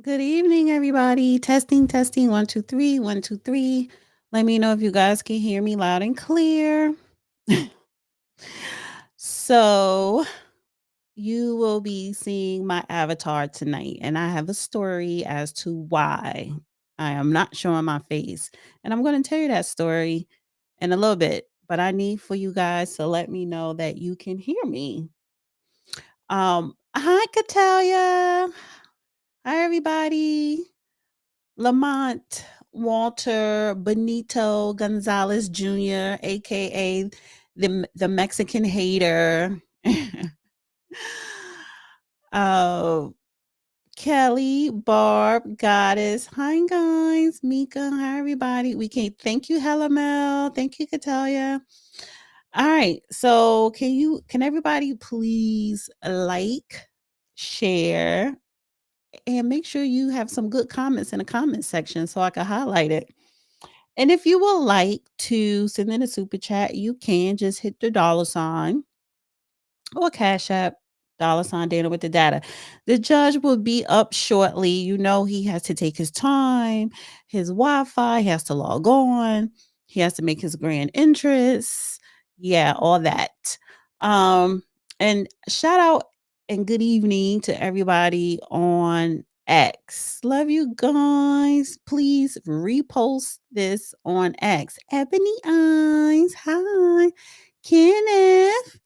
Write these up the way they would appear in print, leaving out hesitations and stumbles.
Good evening, everybody. Testing, testing. 1, 2, 3, 1, 2, 3. Let me know if you guys can hear me loud and clear. So, you will be seeing my avatar tonight, and I have a story as to why I am not showing my face. And I'm going to tell you that story in a little bit, but I need for you guys to let me know that you can hear me. Hi, Catalia. Hi, everybody. Lamont Walter Benito Gonzalez Jr., aka the Mexican hater. uh, Kelly, Barb, Goddess. Hi guys, Mika. Hi everybody. We can thank you, Hella Mel. Thank you, Katalia. All right. So can everybody please like, share, and make sure you have some good comments in the comment section so I can highlight it. And if you would like to send in a super chat, you can just hit the dollar sign or Cash App, dollar sign Dana with the data. The judge will be up shortly. You know, he has to take his time, his Wi Fi, he has to log on, he has to make his grand entrance. Yeah, all that. Um, and shout out and good evening to everybody on X. Love you guys. Please repost this on X. Ebony Eyes. Hi. Kenneth.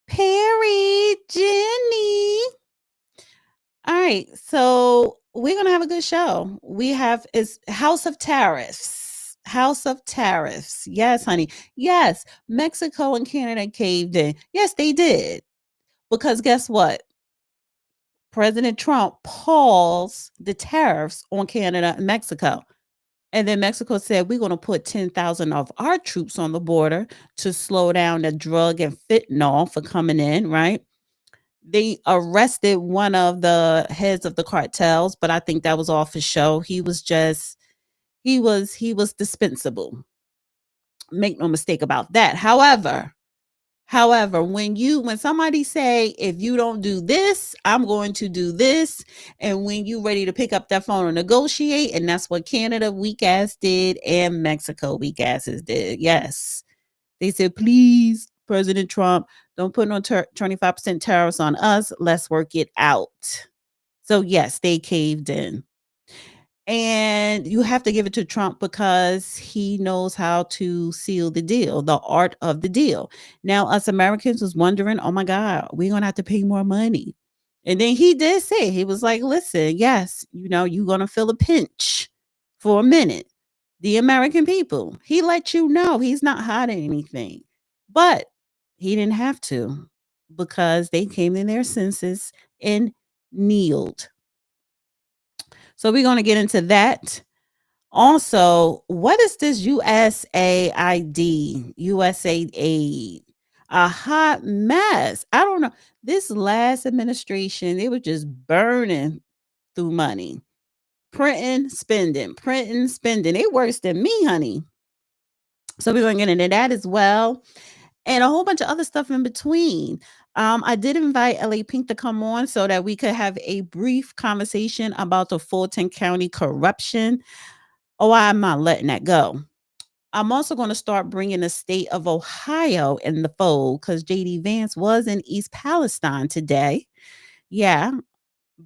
Perry, Jenny. All right, so we're gonna have a good show. We have is House of Tariffs. House of Tariffs. Yes, honey. Yes, Mexico and Canada caved in. Yes, they did. Because guess what? President Trump paused the tariffs on Canada and Mexico. And then Mexico said, we're going to put 10,000 of our troops on the border to slow down the drug and fentanyl for coming in, right? They arrested one of the heads of the cartels, but I think that was all for show. He was dispensable. Make no mistake about that. However, when somebody say, if you don't do this, I'm going to do this, and when you ready to pick up that phone and negotiate, and that's what Canada weak ass did and Mexico weak asses did. Yes, they said, please, President Trump, don't put no 25% tariffs on us. Let's work it out. So yes, they caved in. And you have to give it to Trump because he knows how to seal the deal, the art of the deal. Now, us Americans was wondering, oh my God, we're going to have to pay more money. And then he did say, he was like, listen, yes, you're going to feel a pinch for a minute. The American people, he let you know he's not hiding anything. But he didn't have to because they came in their senses and kneeled. So we're going to get into that. Also, what is this USAID? USAID. A hot mess. I don't know. This last administration, they were just burning through money. Printing, spending. They worse than me, honey. So we're going to get into that as well. And a whole bunch of other stuff in between. I did invite LA Pink to come on so that we could have a brief conversation about the Fulton County corruption. Oh, I'm not letting that go. I'm also going to start bringing the state of Ohio in the fold because JD Vance was in East Palestine today. Yeah,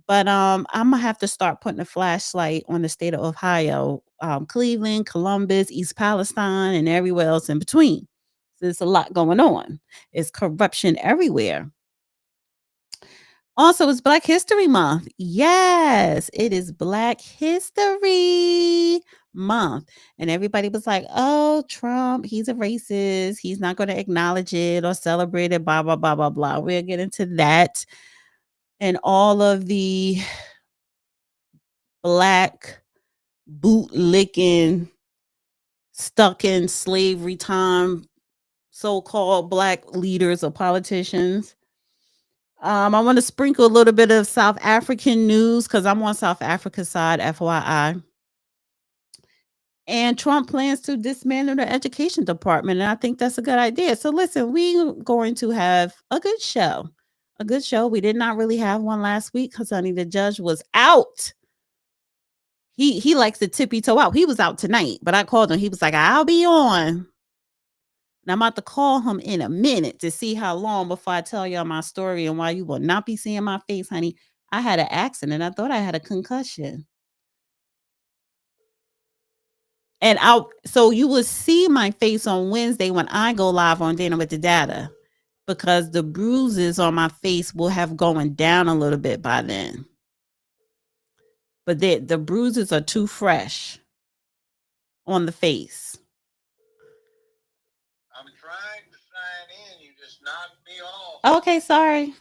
but I'm gonna have to start putting a flashlight on the state of Ohio, Cleveland, Columbus, East Palestine, and everywhere else in between. So there's a lot going on. It's corruption everywhere. Also, it's Black History Month. Yes, it is Black History Month. And everybody was like, oh, Trump, he's a racist. He's not going to acknowledge it or celebrate it, blah, blah, blah, blah, blah. We'll get into that and all of the Black boot licking, stuck in slavery time, so called Black leaders or politicians. I want to sprinkle a little bit of South African news because I'm on South Africa's side, FYI. And Trump plans to dismantle the education department. And I think that's a good idea. So, listen, we're going to have a good show. A good show. We did not really have one last week because, honey, the judge was out. He likes to tippy toe out. He was out tonight, but I called him. He was like, "I'll be on." And I'm about to call him in a minute to see how long before I tell y'all my story and why you will not be seeing my face, honey. I had an accident. I thought I had a concussion. And so you will see my face on Wednesday when I go live on Dana with the Data, because the bruises on my face will have going down a little bit by then. But the bruises are too fresh on the face. I'm trying to sign in. You just knocked me off. Okay, sorry.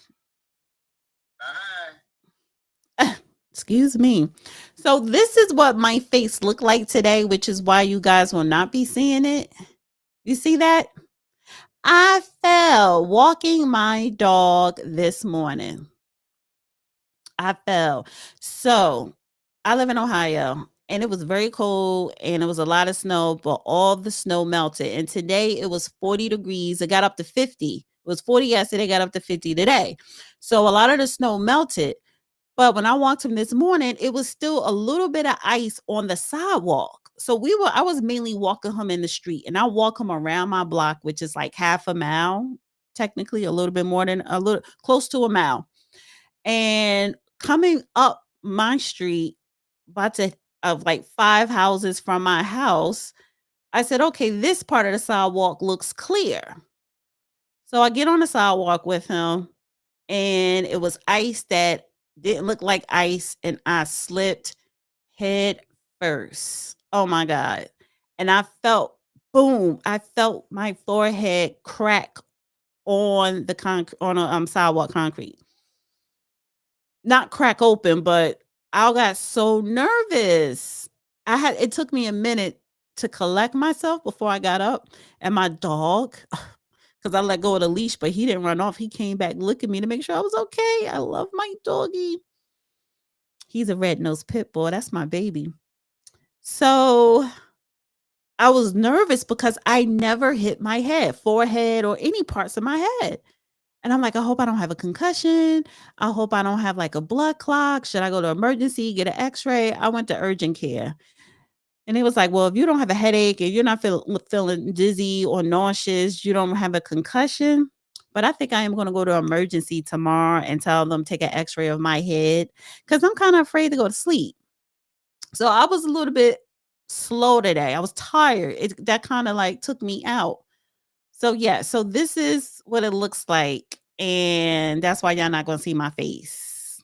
Bye. Excuse me. So this is what my face looked like today, which is why you guys will not be seeing it. You see that? I fell walking my dog this morning. I fell. So I live in Ohio and it was very cold and it was a lot of snow, but all the snow melted. And today it was 40 degrees. It got up to 50. It was 40 yesterday, got up to 50 today. So a lot of the snow melted. But when I walked him this morning, it was still a little bit of ice on the sidewalk. So I was mainly walking him in the street and I walk him around my block, which is like half a mile, technically a little bit more than a little close to a mile. And coming up my street, about to of like 5 houses from my house, I said, okay, this part of the sidewalk looks clear. So I get on the sidewalk with him and it was ice that didn't look like ice, and I slipped head first. Oh my God. And I felt boom, I felt my forehead crack on the on a sidewalk concrete. Not crack open, but I got so nervous. It took me a minute to collect myself before I got up, and my dog, because I let go of the leash, but he didn't run off. He came back looking at me to make sure I was okay. I love my doggy. He's a red-nosed pit bull. That's my baby. So I was nervous because I never hit my head, forehead, or any parts of my head. And I'm like, I hope I don't have a concussion. I hope I don't have like a blood clot. Should I go to emergency, get an x-ray? I went to urgent care. And it was like, well, if you don't have a headache and you're not feeling dizzy or nauseous, you don't have a concussion. But I think I am going to go to emergency tomorrow and tell them take an x-ray of my head because I'm kind of afraid to go to sleep. So I was a little bit slow today. I was tired. That kind of like took me out. So yeah, so this is what it looks like, and that's why y'all not gonna see my face.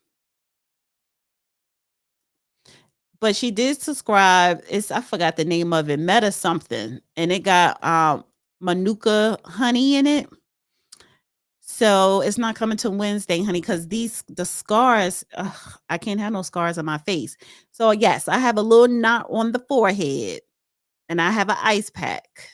But she did subscribe. I forgot the name of it, Meta something, and it got Manuka honey in it. So it's not coming to Wednesday, honey, because the scars, I can't have no scars on my face. So yes, I have a little knot on the forehead, and I have an ice pack.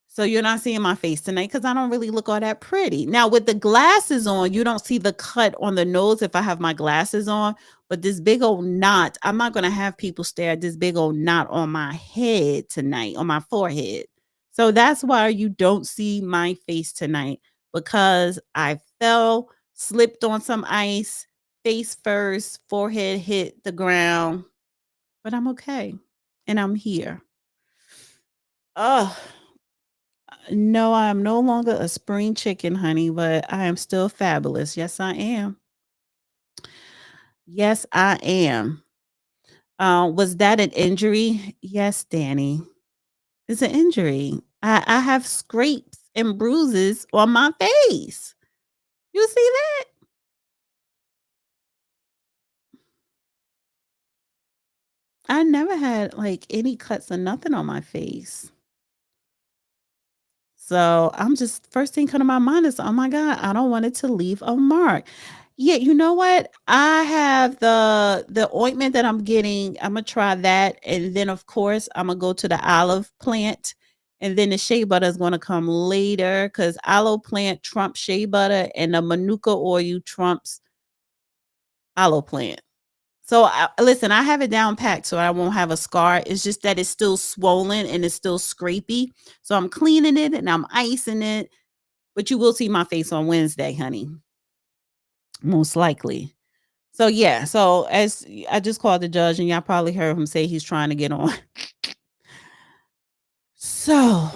So you're not seeing my face tonight because I don't really look all that pretty. Now with the glasses on, you don't see the cut on the nose if I have my glasses on, but this big old knot, I'm not going to have people stare at this big old knot on my head tonight, on my forehead. So that's why you don't see my face tonight, because I fell, slipped on some ice, face first, forehead hit the ground, but I'm okay. And I'm here. Oh, no, I am no longer a spring chicken, honey, but I am still fabulous. Yes, I am. Yes, I am. Was that an injury? Yes, Danny. It's an injury. I have scrapes and bruises on my face. You see that? I never had like any cuts or nothing on my face. So I'm just first thing come to my mind is, oh my God, I don't want it to leave a mark. Yeah, you know what? I have the ointment that I'm getting. I'm gonna try that, and then of course I'm gonna go to the olive plant, and then the shea butter is gonna come later because aloe plant trumps shea butter, and the manuka oil trumps aloe plant. So listen, I have it down packed so I won't have a scar. It's just that it's still swollen and it's still scrapey. So I'm cleaning it and I'm icing it. But you will see my face on Wednesday, honey. Most likely. So yeah, so as I just called the judge, and y'all probably heard him say he's trying to get on. So,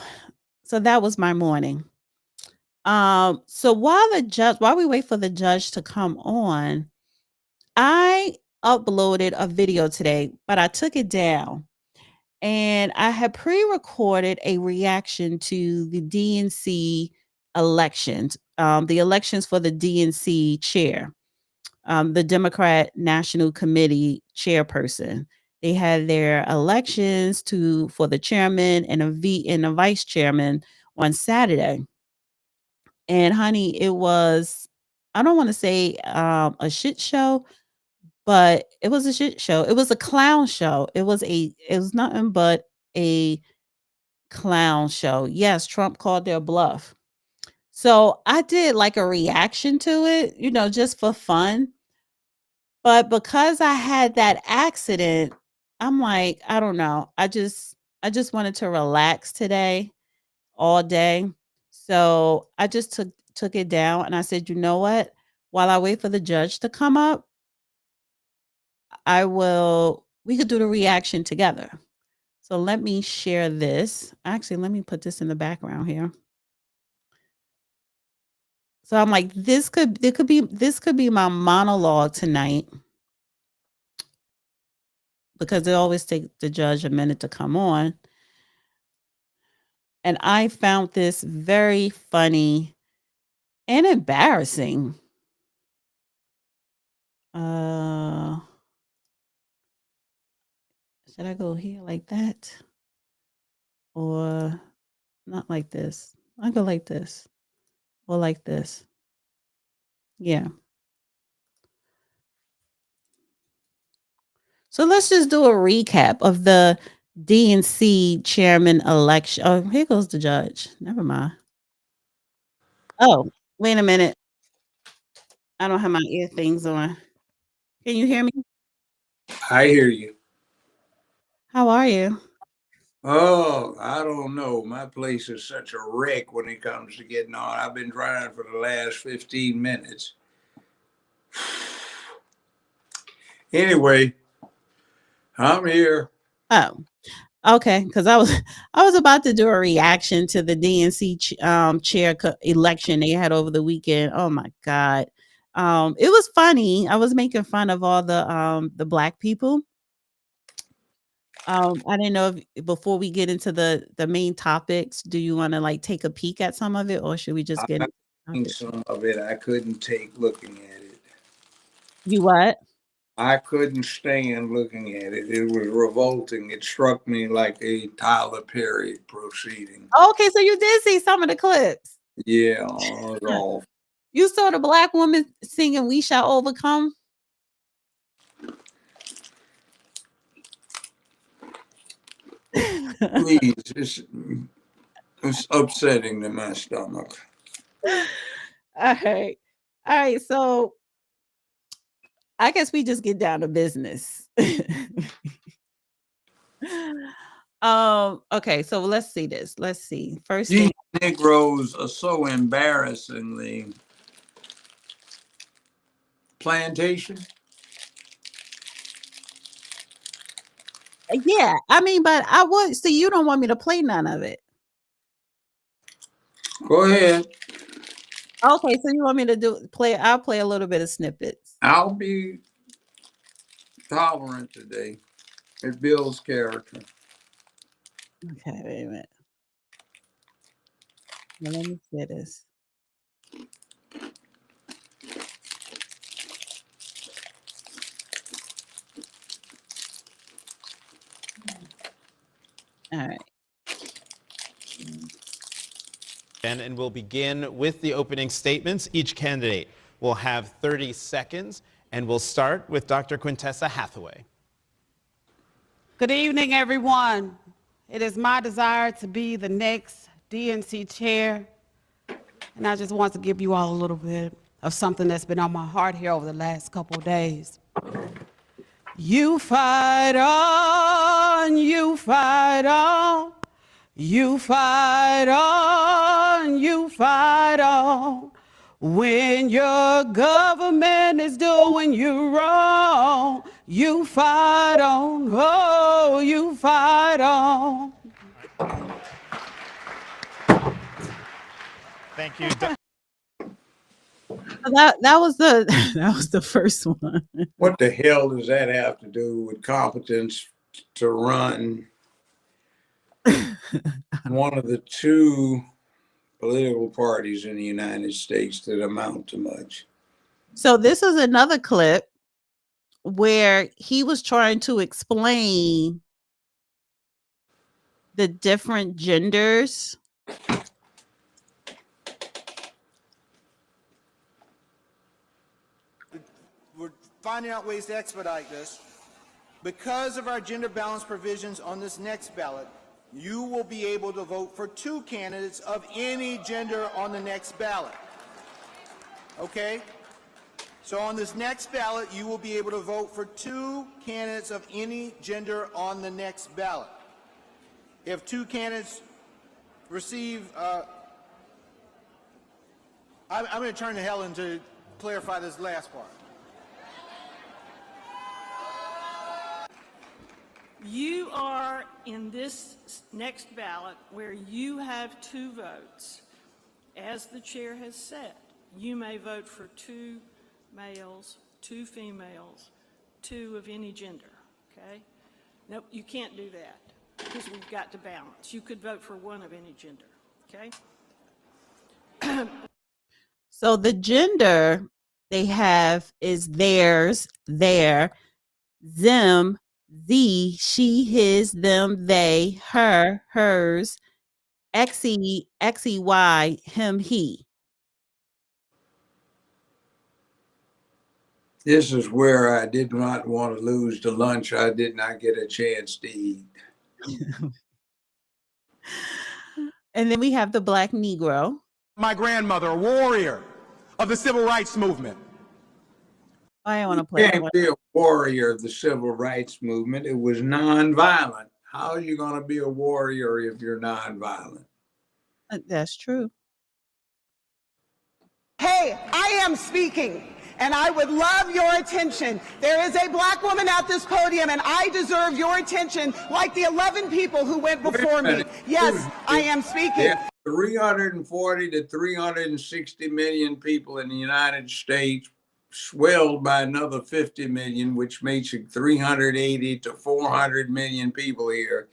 so that was my morning. So while we wait for the judge to come on, I uploaded a video today, but I took it down. And I had pre-recorded a reaction to the DNC elections, the elections for the DNC chair, the Democrat National Committee chairperson. They had their elections for the chairman and a vice chairman on Saturday. And honey, it was, I don't want to say a shit show, but it was a shit show. It was a clown show. It was nothing but a clown show. Yes, Trump called their bluff. So I did like a reaction to it, just for fun. But because I had that accident, I'm like, I don't know. I just wanted to relax today all day. So I just took it down and I said, you know what? While I wait for the judge to come up, we could do the reaction together. So let me share this. Actually, let me put this in the background here. So I'm like, this could be my monologue tonight, because it always takes the judge a minute to come on. And I found this very funny and embarrassing. Uh should I go here like that? Or not like this? I go like this. Or like this. Yeah. So let's just do a recap of the DNC chairman election. Oh, here goes the judge. Never mind. Oh, wait a minute. I don't have my ear things on. Can you hear me? I hear you. How are you? Oh, I don't know. My place is such a wreck when it comes to getting on. I've been trying for the last 15 minutes. Anyway, I'm here. Oh, okay. Because I was about to do a reaction to the DNC chair election they had over the weekend. Oh my god, it was funny. I was making fun of all the black people. I didn't know if before we get into the main topics, do you want to like take a peek at some of it, or should we just get I've into the seen topic? some of it. I couldn't take looking at it. You what? I couldn't stand looking at it. It was revolting. It struck me like a Tyler Perry proceeding. Okay, so you did see some of the clips. Yeah, it was all. You saw the black woman singing "We Shall Overcome." Please, it's upsetting to my stomach. All right. All right. So I guess we just get down to business. Okay, so let's see this. Let's see. First These thing, Negroes are so embarrassingly plantation. yeah. I mean, but I would see you don't want me to play none of it. Go ahead. Okay, so you want me to I'll play a little bit of snippets. I'll be tolerant today. It builds character. Okay, wait a minute. Now, let me say this. All right. And we'll begin with the opening statements. Each candidate will have 30 seconds, and we'll start with Dr. Quintessa Hathaway. Good evening, everyone. It is my desire to be the next DNC chair, and I just want to give you all a little bit of something that's been on my heart here over the last couple of days. You fight on, you fight on, you fight on, you fight on. When your government is doing you wrong, you fight on, oh, you fight on. Thank you. That was the that was the first one. What the hell does that have to do with competence to run one of the two political parties in the United States that amount to much? So this is another clip where he was trying to explain the different genders. We're finding out ways to expedite this. Because of our gender balance provisions on this next ballot, you will be able to vote for 2 candidates of any gender on the next ballot. Okay? So on this next ballot, you will be able to vote for 2 candidates of any gender on the next ballot. If 2 candidates receive, I'm going to turn to Helen to clarify this last part. You are in this next ballot where you have 2 votes. As the chair has said, you may vote for 2 males, 2 females, 2 of any gender, okay? Nope, you can't do that because we've got to balance. You could vote for 1 of any gender, okay? So the gender they have is theirs, their, them, thee, she, his, them, they, her, hers, xe, xey, him, he. This is where I did not want to lose the lunch I did not get a chance to eat. And then we have the Black Negro. My grandmother, a warrior of the civil rights movement. I don't want to You play that can't one. be a warrior of the civil rights movement. It was nonviolent. How are you going to be a warrior if you're nonviolent? That's true. Hey, I am speaking, and I would love your attention. There is a Black woman at this podium, and I deserve your attention like the 11 people who went before me. Yes, I am speaking. There are 340 to 360 million people in the United States, swelled by another 50 million, which makes it 380 to 400 million people here.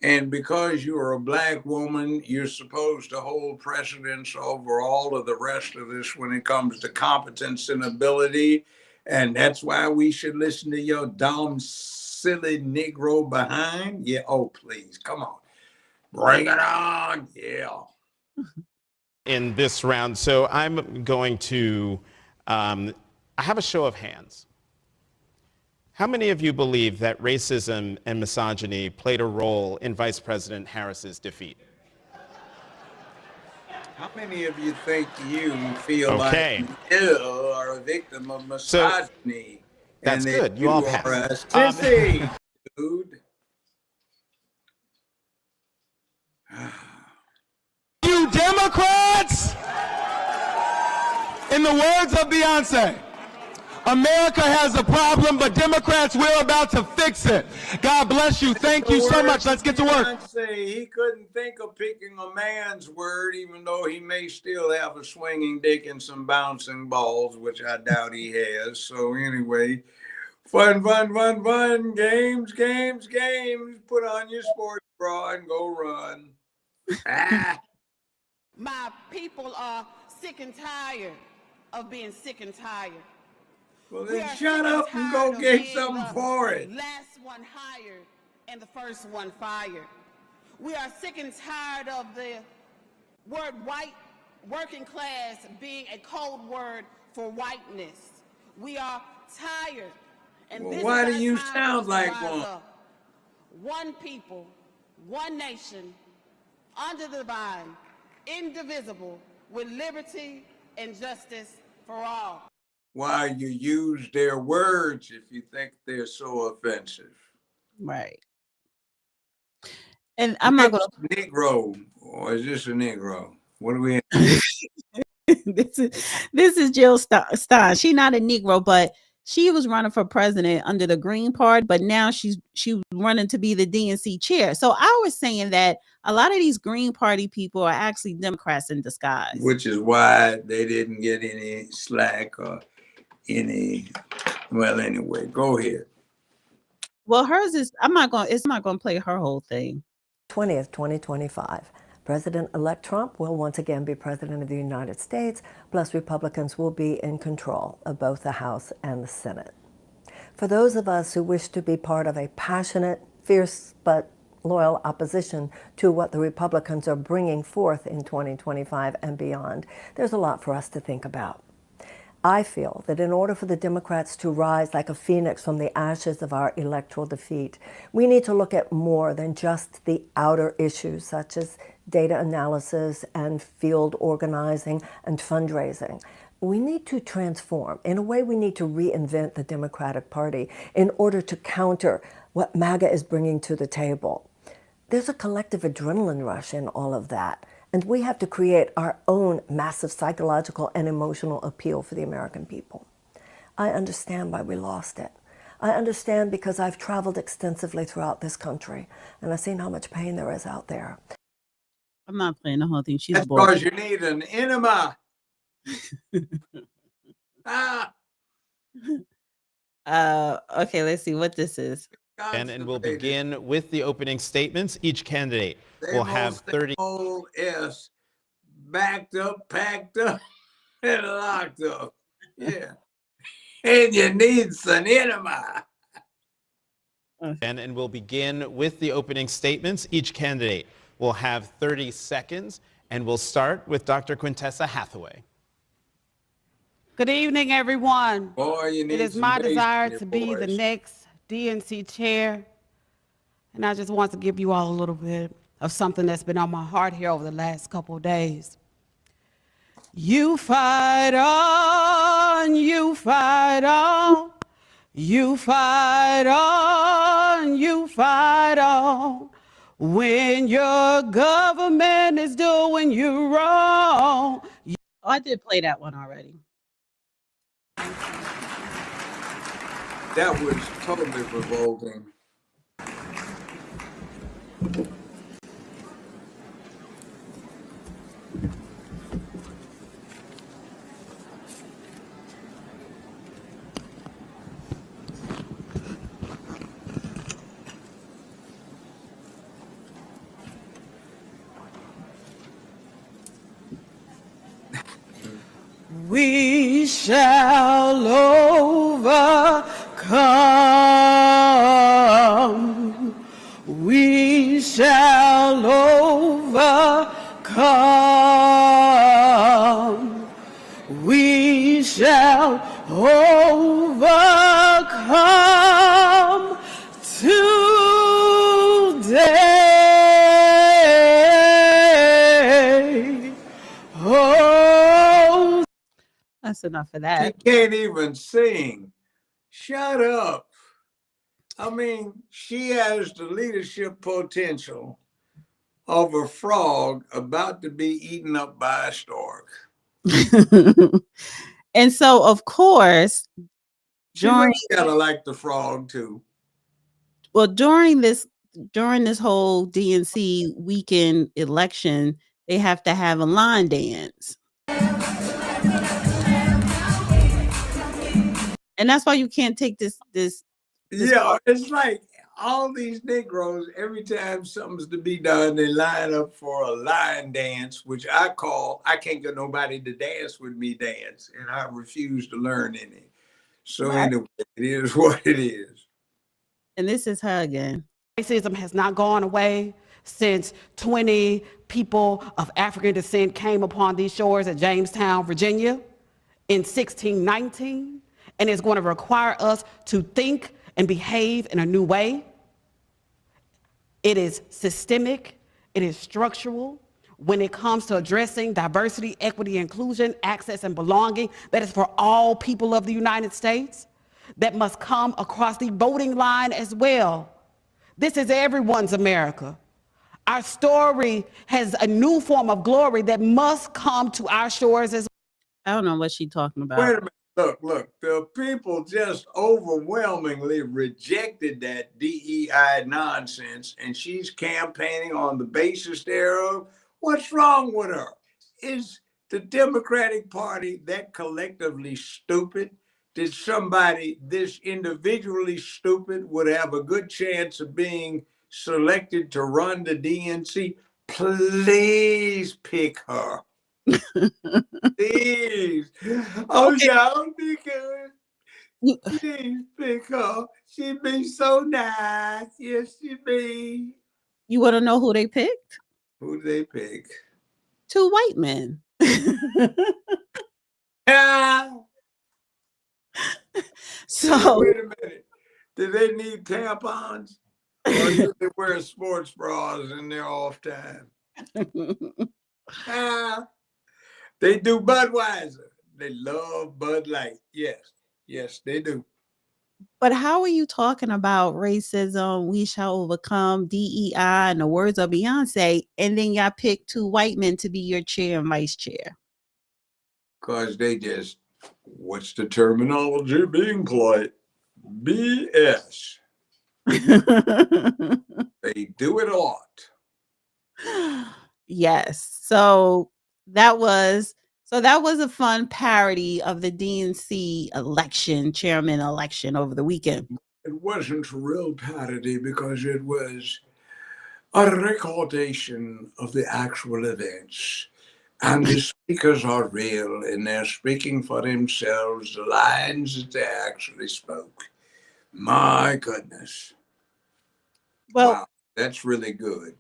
And because you are a Black woman, you're supposed to hold precedence over all of the rest of this when it comes to competence and ability. And that's why we should listen to your dumb, silly Negro behind. Yeah, oh, please, come on. Bring it on. Yeah. In this round, so I'm going to, I have a show of hands. How many of you believe that racism and misogyny played a role in Vice President Harris's defeat? How many of you think you feel Okay. like you are a victim of misogyny? That's and good. that You all are passed. a sissy, dude. You Democrats! In the words of Beyonce, America has a problem, but Democrats, we're about to fix it. God bless you. Thank you so much. Let's get to work. He couldn't think of picking a man's word, even though he may still have a swinging dick and some bouncing balls, which I doubt he has. So anyway, fun. Games. Put on your sports bra and go run. My people are sick and tired of being sick and tired. Well, We then are shut sick and up and go tired of get being something the for it. Last one hired and the first one fired. We are sick and tired of the word white, working class, being a code word for whiteness. We are tired. And Well, this why is do our you time for sound us to like rise one? up. One people, one nation, under the vine, indivisible, with liberty and justice for all. Why you use their words if you think they're so offensive? Right. And I'm not going Negro, or is this a Negro? What do we? this is Jill Stein. She's not a Negro, but she was running for president under the Green Party, but now she running to be the DNC chair. So I was saying that a lot of these Green Party people are actually Democrats in disguise. Which is why they didn't get any slack or any. Well, anyway, go ahead. Well, hers is. It's not going to play her whole thing. 20th, 2025. President-elect Trump will once again be president of the United States, plus Republicans will be in control of both the House and the Senate. For those of us who wish to be part of a passionate, fierce, but loyal opposition to what the Republicans are bringing forth in 2025 and beyond, there's a lot for us to think about. I feel that in order for the Democrats to rise like a phoenix from the ashes of our electoral defeat, we need to look at more than just the outer issues such as data analysis and field organizing and fundraising. We need to transform. In a way, we need to reinvent the Democratic Party in order to counter what MAGA is bringing to the table. There's a collective adrenaline rush in all of that. And we have to create our own massive psychological and emotional appeal for the American people. I understand why we lost it. I understand because I've traveled extensively throughout this country, and I've seen how much pain there is out there. I'm not playing the whole thing. She's That's bored. because you need an enema. Okay, let's see what this is. And we'll begin with the opening statements. Each candidate will have 30. S backed up, packed up, and locked up. Yeah. And you need some enema. And we'll begin with the opening statements. Each candidate will have 30 seconds, and we'll start with Dr. Quintessa Hathaway. Good evening, everyone. Boy, you need It is some my bass in desire your to be the voice. next DNC chair, and I just want to give you all a little bit of something that's been on my heart here over the last couple of days. You fight on, you fight on, you fight on, you fight on. When your government is doing you wrong. Oh, I did play that one already. That was totally revolting. We shall overcome. We shall overcome. We shall overcome today. Oh. That's enough of She that. can't even sing. Shut up. I mean, she has the leadership potential of a frog about to be eaten up by a stork. And so, of course, She during kind of like the frog too. during this whole DNC weekend election, they have to have a line dance. And that's why you can't take this. Yeah, it's like all these Negroes, every time something's to be done, they line up for a line dance, which I can't get nobody to dance with me dance, and I refuse to learn any. So Right. anyway, it is what it is. And this is her again. Racism has not gone away since 20 people of African descent came upon these shores at Jamestown, Virginia in 1619, and it's going to require us to think and behave in a new way. It is systemic, it is structural. When it comes to addressing diversity, equity, inclusion, access, and belonging, that is for all people of the United States, that must come across the voting line as well. This is everyone's America. Our story has a new form of glory that must come to our shores as well. I don't know what she's talking Wait about. a minute. Look. The people just overwhelmingly rejected that DEI nonsense, and she's campaigning on the basis thereof. What's wrong with her? Is the Democratic Party that collectively stupid? Did somebody this individually stupid would have a good chance of being selected to run the DNC? Please pick her. Please. Oh, Okay. y'all be good. You, Please pick her. She be so nice. Yes, she be. you want to know who they picked? Who they pick? 2 white men. Ah, So wait a minute. Do they need tampons? Or do they wear sports bras in their off time? Ah, they do Budweiser. They love Bud Light. Yes, they do. But how are you talking about racism? We shall overcome DEI in the words of Beyonce, and then y'all pick 2 white men to be your chair and vice chair. Because they just, what's the terminology being polite? BS. They do it a lot. Yes. So that was a fun parody of the DNC election, chairman election over the weekend. It wasn't a real parody because it was a recordation of the actual events. And the speakers are real and they're speaking for themselves, the lines that they actually spoke. My goodness. Well, Wow, that's really good.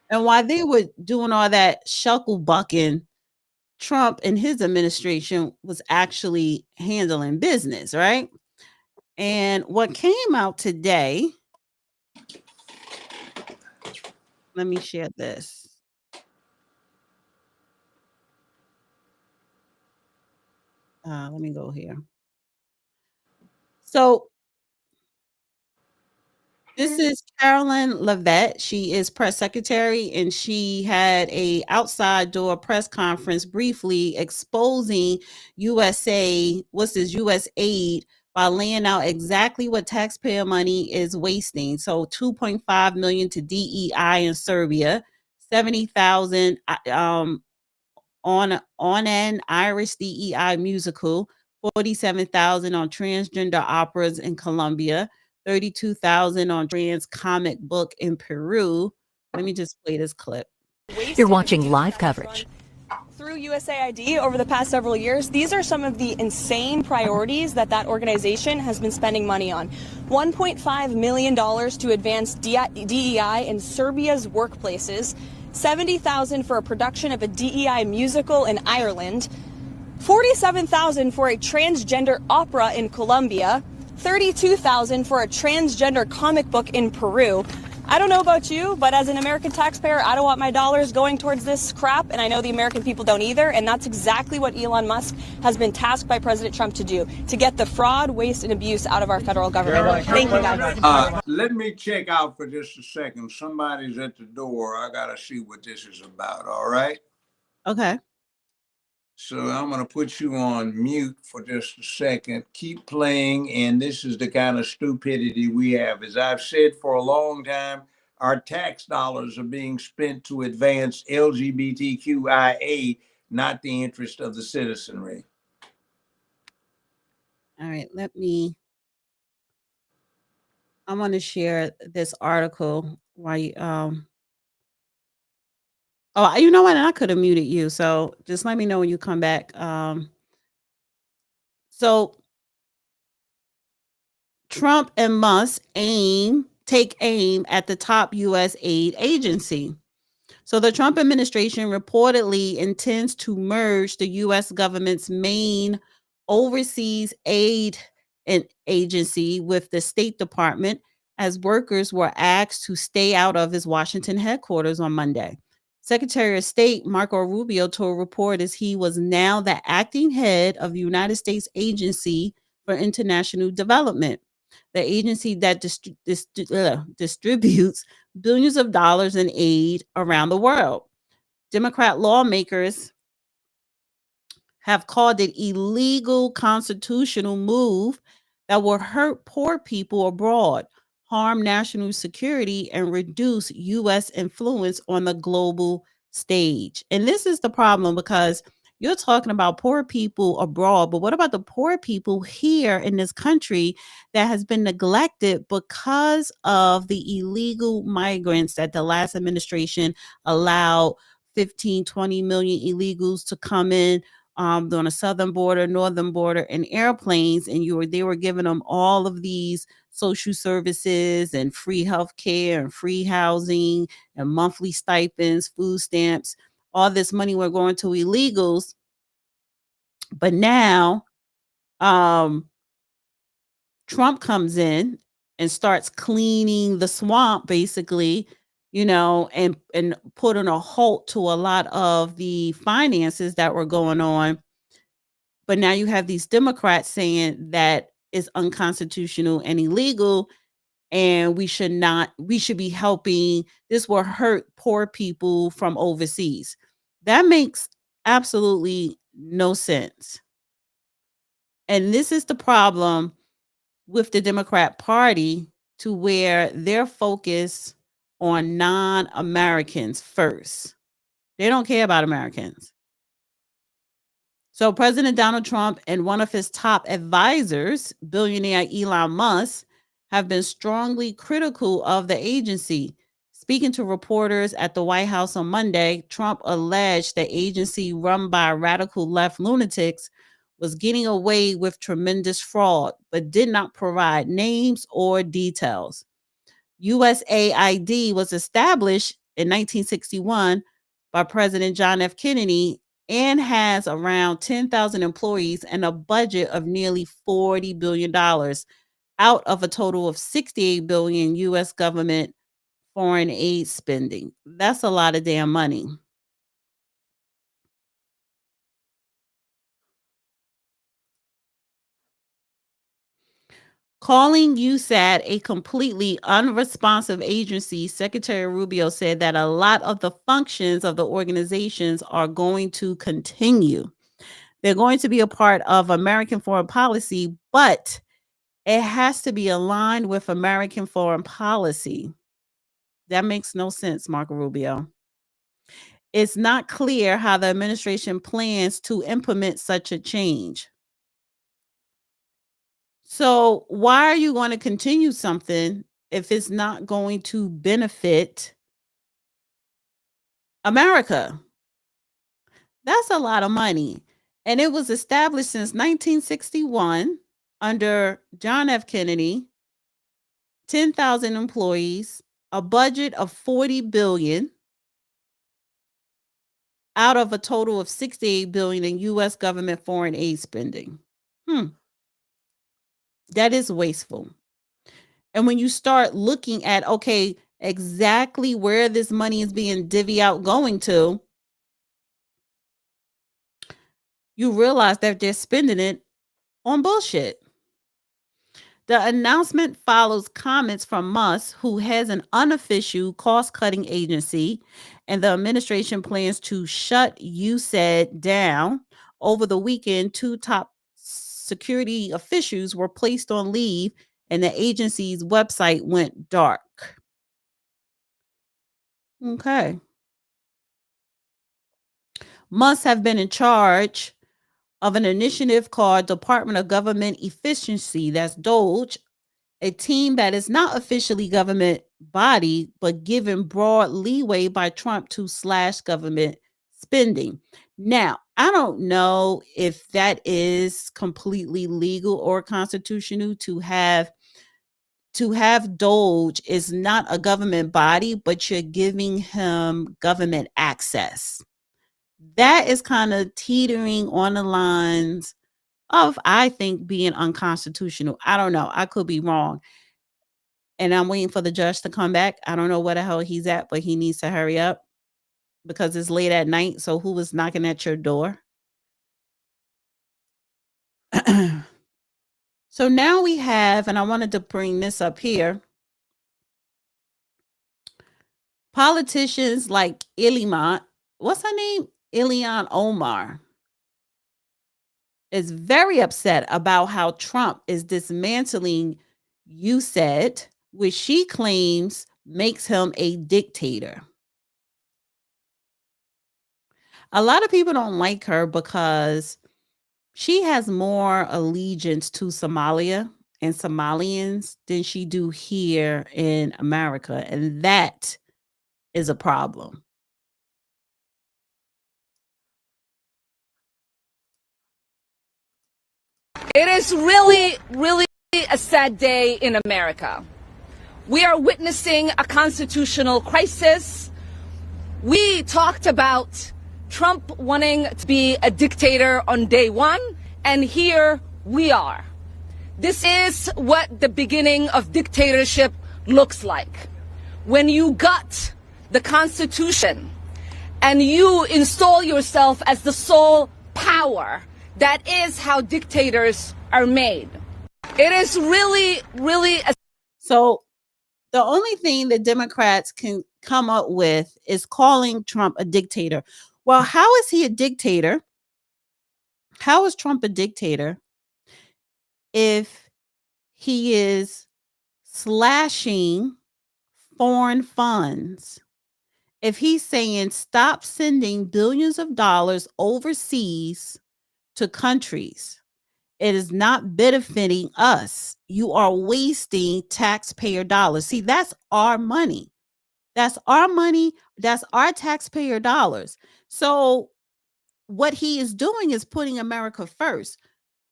and while they were doing all that shuckle bucking, Trump and his administration was actually handling business, right? And what came out today, let me share this. Let me go here. So this is Carolyn Levitt. She is press secretary, and she had a outside door press conference briefly exposing USAID by laying out exactly what taxpayer money is wasting. So 2.5 million to DEI in Serbia, 70,000 on an Irish DEI musical, 47,000 on transgender operas in Colombia, 32,000 on trans comic book in Peru. Let me just play this clip. You're watching live coverage. Through USAID over the past several years, these are some of the insane priorities that organization has been spending money on. $1.5 million to advance DEI in Serbia's workplaces, $70,000 for a production of a DEI musical in Ireland, $47,000 for a transgender opera in Colombia, $32,000 for a transgender comic book in Peru. I don't know about you, but as an American taxpayer, I don't want my dollars going towards this crap, and I know the American people don't either, and that's exactly what Elon Musk has been tasked by President Trump to do, to get the fraud, waste, and abuse out of our federal government. Thank you, guys. Let me check out for just a second. Somebody's at the door. I got to see what this is about, all right? Okay. So I'm going to put you on mute for just a second. Keep playing, and this is the kind of stupidity we have. As I've said for a long time, our tax dollars are being spent to advance LGBTQIA, not the interest of the citizenry. All right, I'm going to share this article while you, oh, you know what? I could have muted you. So just let me know when you come back. So Trump and Musk take aim at the top U.S. aid agency. So the Trump administration reportedly intends to merge the U.S. government's main overseas aid agency with the State Department, as workers were asked to stay out of his Washington headquarters on Monday. Secretary of State Marco Rubio told reporters he was now the acting head of the United States Agency for International Development, the agency that distributes billions of dollars in aid around the world. Democrat lawmakers have called it illegal constitutional move that will hurt poor people abroad, harm national security, and reduce U.S. influence on the global stage. And this is the problem because you're talking about poor people abroad, but what about the poor people here in this country that has been neglected because of the illegal migrants that the last administration allowed 15, 20 million illegals to come in on the southern border, northern border, in airplanes, and they were giving them all of these social services and free health care and free housing and monthly stipends, food stamps. All this money were going to illegals. But now Trump comes in and starts cleaning the swamp, basically, and putting a halt to a lot of the finances that were going on. But now you have these Democrats saying that is unconstitutional and illegal, and we should be helping. This will hurt poor people from overseas. That makes absolutely no sense. And this is the problem with the Democrat Party, to where they're focused on non-Americans first. They don't care about Americans. So President Donald Trump and one of his top advisors, billionaire Elon Musk, have been strongly critical of the agency. Speaking to reporters at the White House on Monday, Trump alleged the agency, run by radical left lunatics, was getting away with tremendous fraud, but did not provide names or details. USAID was established in 1961 by President John F. Kennedy and has around 10,000 employees and a budget of nearly $40 billion out of a total of $68 billion U.S. government foreign aid spending. That's a lot of damn money. Calling USAID a completely unresponsive agency, Secretary Rubio said that a lot of the functions of the organizations are going to continue. They're going to be a part of American foreign policy, but it has to be aligned with American foreign policy. That makes no sense, Marco Rubio. It's not clear how the administration plans to implement such a change. So why are you going to continue something if it's not going to benefit America? That's a lot of money. And it was established since 1961 under John F. Kennedy, 10,000 employees, a budget of $40 billion out of a total of $68 billion in U.S. government foreign aid spending. That is wasteful. And when you start looking at, okay, exactly where this money is being divvied out going to, you realize that they're spending it on bullshit. The announcement follows comments from Musk, who has an unofficial cost-cutting agency, and the administration plans to shut USAID down. Over the weekend, 2 top security officials were placed on leave, and the agency's website went dark. Okay. Musk have been in charge of an initiative called Department of Government Efficiency, that's DOGE, a team that is not officially government body, but given broad leeway by Trump to slash government spending. Now, I don't know if that is completely legal or constitutional to have DOGE is not a government body, but you're giving him government access. That is kind of teetering on the lines of, I think, being unconstitutional. I don't know. I could be wrong. And I'm waiting for the judge to come back. I don't know where the hell he's at, but he needs to hurry up because it's late at night. So who was knocking at your door? So now we have, and I wanted to bring this up here, politicians like Ilhan, what's her name? Ilhan Omar. is very upset about how Trump is dismantling USAID, which she claims makes him a dictator. A lot of people don't like her because she has more allegiance to Somalia and Somalians than she do here in America, and that is a problem. It is really, really a sad day in America. We are witnessing a constitutional crisis. We talked about Trump wanting to be a dictator on day one, and here we are. This is what the beginning of dictatorship looks like. When you gut the Constitution and you install yourself as the sole power, that is how dictators are made. It is really, really So the only thing that Democrats can come up with is calling Trump a dictator. Well, how is he a dictator? How is Trump a dictator if he is slashing foreign funds? If he's saying stop sending billions of dollars overseas to countries, it is not benefiting us. You are wasting taxpayer dollars. See, that's our money. That's our money. That's our taxpayer dollars. So what he is doing is putting America first.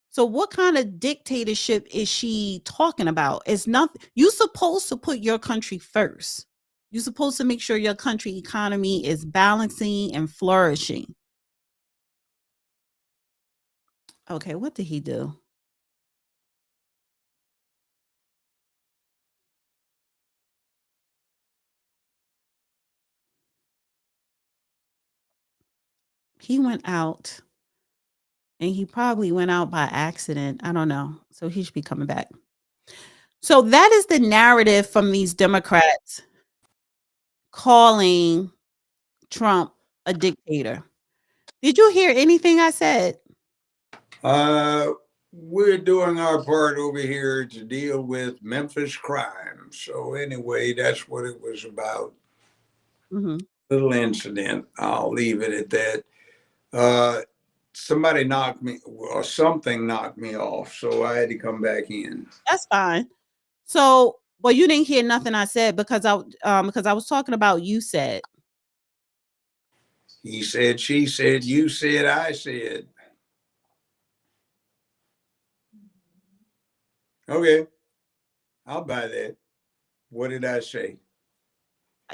So what kind of dictatorship is she talking about? It's not, you're supposed to put your country first. You're supposed to make sure your country economy is balancing and flourishing. Okay, what did he do? He went out, and he probably went out by accident. I don't know. So he should be coming back. So that is the narrative from these Democrats calling Trump a dictator. Did you hear anything I said? We're doing our part over here to deal with Memphis crime. So anyway, that's what it was about. Little incident. I'll leave it at that. Somebody knocked me, or something knocked me off, so I had to come back in. That's fine. So, well, you didn't hear nothing I said because I was talking about USAID. He said, she said, you said, I said. Okay, I'll buy that. What did I say?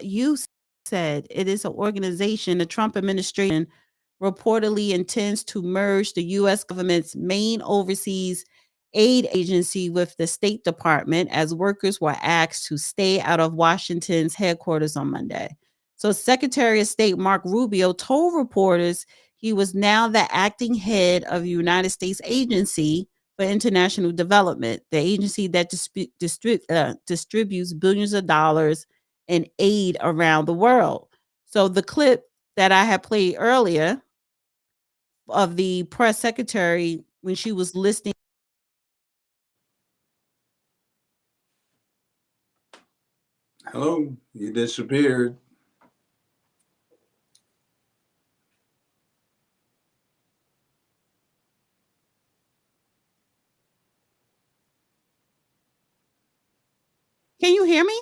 You said it is an organization. The Trump administration reportedly intends to merge the U.S. government's main overseas aid agency with the State Department as workers were asked to stay out of Washington's headquarters on Monday. So Secretary of State Mark Rubio told reporters he was now the acting head of the United States Agency for International Development, the agency that distributes billions of dollars in aid around the world. So the clip that I had played earlier of the press secretary when she was listing. Hello, you disappeared. Can you hear me?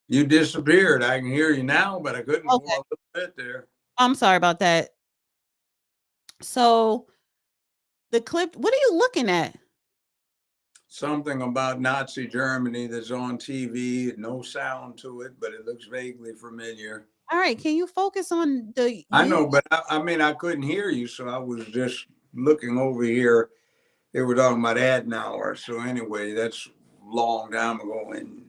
You disappeared. I can hear you now, but I couldn't for a little bit there. I'm sorry about that. So the clip, what are you looking at? Something about Nazi Germany that's on TV, no sound to it, but it looks vaguely familiar. All right, can you focus on the... I know, but I mean, I couldn't hear you, so I was just looking over here. They were talking about Adenauer. So anyway, that's a long time ago in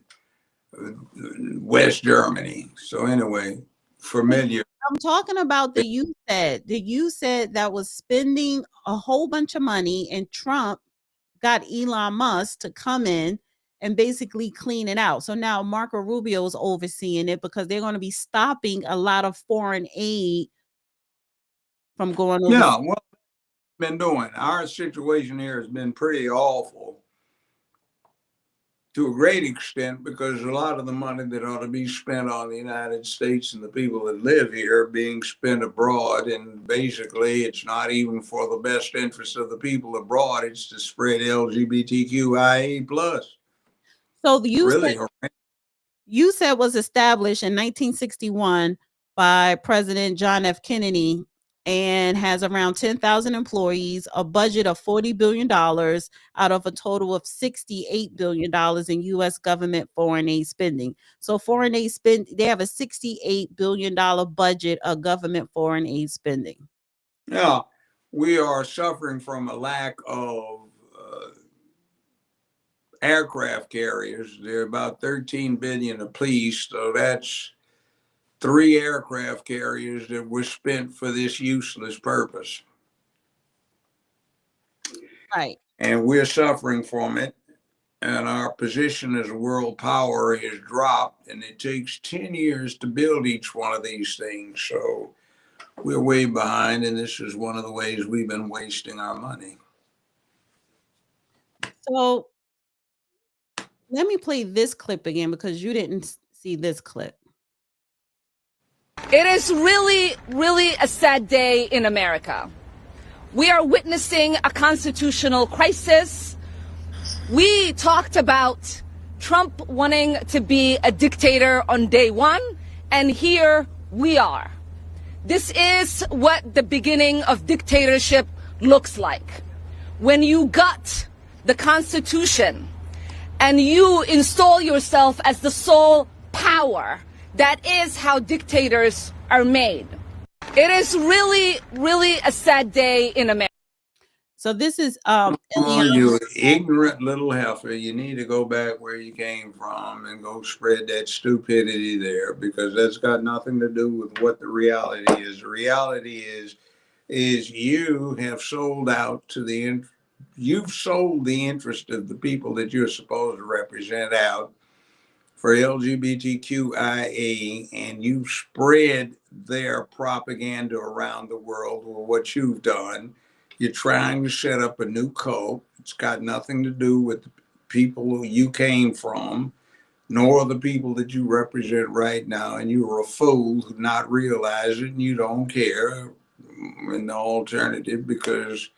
West Germany. So anyway, familiar. I'm talking about the USAID. The USAID that was spending a whole bunch of money, and Trump got Elon Musk to come in and basically clean it out. So now Marco Rubio is overseeing it because they're going to be stopping a lot of foreign aid from going over. Yeah, well, been doing. Our situation here has been pretty awful to a great extent because a lot of the money that ought to be spent on the United States and the people that live here being spent abroad. And basically, it's not even for the best interest of the people abroad. It's to spread LGBTQIA plus. So the Really, USAID was established in 1961 by President John F. Kennedy and has around 10,000 employees, a budget of $40 billion out of a total of $68 billion in U.S. government foreign aid spending. So foreign aid they have a $68 billion budget of government foreign aid spending. Yeah, we are suffering from a lack of aircraft carriers. They're about 13 billion apiece, so that's 3 aircraft carriers that were spent for this useless purpose. Right. And we're suffering from it. And our position as a world power has dropped, and it takes 10 years to build each one of these things. So we're way behind, and this is one of the ways we've been wasting our money. So let me play this clip again because you didn't see this clip. It is really, really a sad day in America. We are witnessing a constitutional crisis. We talked about Trump wanting to be a dictator on day one, and here we are. This is what the beginning of dictatorship looks like. When you gut the Constitution and you install yourself as the sole power, that is how dictators are made. It is really, really a sad day in America. So this is you ignorant little heifer. You need to go back where you came from and go spread that stupidity there, because that's got nothing to do with what the reality is. The reality is you have sold out to you've sold the interest of the people that you're supposed to represent out for LGBTQIA, and you've spread their propaganda around the world with what you've done. You're trying to set up a new cult. It's got nothing to do with the people who you came from, nor the people that you represent right now. And you're a fool who not realize it, and you don't care in the alternative because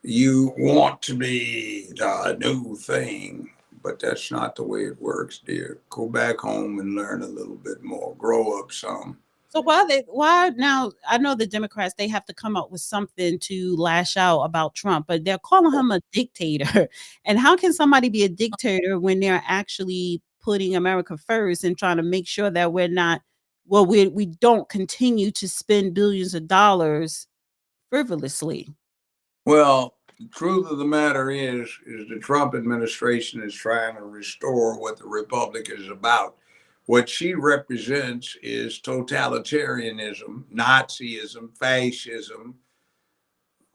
you want to be the new thing. But that's not the way it works, dear. Go back home and learn a little bit more. Grow up some. So why now? I know the Democrats, they have to come up with something to lash out about Trump, but they're calling him a dictator. And how can somebody be a dictator when they're actually putting America first and trying to make sure that we don't continue to spend billions of dollars frivolously? Well, the truth of the matter is the Trump administration is trying to restore what the Republic is about. What she represents is totalitarianism, Nazism, fascism,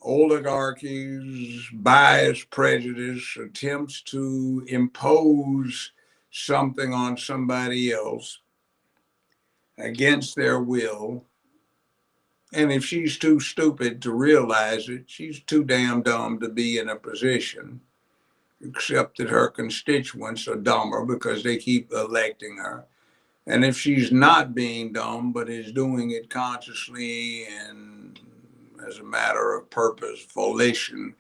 oligarchies, bias, prejudice, attempts to impose something on somebody else against their will. And if she's too stupid to realize it, she's too damn dumb to be in a position, except that her constituents are dumber because they keep electing her. And if she's not being dumb, but is doing it consciously and as a matter of purpose, volition,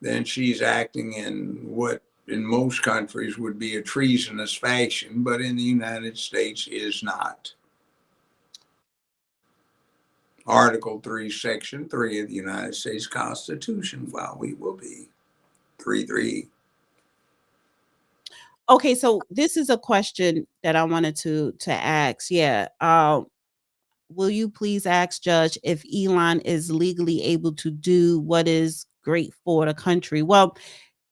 then she's acting in what in most countries would be a treasonous fashion, but in the United States is not. Article 3, Section 3 of the United States Constitution, while we will be 3-3. Okay, so this is a question that I wanted to ask. Yeah. Will you please ask Judge if Elon is legally able to do what is great for the country? Well,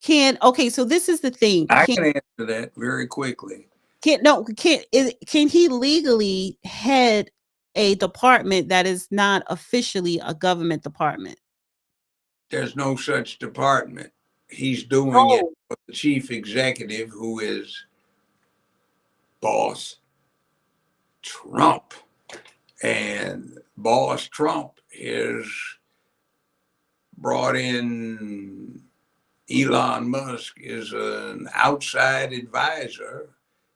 so this is the thing. I can answer that very quickly. Can he legally head a department that is not officially a government department? There's no such department. He's doing it for the chief executive, who is Boss Trump. And Boss Trump is brought in Elon Musk as an outside advisor.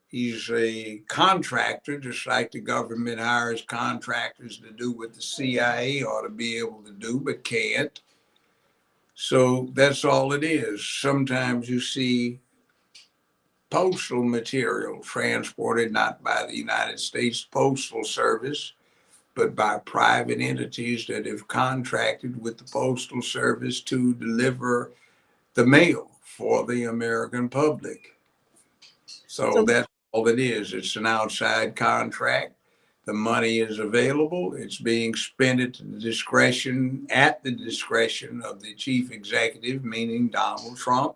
He's a contractor, just like the government hires contractors to do what the CIA ought to be able to do, but can't. So that's all it is. Sometimes you see postal material transported not by the United States Postal Service, but by private entities that have contracted with the Postal Service to deliver the mail for the American public. So that's all it is. It's an outside contract. The money is available. It's being spent at the discretion of the chief executive, meaning Donald Trump.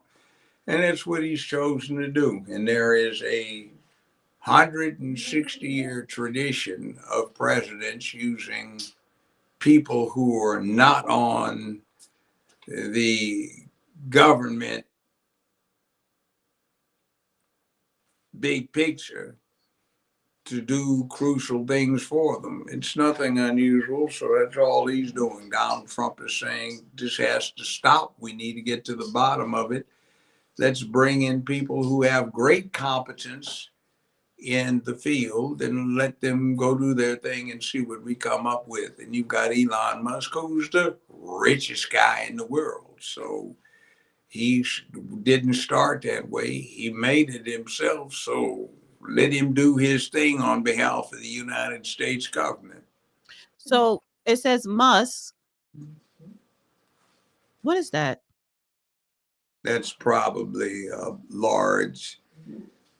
And that's what he's chosen to do. And there is a 160-year tradition of presidents using people who are not on the government big picture to do crucial things for them. It's nothing unusual. So that's all he's doing. Donald Trump is saying this has to stop. We need to get to the bottom of it. Let's bring in people who have great competence in the field and let them go do their thing and see what we come up with. And you've got Elon Musk, who's the richest guy in the world. So he didn't start that way. He made it himself. So let him do his thing on behalf of the United States government. So it says Musk. What is that? That's probably a large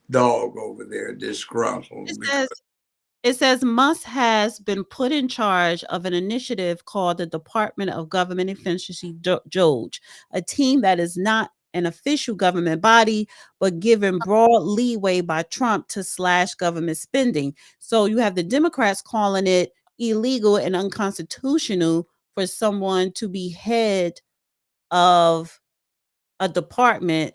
dog over there, disgruntled. It says Musk has been put in charge of an initiative called the Department of Government Efficiency, DOGE, a team that is not an official government body, but given broad leeway by Trump to slash government spending. So you have the Democrats calling it illegal and unconstitutional for someone to be head of a department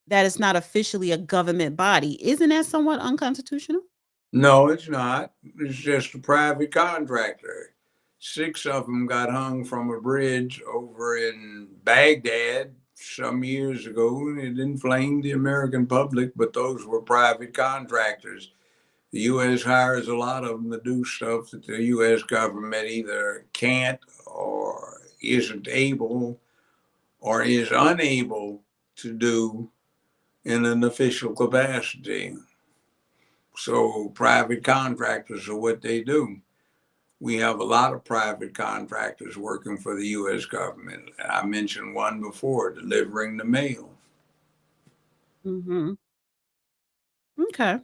that is not officially a government body. Isn't that somewhat unconstitutional? No, it's not. It's just a private contractor. 6 of them got hung from a bridge over in Baghdad some years ago, and it inflamed the American public, but those were private contractors. The U.S. hires a lot of them to do stuff that the U.S. government either can't or isn't able or is unable to do in an official capacity. So private contractors are what they do. We have a lot of private contractors working for the U.S. government. I mentioned one before, delivering the mail. Mm-hmm. Okay.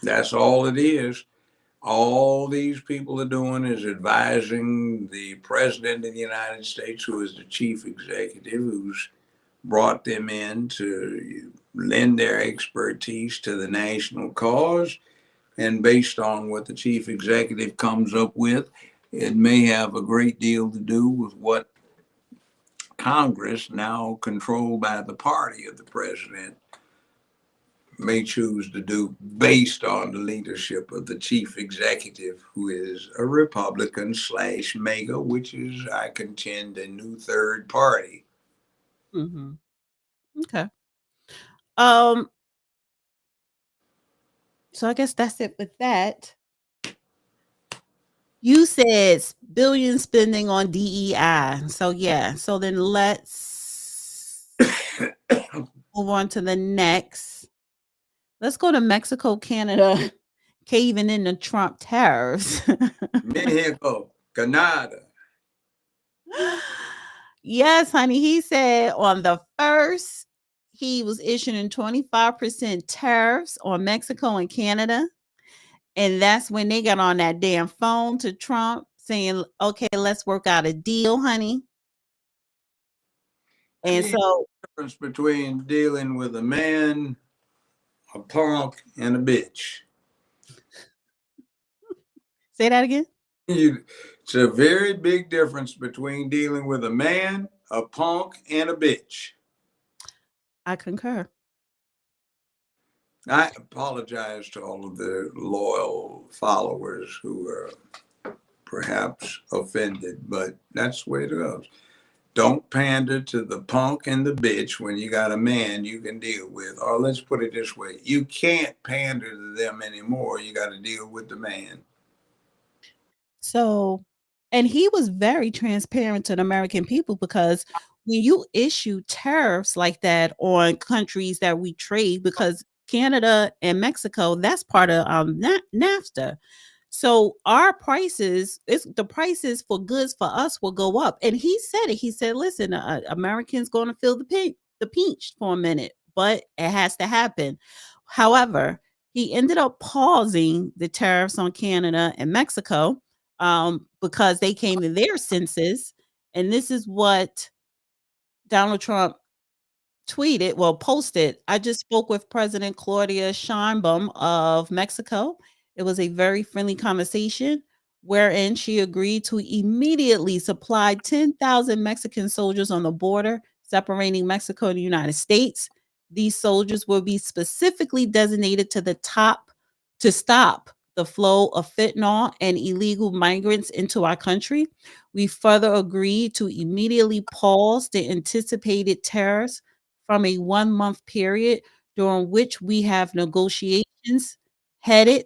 That's all it is. All these people are doing is advising the president of the United States, who is the chief executive, who's brought them in to lend their expertise to the national cause. And based on what the chief executive comes up with, it may have a great deal to do with what Congress, now controlled by the party of the president, may choose to do based on the leadership of the chief executive, who is a Republican / MAGA, which is, I contend, a new third party. Mm-hmm. Okay. So I guess that's it with that. You said billion spending on DEI. So yeah. So then let's move on to the next. Let's go to Mexico, Canada, caving in the Trump tariffs. Mexico, Canada. Yes, honey. He said on the 1st, he was issuing 25% tariffs on Mexico and Canada. And that's when they got on that damn phone to Trump saying, okay, let's work out a deal, honey. And so the difference between dealing with a man, a punk, and a bitch. Say that again. It's a very big difference between dealing with a man, a punk, and a bitch. I concur. I apologize to all of the loyal followers who are perhaps offended, but that's the way it goes. Don't pander to the punk and the bitch when you got a man you can deal with. Or let's put it this way, you can't pander to them anymore. You got to deal with the man. So, and he was very transparent to the American people, because when you issue tariffs like that on countries that we trade, because Canada and Mexico, that's part of NAFTA. So our prices, the prices for goods for us will go up. And he said it. He said, "Listen, Americans going to feel the pinch for a minute, but it has to happen." However, he ended up pausing the tariffs on Canada and Mexico, because they came to their senses. And this is what Donald Trump posted. "I just spoke with President Claudia Sheinbaum of Mexico. It was a very friendly conversation wherein she agreed to immediately supply 10,000 Mexican soldiers on the border separating Mexico and the United States. These soldiers will be specifically designated to stop the flow of fentanyl and illegal migrants into our country. We further agreed to immediately pause the anticipated tariffs from a 1-month period during which we have negotiations headed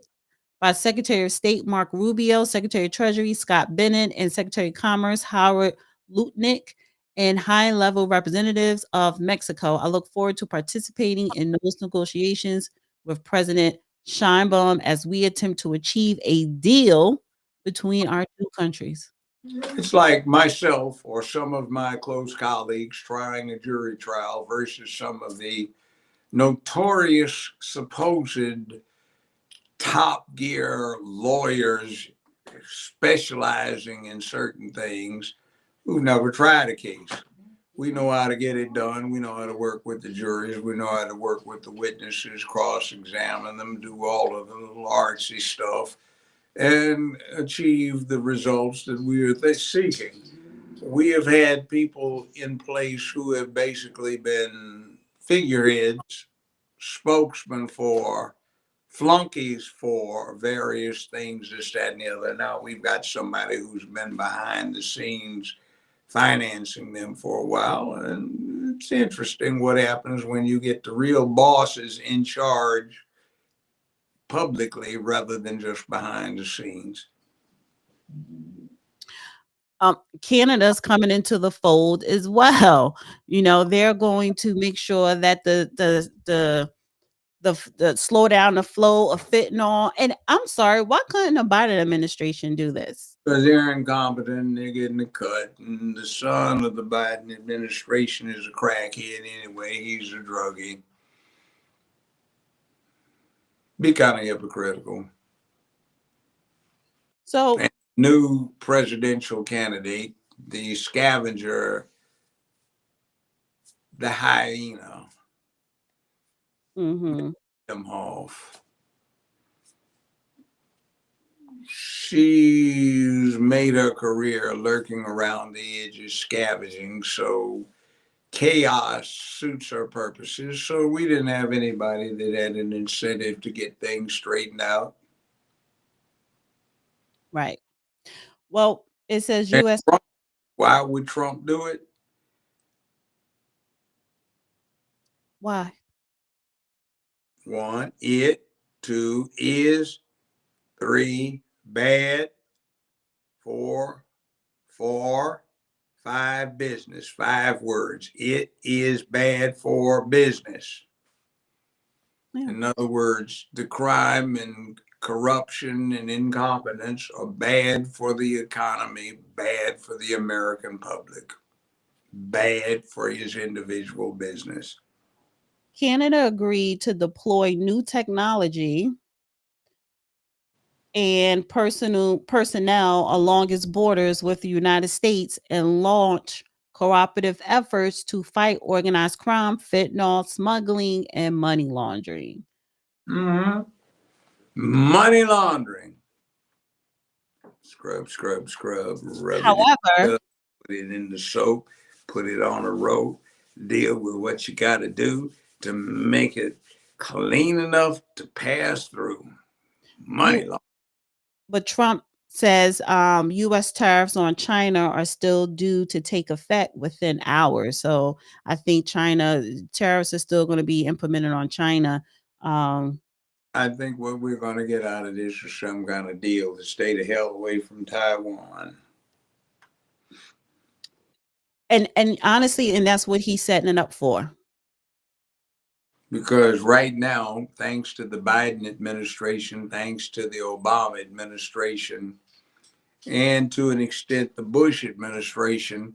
by Secretary of State Mark Rubio, Secretary of Treasury Scott Bennett, and Secretary of Commerce Howard Lutnick, and high-level representatives of Mexico. I look forward to participating in those negotiations with President Sheinbaum as we attempt to achieve a deal between our two countries." It's like myself or some of my close colleagues trying a jury trial versus some of the notorious supposed top gear lawyers specializing in certain things who've never tried a case. We know how to get it done. We know how to work with the juries. We know how to work with the witnesses, cross-examine them, do all of the little artsy stuff, and achieve the results that we are seeking. We have had people in place who have basically been figureheads, spokesmen for, flunkies for various things, this, that, and the other. Now we've got somebody who's been behind the scenes financing them for a while. And it's interesting what happens when you get the real bosses in charge publicly rather than just behind the scenes. Canada's coming into the fold as well. They're going to make sure that the slow down the flow of fentanyl. And I'm sorry, why couldn't the Biden administration do this? Because they're incompetent and they're getting a cut. And the son of the Biden administration is a crackhead anyway. He's a druggie. Be kind of hypocritical. So, and new presidential candidate, the scavenger, the hyena, mm-hmm. Off. She's made her career lurking around the edges, scavenging. So chaos suits her purposes. So we didn't have anybody that had an incentive to get things straightened out. Right. Well, it says And U.S. Trump, why would Trump do it? Why? 1, it. 2, is. 3, bad. 4, for. 5, business. 5 words. It is bad for business. Yeah. In other words, the crime and corruption and incompetence are bad for the economy, bad for the American public, bad for his individual business. Canada agreed to deploy new technology and personnel along its borders with the United States and launch cooperative efforts to fight organized crime, fentanyl smuggling, and money laundering. Mm-hmm. Money laundering. Scrub. However, put it in the soap, put it on a rope, deal with what you got to do to make it clean enough to pass through. Money laundering. But Trump says U.S. tariffs on China are still due to take effect within hours. So I think China tariffs are still going to be implemented on China. I think what we're going to get out of this is some kind of deal to stay the hell away from Taiwan. And honestly, and that's what he's setting it up for. Because right now, thanks to the Biden administration, thanks to the Obama administration, and to an extent the Bush administration,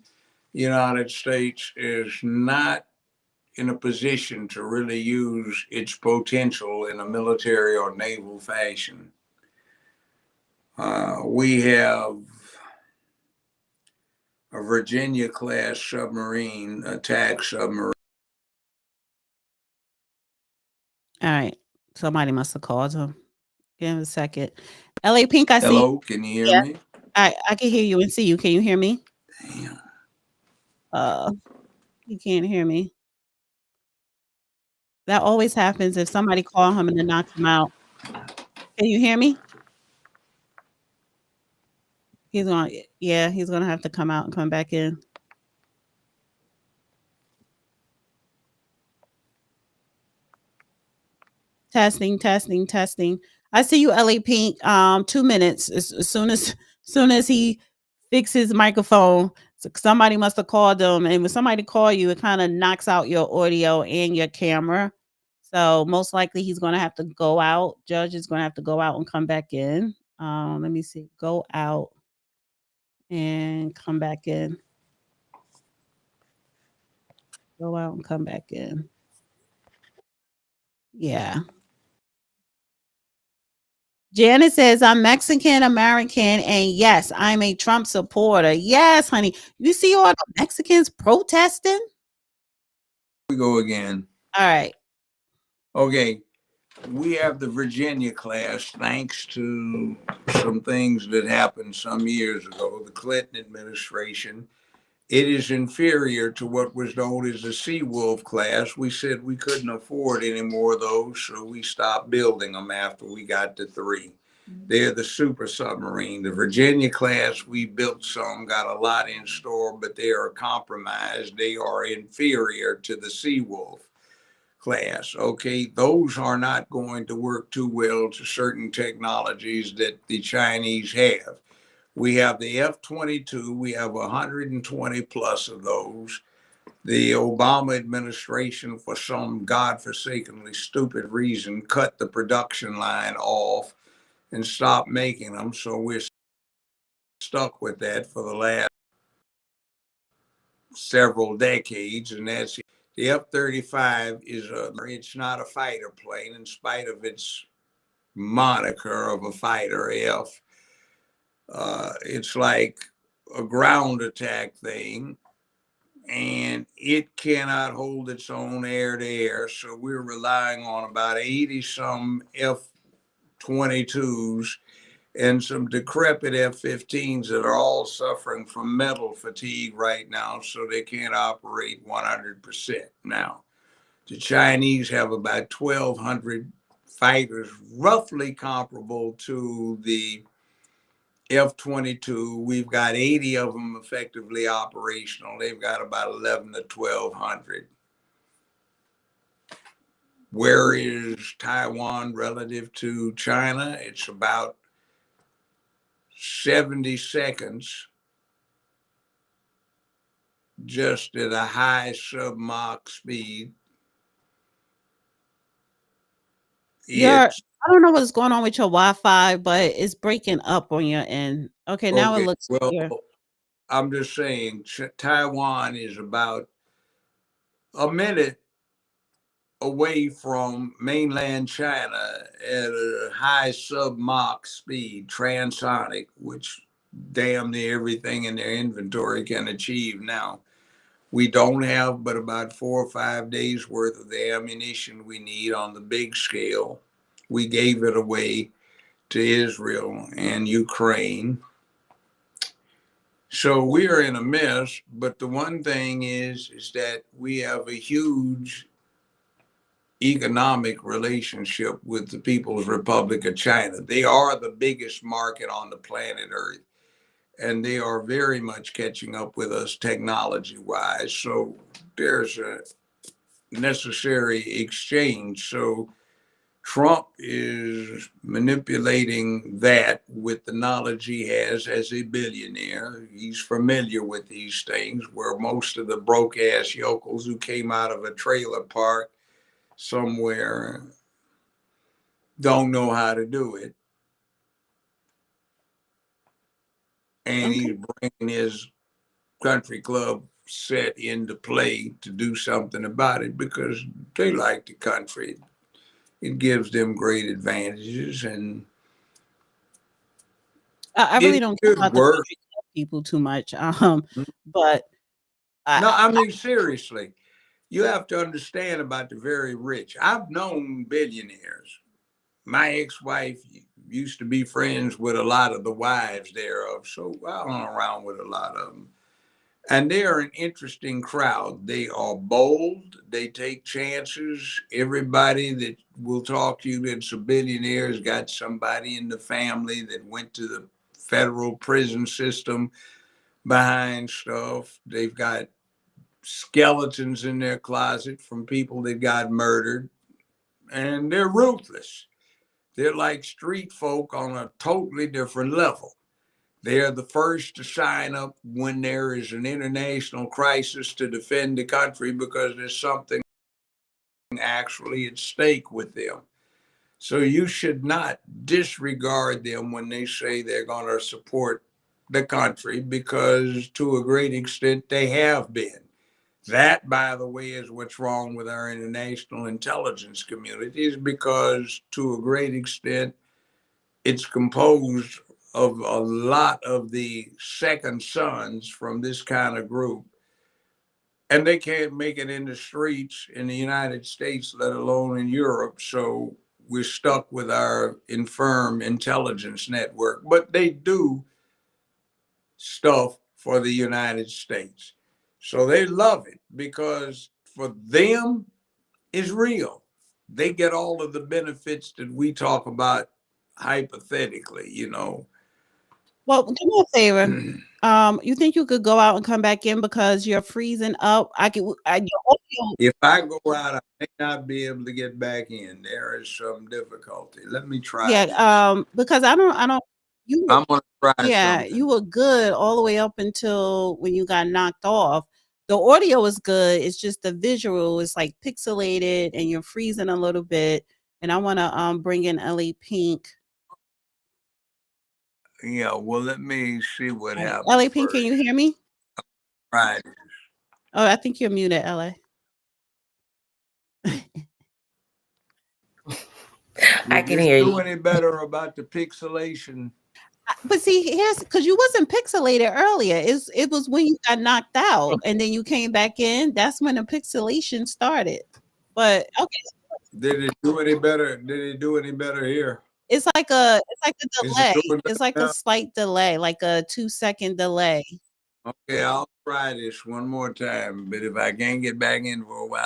the United States is not in a position to really use its potential in a military or naval fashion. We have a Virginia-class submarine, attack submarine. All right. Somebody must have called him. Give him a second. LA Pink, I see. Hello, can you hear me? I can hear you and see you. Can you hear me? Damn. You can't hear me. That always happens if somebody call him and then knocks him out. Can you hear me? He's gonna have to come out and come back in. Testing. I see you, LA Pink. 2 minutes. As soon as he fixes his microphone, somebody must have called him. And when somebody call you, it kind of knocks out your audio and your camera. So most likely he's gonna have to go out. Judge is gonna have to go out and come back in. Let me see. Go out and come back in. Go out and come back in. Yeah. Janet says, I'm Mexican American, and yes, I'm a Trump supporter. Yes, honey. You see all the Mexicans protesting? We go again. All right. Okay. We have the Virginia class, thanks to some things that happened some years ago, the Clinton administration. It is inferior to what was known as the Seawolf class. We said we couldn't afford any more of those, so we stopped building them after we got to 3. They're the super submarine. The Virginia class, we built some, got a lot in store, but they are compromised. They are inferior to the Seawolf class. Okay, those are not going to work too well to certain technologies that the Chinese have. We have the F-22. We have 120 plus of those. The Obama administration, for some godforsakenly stupid reason, cut the production line off and stopped making them. So we're stuck with that for the last several decades. And that's the F-35 it's not a fighter plane in spite of its moniker of a fighter F. It's like a ground attack thing, and it cannot hold its own air to air. So we're relying on about 80 some F-22s and some decrepit F-15s that are all suffering from metal fatigue right now, so they can't operate 100%. Now, the Chinese have about 1,200 fighters, roughly comparable to the F-22. We've got 80 of them effectively operational. They've got about 11 to 1,200. Where is Taiwan relative to China? It's about 70 seconds, just at a high sub-Mach speed. I don't know what's going on with your Wi-Fi, but it's breaking up on your end. Okay, now it looks clear. I'm just saying Taiwan is about a minute away from mainland China at a high sub-Mach speed, transonic, which damn near everything in their inventory can achieve now. We don't have but about 4 or 5 days worth of the ammunition we need on the big scale. We gave it away to Israel and Ukraine. So we are in a mess, but the one thing is that we have a huge economic relationship with the People's Republic of China. They are the biggest market on the planet Earth, and they are very much catching up with us technology-wise. So there's a necessary exchange. So Trump is manipulating that with the knowledge he has as a billionaire. He's familiar with these things, where most of the broke ass yokels who came out of a trailer park somewhere don't know how to do it. And he's bringing his country club set into play to do something about it because they like the country. It gives them great advantages, and I really it don't care should about the work. country club people too much. But No, I mean, seriously, you have to understand about the very rich. I've known billionaires. My ex-wife used to be friends with a lot of the wives thereof, so I hung around with a lot of them. And they are an interesting crowd. They are bold. They take chances. Everybody that will talk to you that's a billionaire has got somebody in the family that went to the federal prison system behind stuff. They've got skeletons in their closet from people that got murdered, and they're ruthless. They're like street folk on a totally different level. They're the first to sign up when there is an international crisis to defend the country because there's something actually at stake with them. So you should not disregard them when they say they're going to support the country, because to a great extent they have been. That, by the way, is what's wrong with our international intelligence communities, because to a great extent it's composed of a lot of the second sons from this kind of group, and they can't make it in the streets in the United States, let alone in Europe. So we're stuck with our infirm intelligence network, but they do stuff for the United States. So they love it because for them, it's real. They get all of the benefits that we talk about hypothetically, you know. well, do me a favor. You think you could go out and come back in because you're freezing up? Your audio. If I go out, I may not be able to get back in. There is some difficulty. Let me try this. Because I don't. I'm gonna try Yeah, something. you were good all the way up until when you got knocked off. The audio is good. It's just the visual is like pixelated, and you're freezing a little bit. And I want to bring in LA Pink. Yeah, well, let me see what happens. LA Pink, can you hear me? Right. Oh, I think you're muted, LA. I can hear you. Do any better about the pixelation? But see, here's because you wasn't pixelated earlier. It was when you got knocked out and then you came back in. That's when the pixelation started. But okay. Did it do any better? Did it do any better here? It's like a delay. Is it It's like a slight delay, like a 2-second delay. Okay, I'll try this one more time. But if I can't get back in for a while.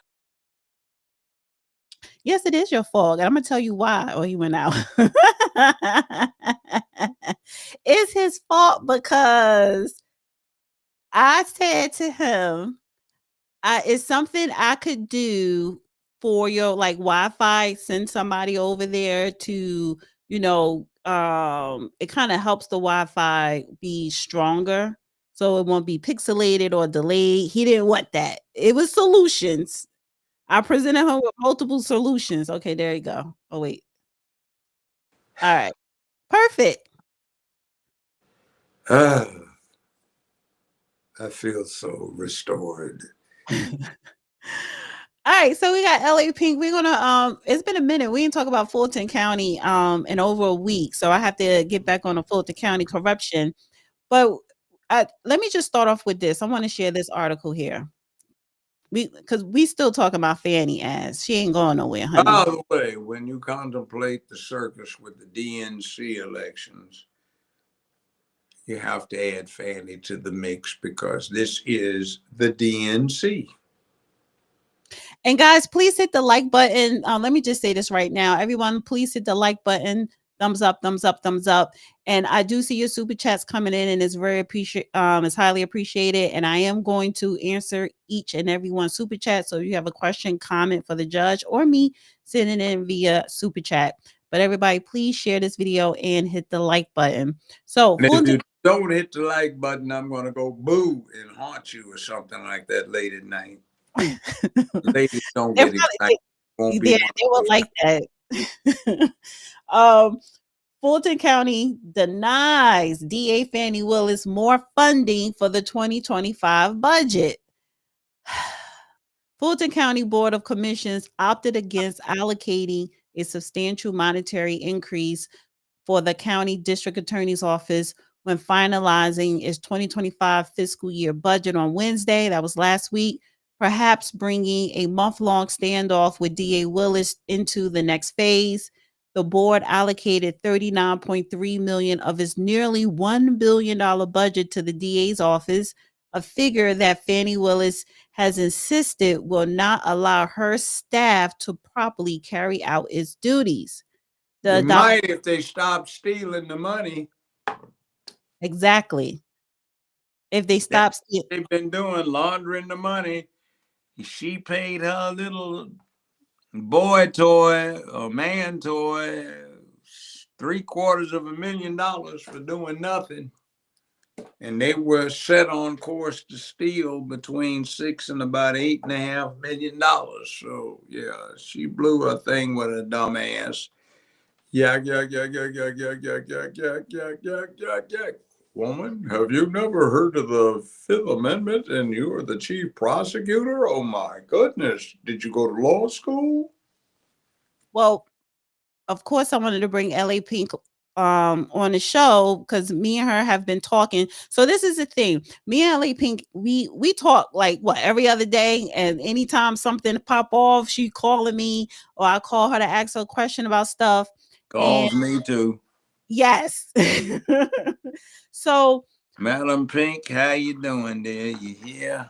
Yes, it is your fault. And I'm gonna tell you why. Oh, he went out. It's his fault because I said to him, it's something I could do for your like Wi-Fi, send somebody over there to, it kind of helps the Wi-Fi be stronger so it won't be pixelated or delayed. He didn't want that. It was solutions. I presented him with multiple solutions. Okay, there you go. Oh, wait. All right. Perfect. I feel so restored. All right, so we got LA Pink. We're gonna it's been a minute. We didn't talk about Fulton County in over a week. So I have to get back on the Fulton County corruption. But let me just start off with this. I want to share this article here. Because we still talking about Fanny ass. She ain't going nowhere, honey. By the way, when you contemplate the circus with the DNC elections, you have to add Fanny to the mix because this is the DNC. And guys, please hit the like button. Let me just say this right now. Everyone, please hit the like button. Thumbs up, thumbs up, thumbs up. And I do see your super chats coming in, and it's it's highly appreciated. And I am going to answer each and every one super chat. So if you have a question, comment for the judge or me, send it in via super chat. But everybody, please share this video and hit the like button. So And if you don't hit the like button, I'm going to go boo and haunt you or something like that late at night. Ladies don't get excited. Won't be they will like that. Fulton County denies DA Fannie Willis more funding for the 2025 budget. Fulton County Board of Commissioners opted against allocating a substantial monetary increase for the county district attorney's office when finalizing its 2025 fiscal year budget on Wednesday. That was last week, perhaps bringing a month-long standoff with DA Willis into the next phase. The board allocated $39.3 million of its nearly $1 billion budget to the DA's office, a figure that Fannie Willis has insisted will not allow her staff to properly carry out its duties. They might if they stop stealing the money. Exactly. If they stop stealing. They've been doing, laundering the money. She paid her little boy toy or man toy $750,000 for doing nothing. And they were set on course to steal between $6 and about $8.5 million. So yeah, she blew her thing with a dumbass. Yeah. Woman, have you never heard of the Fifth Amendment and you are the chief prosecutor? Oh my goodness. Did you go to law school? Well, of course I wanted to bring LA Pink on the show because me and her have been talking. So this is the thing. Me and LA Pink, we talk like every other day, and anytime something pop off, she calling me or I call her to ask her a question about stuff. Calls me too. Yes. So Madam Pink, how you doing there? You here?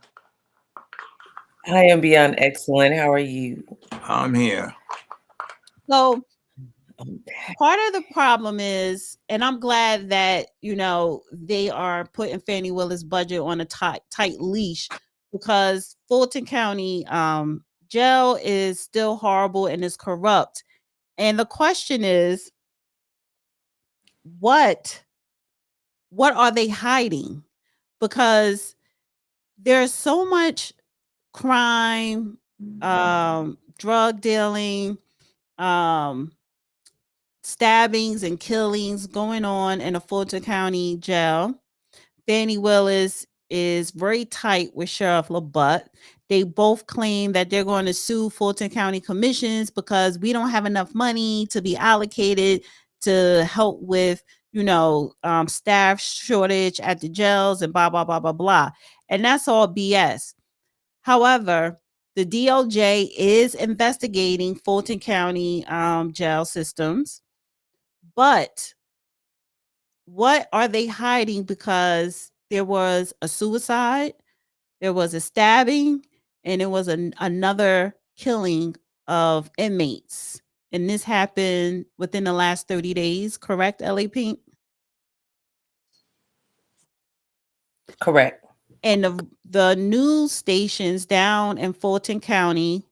I am beyond excellent. How are you? I'm here. So part of the problem is, and I'm glad that, they are putting Fannie Willis' budget on a tight leash, because Fulton County jail is still horrible and is corrupt. And the question is, what are they hiding? Because there's so much crime, drug dealing, stabbings and killings going on in a Fulton County jail. Fannie Willis is very tight with Sheriff LaButte. They both claim that they're going to sue Fulton County commissions because we don't have enough money to be allocated to help with, staff shortage at the jails and blah, blah, blah, blah, blah. And that's all BS. However, the DOJ is investigating Fulton County jail systems. But what are they hiding? Because there was a suicide, there was a stabbing, and there was another killing of inmates. And this happened within the last 30 days, correct, LA Pink? Correct. And the news stations down in Fulton County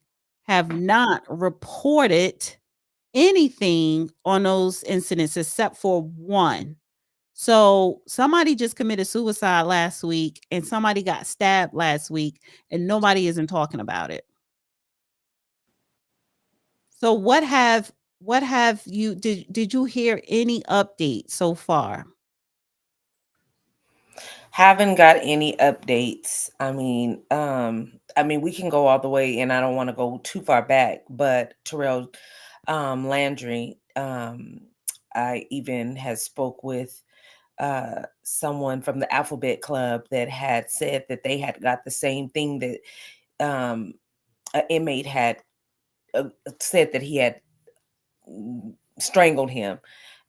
have not reported anything on those incidents except for one. So somebody just committed suicide last week and somebody got stabbed last week and nobody isn't talking about it. So what have you did you hear any updates so far? Haven't got any updates. I mean, we can go all the way, and I don't want to go too far back, but Terrell Landry, I even had spoke with someone from the Alphabet Club that had said that they had got the same thing that an inmate had said that he had strangled him.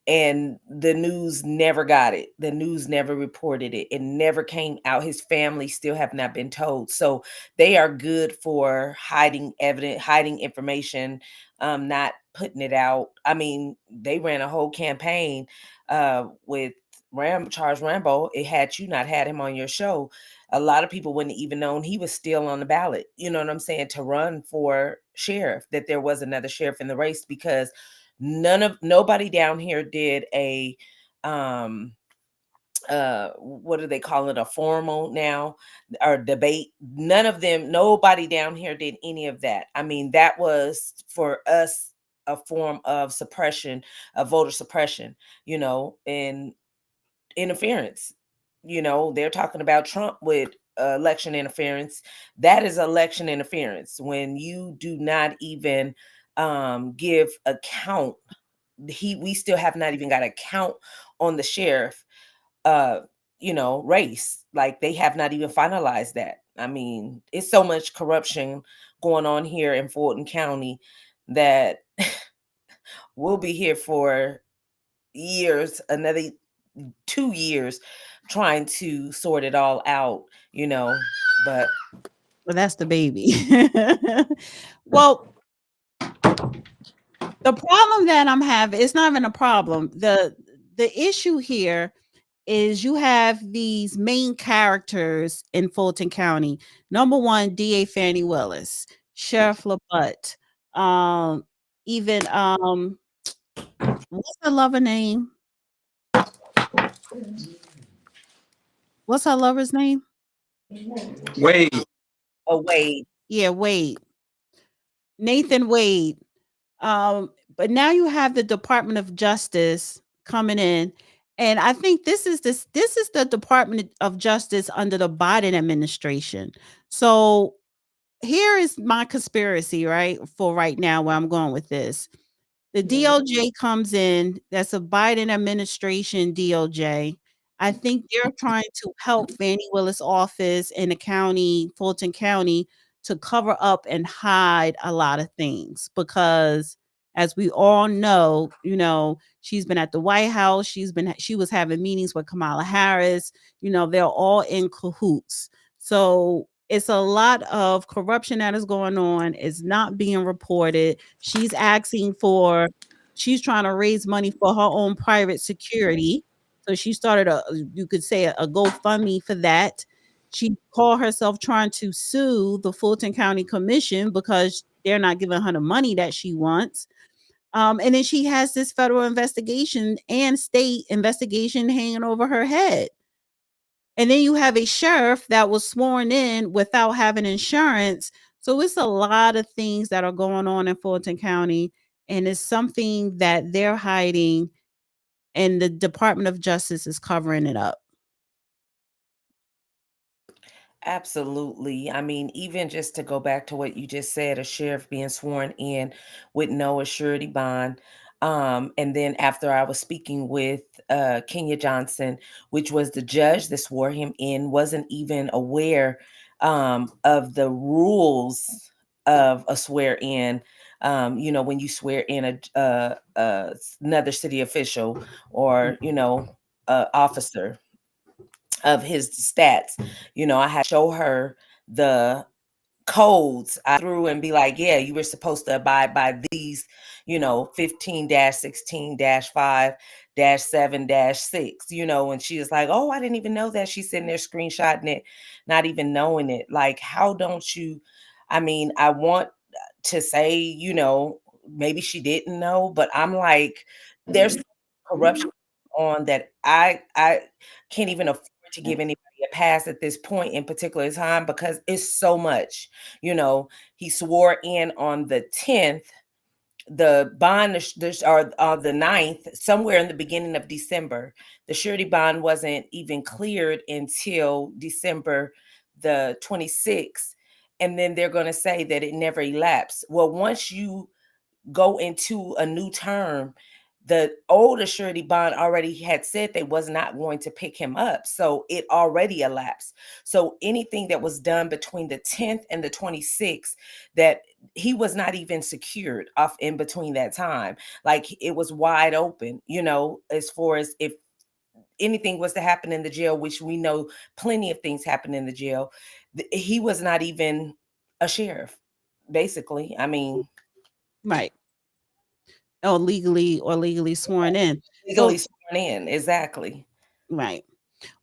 and the news never got it. The news never reported it. It never came out. His family still have not been told. So they are good for hiding evidence, hiding information, not putting it out. I mean, they ran a whole campaign with Charles Rambo. It had you not had him on your show, a lot of people wouldn't even known he was still on the ballot. You know what I'm saying? To run for sheriff, that there was another sheriff in the race, because nobody down here did a what do they call it, a formal now, or debate. None of them, nobody down here did any of that. I mean, that was for us a form of suppression, of voter suppression, you know, and interference. You know, they're talking about Trump with election interference. That is election interference when you do not even give a count. We still have not even got a count on the sheriff you know, race. Like, they have not even finalized that. I mean, it's so much corruption going on here in Fulton County that we'll be here for years, another 2 years, trying to sort it all out, you know. But Well, that's the baby. Well, the problem that I'm having, it's not even a problem. The issue here is you have these main characters in Fulton County. Number one, DA Fannie Willis, Sheriff LaButte, even what's her lover name? What's her lover's name? Wade. oh, Wade. Yeah, Wade. Nathan Wade. But now you have the Department of Justice coming in. And I think this is the Department of Justice under the Biden administration. So here is my conspiracy, right? For right now, where I'm going with this. The DOJ comes in, that's a Biden administration DOJ. I think they're trying to help Fannie Willis office in the county, Fulton County, to cover up and hide a lot of things, because as we all know, you know, she's been at the White House, she was having meetings with Kamala Harris, you know, they're all in cahoots. So it's a lot of corruption that is going on. It's not being reported. She's trying to raise money for her own private security. So she started you could say a GoFundMe for that. She called herself trying to sue the Fulton County Commission because they're not giving her the money that she wants. And then she has this federal investigation and state investigation hanging over her head. And then you have a sheriff that was sworn in without having insurance. So it's a lot of things that are going on in Fulton County, and it's something that they're hiding, and the Department of Justice is covering it up. Absolutely. I mean, even just to go back to what you just said, a sheriff being sworn in with no surety bond. And then after I was speaking with Kenya Johnson, which was the judge that swore him in, wasn't even aware of the rules of a swear in. You know, when you swear in another city official or, you know, officer of his stats. You know, I had to show her the codes I threw and be like, yeah, you were supposed to abide by these, you know, 15-16-5-7-6, you know, and she was like, oh, I didn't even know that. She's sitting there screenshotting it, not even knowing it. Like, how don't you, I mean, I want to say, you know, maybe she didn't know, but I'm like, there's corruption on that I can't even afford to give anybody a pass at this point in particular time, because it's so much. You know, he swore in on the 10th, the bond or the 9th, somewhere in the beginning of December. The surety bond wasn't even cleared until December the 26th. And then they're going to say that it never elapsed. Well, once you go into a new term, the older surety bond already had said they was not going to pick him up. So it already elapsed. So anything that was done between the 10th and the 26th, that he was not even secured off in between that time. Like it was wide open, you know, as far as if anything was to happen in the jail, which we know plenty of things happen in the jail. He was not even a sheriff, basically. I mean, Right. Or legally sworn in. legally So, sworn in, exactly. right.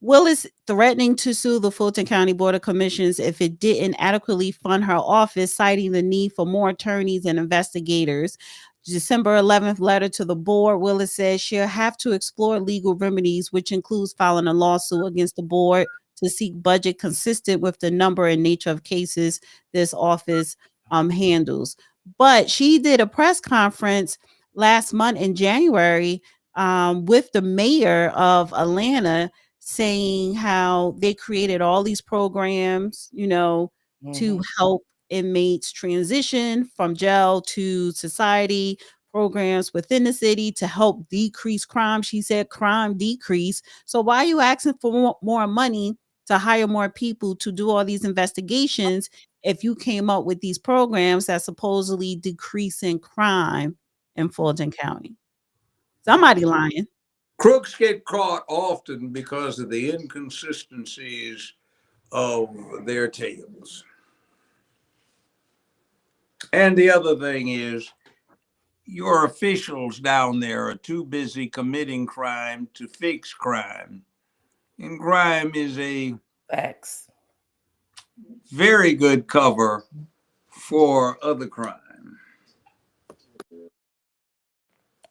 Willis threatening to sue the Fulton County Board of Commissions if it didn't adequately fund her office, citing the need for more attorneys and investigators. December 11th letter to the board, Willis says she'll have to explore legal remedies, which includes filing a lawsuit against the board to seek budget consistent with the number and nature of cases this office handles. But she did a press conference last month in January with the mayor of Atlanta, saying how they created all these programs, you know, to help inmates transition from jail to society, programs within the city to help decrease crime. She said crime decrease. So why are you asking for more money to hire more people to do all these investigations if you came up with these programs that supposedly decrease in crime in Fulton County? Somebody lying. Crooks get caught often because of the inconsistencies of their tales. And the other thing is, your officials down there are too busy committing crime to fix crime. And crime is a Facts. very good cover for other crime.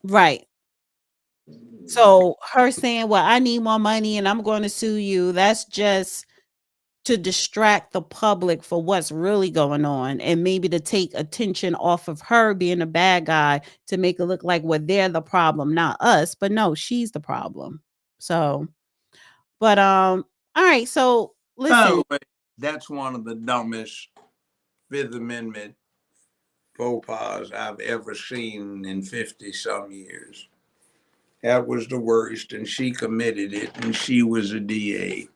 Right. So her saying, well, I need more money and I'm going to sue you, that's just to distract the public for what's really going on, and maybe to take attention off of her being a bad guy to make it look like, well, they're the problem, not us. But no, she's the problem. So, but all right. So By listen, the way, that's one of the dumbest Fifth Amendment faux pas I've ever seen in 50 some years. That was the worst, and she committed it, and she was a DA.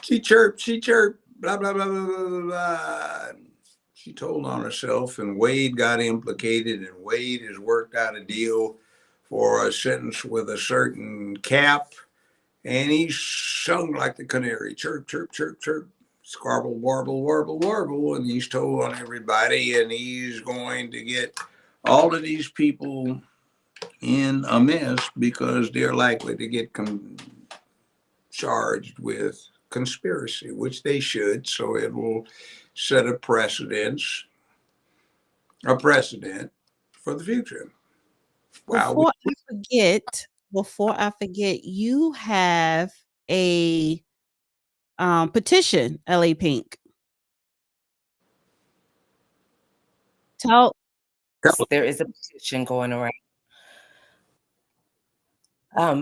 She chirped, blah, blah, blah, blah, blah, blah. She told on herself, and Wade got implicated, and Wade has worked out a deal for a sentence with a certain cap, and he sung like the canary, chirp, chirp, chirp, chirp, scarble, warble, warble, warble, and he's told on everybody, and he's going to get all of these people in a mess because they're likely to get charged with conspiracy, which they should, so it will set a precedent for the future. before I forget, you have a petition, LA Pink. Tell There is a petition going around.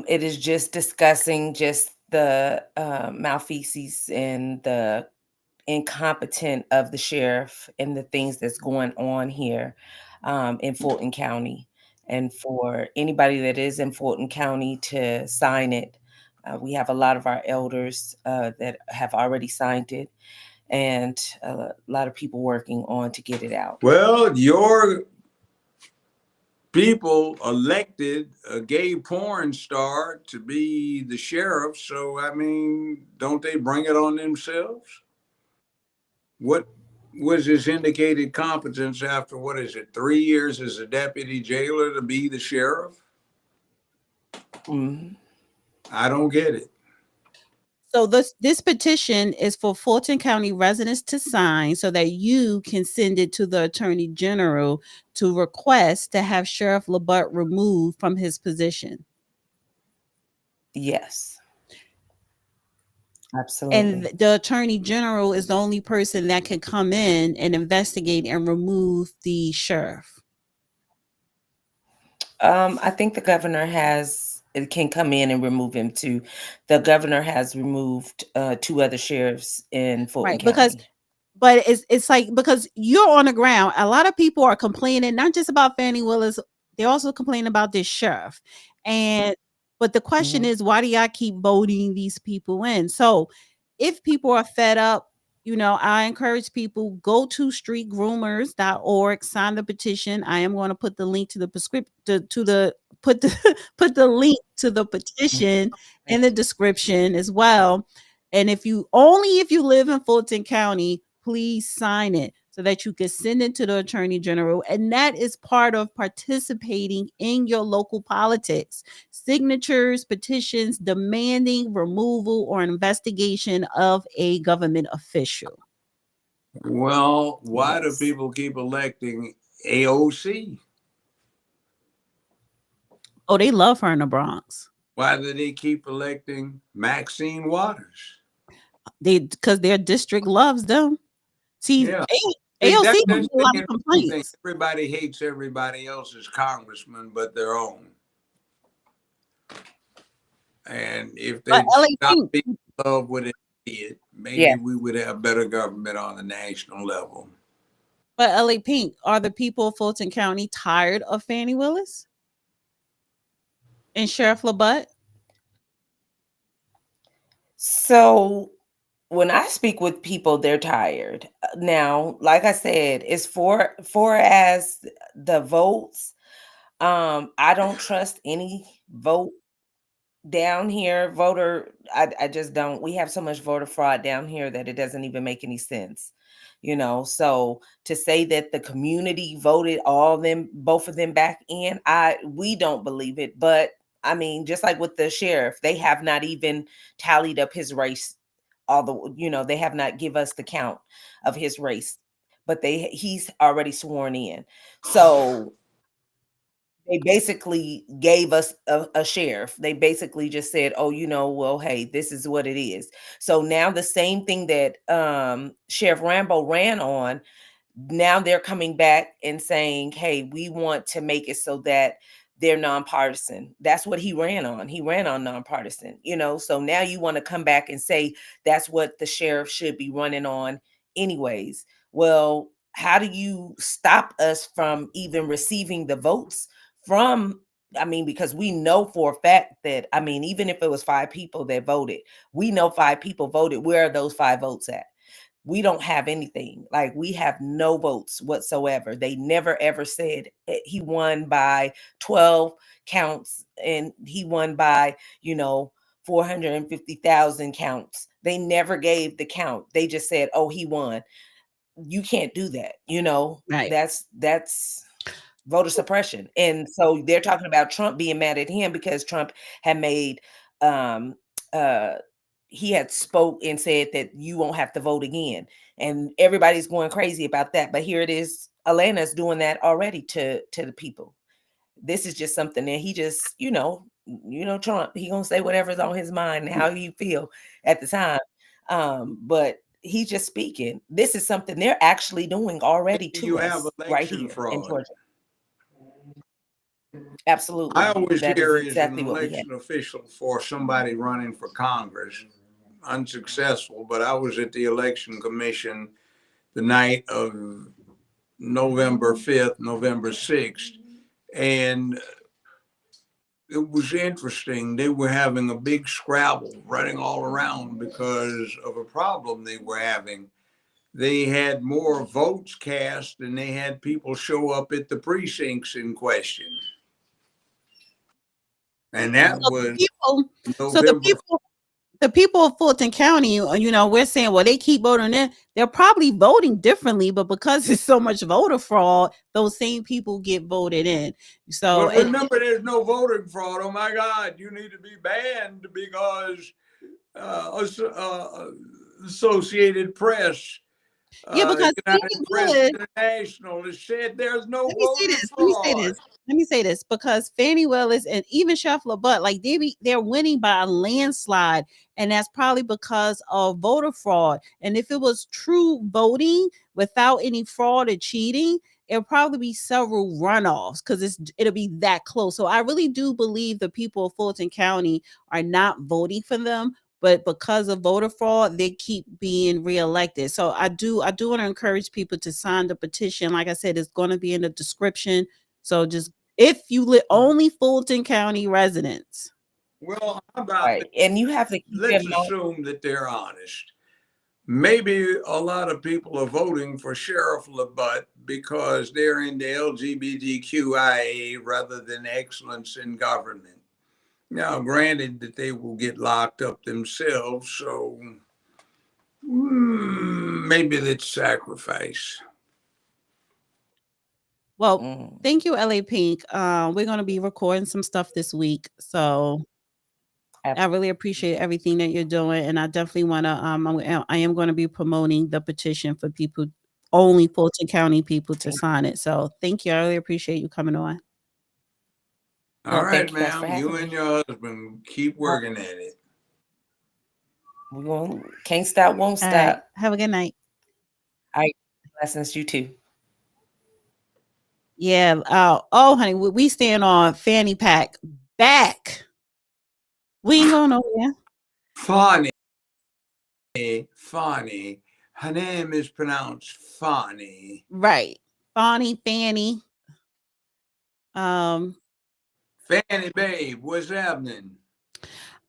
It is just discussing just the malfeasance and the incompetent of the sheriff and the things that's going on here in Fulton County. And for anybody that is in Fulton County to sign it, we have a lot of our elders that have already signed it, and a lot of people working on to get it out. Well, your people elected a gay porn star to be the sheriff, so I mean, don't they bring it on themselves? What was his indicated competence after, 3 years as a deputy jailer to be the sheriff? I don't get it. So this petition is for Fulton County residents to sign so that you can send it to the Attorney General to request to have Sheriff LaButte removed from his position. Yes. Absolutely. And the Attorney General is the only person that can come in and investigate and remove the sheriff. I think the governor can come in and remove him too. The governor has removed 2 other sheriffs in Fulton County. But it's like, because you're on the ground, a lot of people are complaining, not just about Fannie Willis, they're also complaining about this sheriff. But the question is, why do y'all keep voting these people in? So if people are fed up, I encourage people, go to streetgroomers.org, sign the petition. I am going to put the link to the put the link to the petition in the description as well. And if you live in Fulton County, please sign it so that you can send it to the Attorney General. And that is part of participating in your local politics. Signatures, petitions demanding removal or investigation of a government official. Well, why do people keep electing AOC? Oh, they love her in the Bronx. Why do they keep electing Maxine Waters? Because their district loves them. See, Yeah. AOC That's has a lot of complaints. Everybody hates everybody else's congressman but their own. And if they stop being in love with it, maybe we would have better government on the national level. But LA Pink, are the people of Fulton County tired of Fannie Willis and Sheriff LaButte? So when I speak with people, they're tired. Now, like I said, it's for as the votes. I don't trust any vote down here. I just don't. We have so much voter fraud down here that it doesn't even make any sense. So to say that the community voted both of them back in, we don't believe it. But I mean, just like with the sheriff, they have not even tallied up his race. They have not give us the count of his race, but he's already sworn in. So they basically gave us a sheriff. They basically just said, oh, well, hey, this is what it is. So now the same thing that Sheriff Rambo ran on, now they're coming back and saying, hey, we want to make it so that they're nonpartisan. That's what he ran on. He ran on nonpartisan, so now you want to come back and say that's what the sheriff should be running on anyways. Well, how do you stop us from even receiving the votes because we know for a fact that, even if it was 5 people that voted, we know 5 people voted. Where are those 5 votes at? We don't have anything. Like, we have no votes whatsoever. They never ever said he won by 12 counts and he won by, 450,000 counts. They never gave the count. They just said, oh, he won. You can't do that. Right. That's voter suppression. And so they're talking about Trump being mad at him because Trump had made, he had spoke and said that you won't have to vote again. And everybody's going crazy about that. But here it is. Atlanta's doing that already to the people. This is just something that he just, Trump, he gonna say whatever's on his mind and how he feel at the time. But he's just speaking. This is something they're actually doing already to us right here in Georgia. Absolutely. I always That hear is exactly as an what we have. election official for somebody running for Congress, unsuccessful, but I was at the election commission the night of November 5th, November 6th, and it was interesting. They were having a big scrabble running all around because of a problem they were having. They had more votes cast than they had people show up at the precincts in question. And that was the people of Fulton County, we're saying, well, they keep voting in. They're probably voting differently, but because there's so much voter fraud, those same people get voted in. So remember, there's no voting fraud. Oh my God, you need to be banned because Associated Press, because United Press International has said there's no voter fraud. Let me say this, because Fannie Willis and even Sheriff LaButte, like they're winning by a landslide, and that's probably because of voter fraud. And if it was true voting without any fraud or cheating, it'll probably be several runoffs because it'll be that close. So I really do believe the people of Fulton County are not voting for them, but because of voter fraud, they keep being reelected. So I do want to encourage people to sign the petition. Like I said, it's going to be in the description. So just, if you live only Fulton County residents. Well, how about Right. And you have to keep let's in mind. assume that they're honest. Maybe a lot of people are voting for Sheriff LaButte because they're into LGBTQIA rather than excellence in government. Now, granted that they will get locked up themselves, so maybe that's sacrifice. Well, thank you, LA Pink. We're going to be recording some stuff this week, so I really appreciate everything that you're doing, and I definitely want to. I am going to be promoting the petition for people, only Fulton County people, to sign it. So thank you. I really appreciate you coming on. All right, thank you guys for ma'am. You having and me. your husband keep working at it. We can't stop, won't All stop. right. Have a good night. All right. Blessings, you too. Yeah. Oh, honey, we stand on fanny pack back. We ain't going nowhere. Funny. Her name is pronounced Fonny. Right. Fanny. Fanny, babe, what's happening?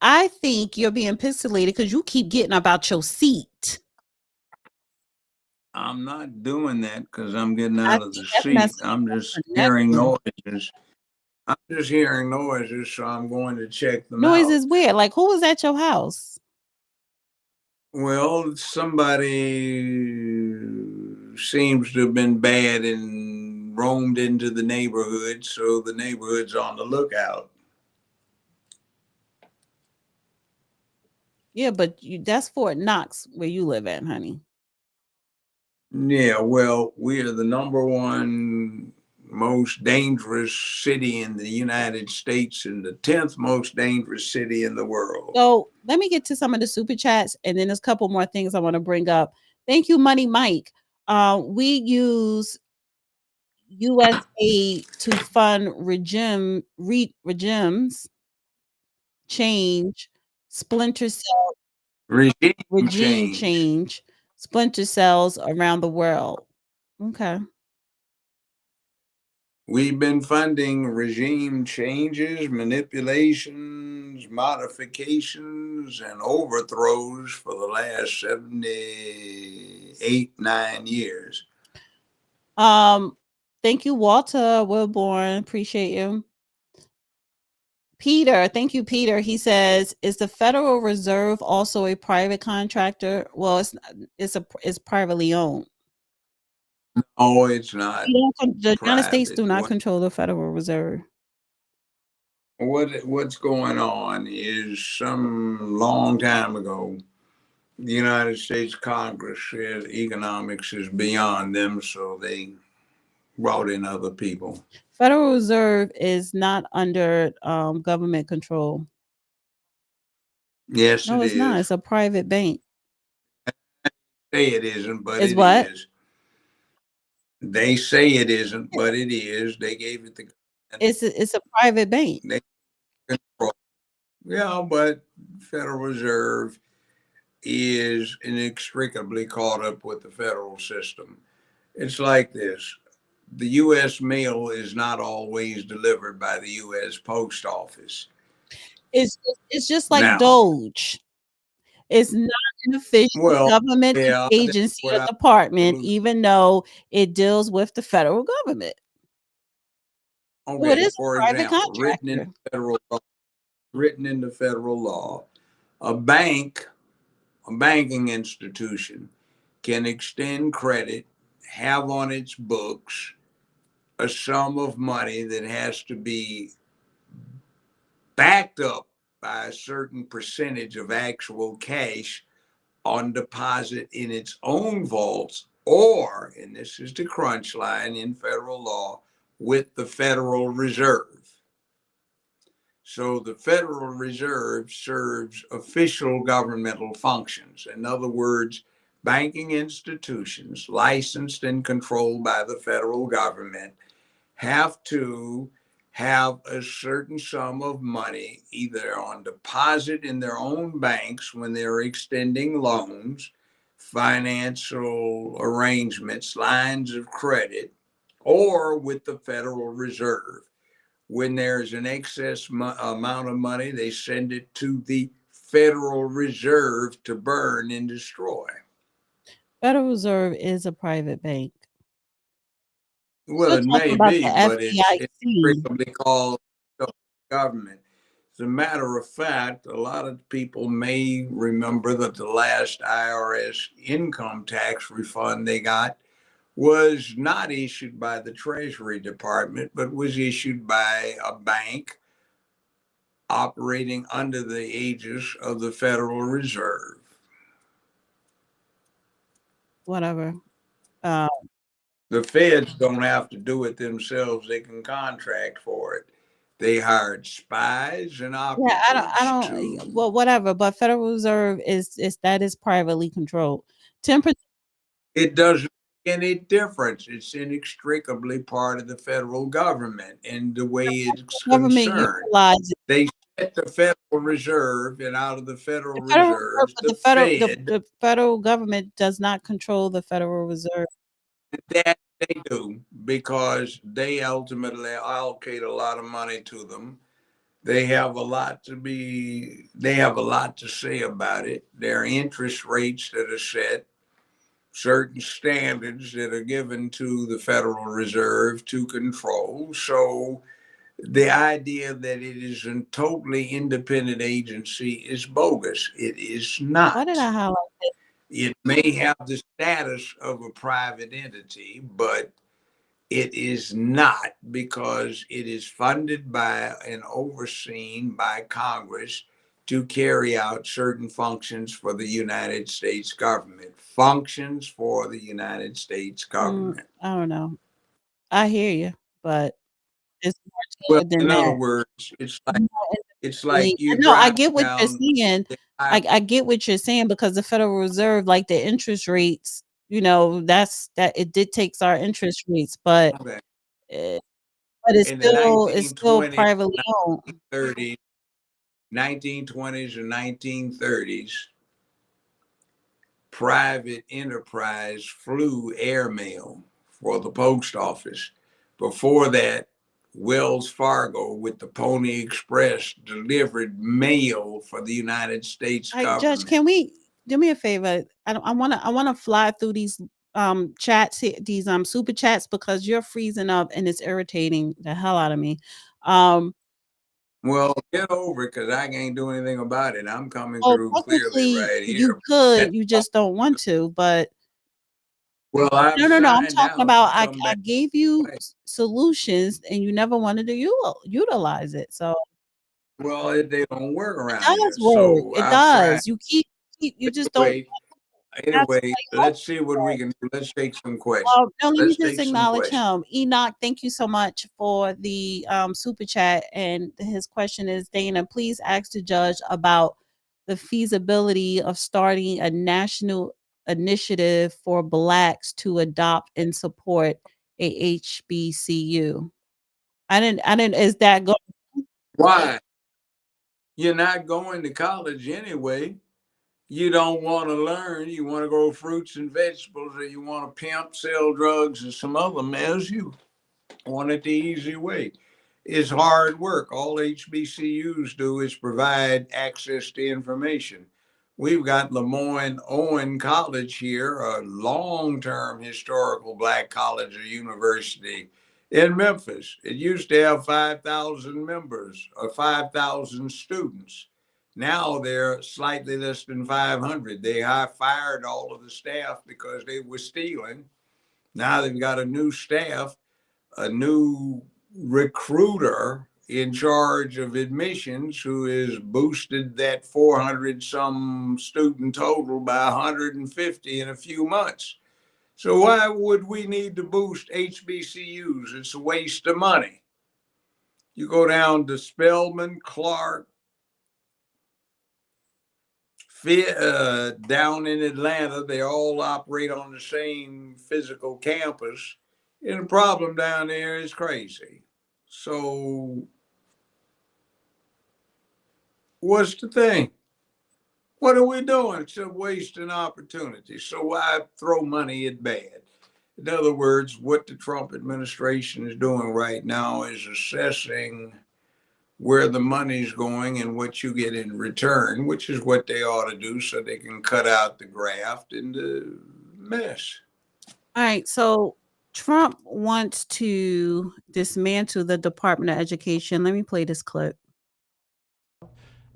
I think you're being pixelated because you keep getting about your seat. I'm not doing that because I'm getting out of the that's seat. messing I'm with just your hearing connection. noises. I'm just hearing noises, so I'm going to check them Noise out. is weird. Like, who was at your house? Well, somebody seems to have been bad and roamed into the neighborhood, so the neighborhood's on the lookout. Yeah, but that's Fort Knox where you live at, honey. Yeah, well, we are the number one most dangerous city in the United States and the 10th most dangerous city in the world. So let me get to some of the super chats, and then there's a couple more things I want to bring up. Thank you, Money Mike. We use USAID to fund regimes change, splinter cell regime change, splinter cells around the world. Okay. We've been funding regime changes, manipulations, modifications, and overthrows for the last 78, 9 years. Thank you, Walter Wilborn. Appreciate you. Peter, thank you, Peter. He says, "Is the Federal Reserve also a private contractor?" Well, it's privately owned. No, it's not. The United States private. do not control the Federal Reserve. What's going on is some long time ago, the United States Congress said economics is beyond them, so they brought in other people. Federal Reserve is not under government control. Yes, No, it it's is. not. It's a private bank. Say it isn't, but Is it what? is. They say it isn't, but it is. They gave it the. It's a private bank. They control. Yeah, but Federal Reserve is inextricably caught up with the federal system. It's like this. The U.S. mail is not always delivered by the U.S. Post Office. It's just like Now, Doge. It's not an official government agency or department, even though it deals with the federal government. Okay, So it is for a private example, contractor. written into federal law, a banking institution can extend credit, have on its books a sum of money that has to be backed up by a certain percentage of actual cash on deposit in its own vaults, or, and this is the crunch line in federal law, with the Federal Reserve. So the Federal Reserve serves official governmental functions. In other words, banking institutions licensed and controlled by the federal government have to have a certain sum of money either on deposit in their own banks when they're extending loans, financial arrangements, lines of credit, or with the Federal Reserve, When there's an excess amount of money, they send it to the Federal Reserve to burn and destroy. Federal Reserve is a private bank. Well, it may about be, the but it's FDIC. frequently called government. As a matter of fact, a lot of people may remember that the last IRS income tax refund they got was not issued by the Treasury Department, but was issued by a bank operating under the aegis of the Federal Reserve. Whatever. The feds don't have to do it themselves. They can contract for it. They hired spies and operatives. Yeah, I don't. Well, whatever. But Federal Reserve is that is privately controlled. 10%. It doesn't make any difference. It's inextricably part of the federal government and the way it's concerned. They set the Federal Reserve, and out of the Federal Reserve, the federal government does not control the Federal Reserve. That they do, because they ultimately allocate a lot of money to them. They have a lot to say about it. There are interest rates that are set, certain standards that are given to the Federal Reserve to control. So the idea that it is a totally independent agency is bogus. It is not. Why did I highlight it? It may have the status of a private entity, but it is not, because it is funded by and overseen by Congress to carry out certain functions for the United States government. Functions for the United States government. I don't know. I hear you, but it's more to it than in that. other words, it's like you No, I drive get what you're down saying. I get what you're saying, because the Federal Reserve, like the interest rates, that it dictates our interest rates, but Okay. it's in the still privately owned. 1920s and 1930s, private enterprise flew airmail for the post office. Before that, Wells Fargo with the Pony Express delivered mail for the United States government. Judge, can we do me a favor? I want to fly through these chats here, these super chats, because you're freezing up and it's irritating the hell out of me. Well, get over it, because I can't do anything about it. I'm coming through clearly right here. You could, you just don't want to, but well, no, I'm talking about I gave you solutions and you never wanted to utilize it. So well, they don't work around it does work. So It does. You keep you just don't. Anyway, let's see what we can do. Let's take some questions. No, let me just acknowledge him. Enoch, thank you so much for the super chat. And his question is, Dana, please ask the judge about the feasibility of starting a national initiative for Blacks to adopt and support a HBCU. I didn't, is that going? Why? You're not going to college anyway. You don't want to learn. You want to grow fruits and vegetables, or you want to pimp, sell drugs, and some other mess. You want it the easy way. It's hard work. All HBCUs do is provide access to information. We've got Lemoyne Owen College here, a long-term historical Black college or university in Memphis. It used to have 5,000 members or 5,000 students. Now they're slightly less than 500. They fired all of the staff because they were stealing. Now they've got a new staff, a new recruiter in charge of admissions, who has boosted that 400 some student total by 150 in a few months. So why would we need to boost HBCUs? It's a waste of money. You go down to Spelman, Clark, down in Atlanta, they all operate on the same physical campus. And the problem down there is crazy. So what's the thing? What are we doing? It's a wasting opportunity. So why throw money at bad? In other words, what the Trump administration is doing right now is assessing where the money's going and what you get in return, which is what they ought to do so they can cut out the graft and the mess. All right, so Trump wants to dismantle the Department of Education. Let me play this clip.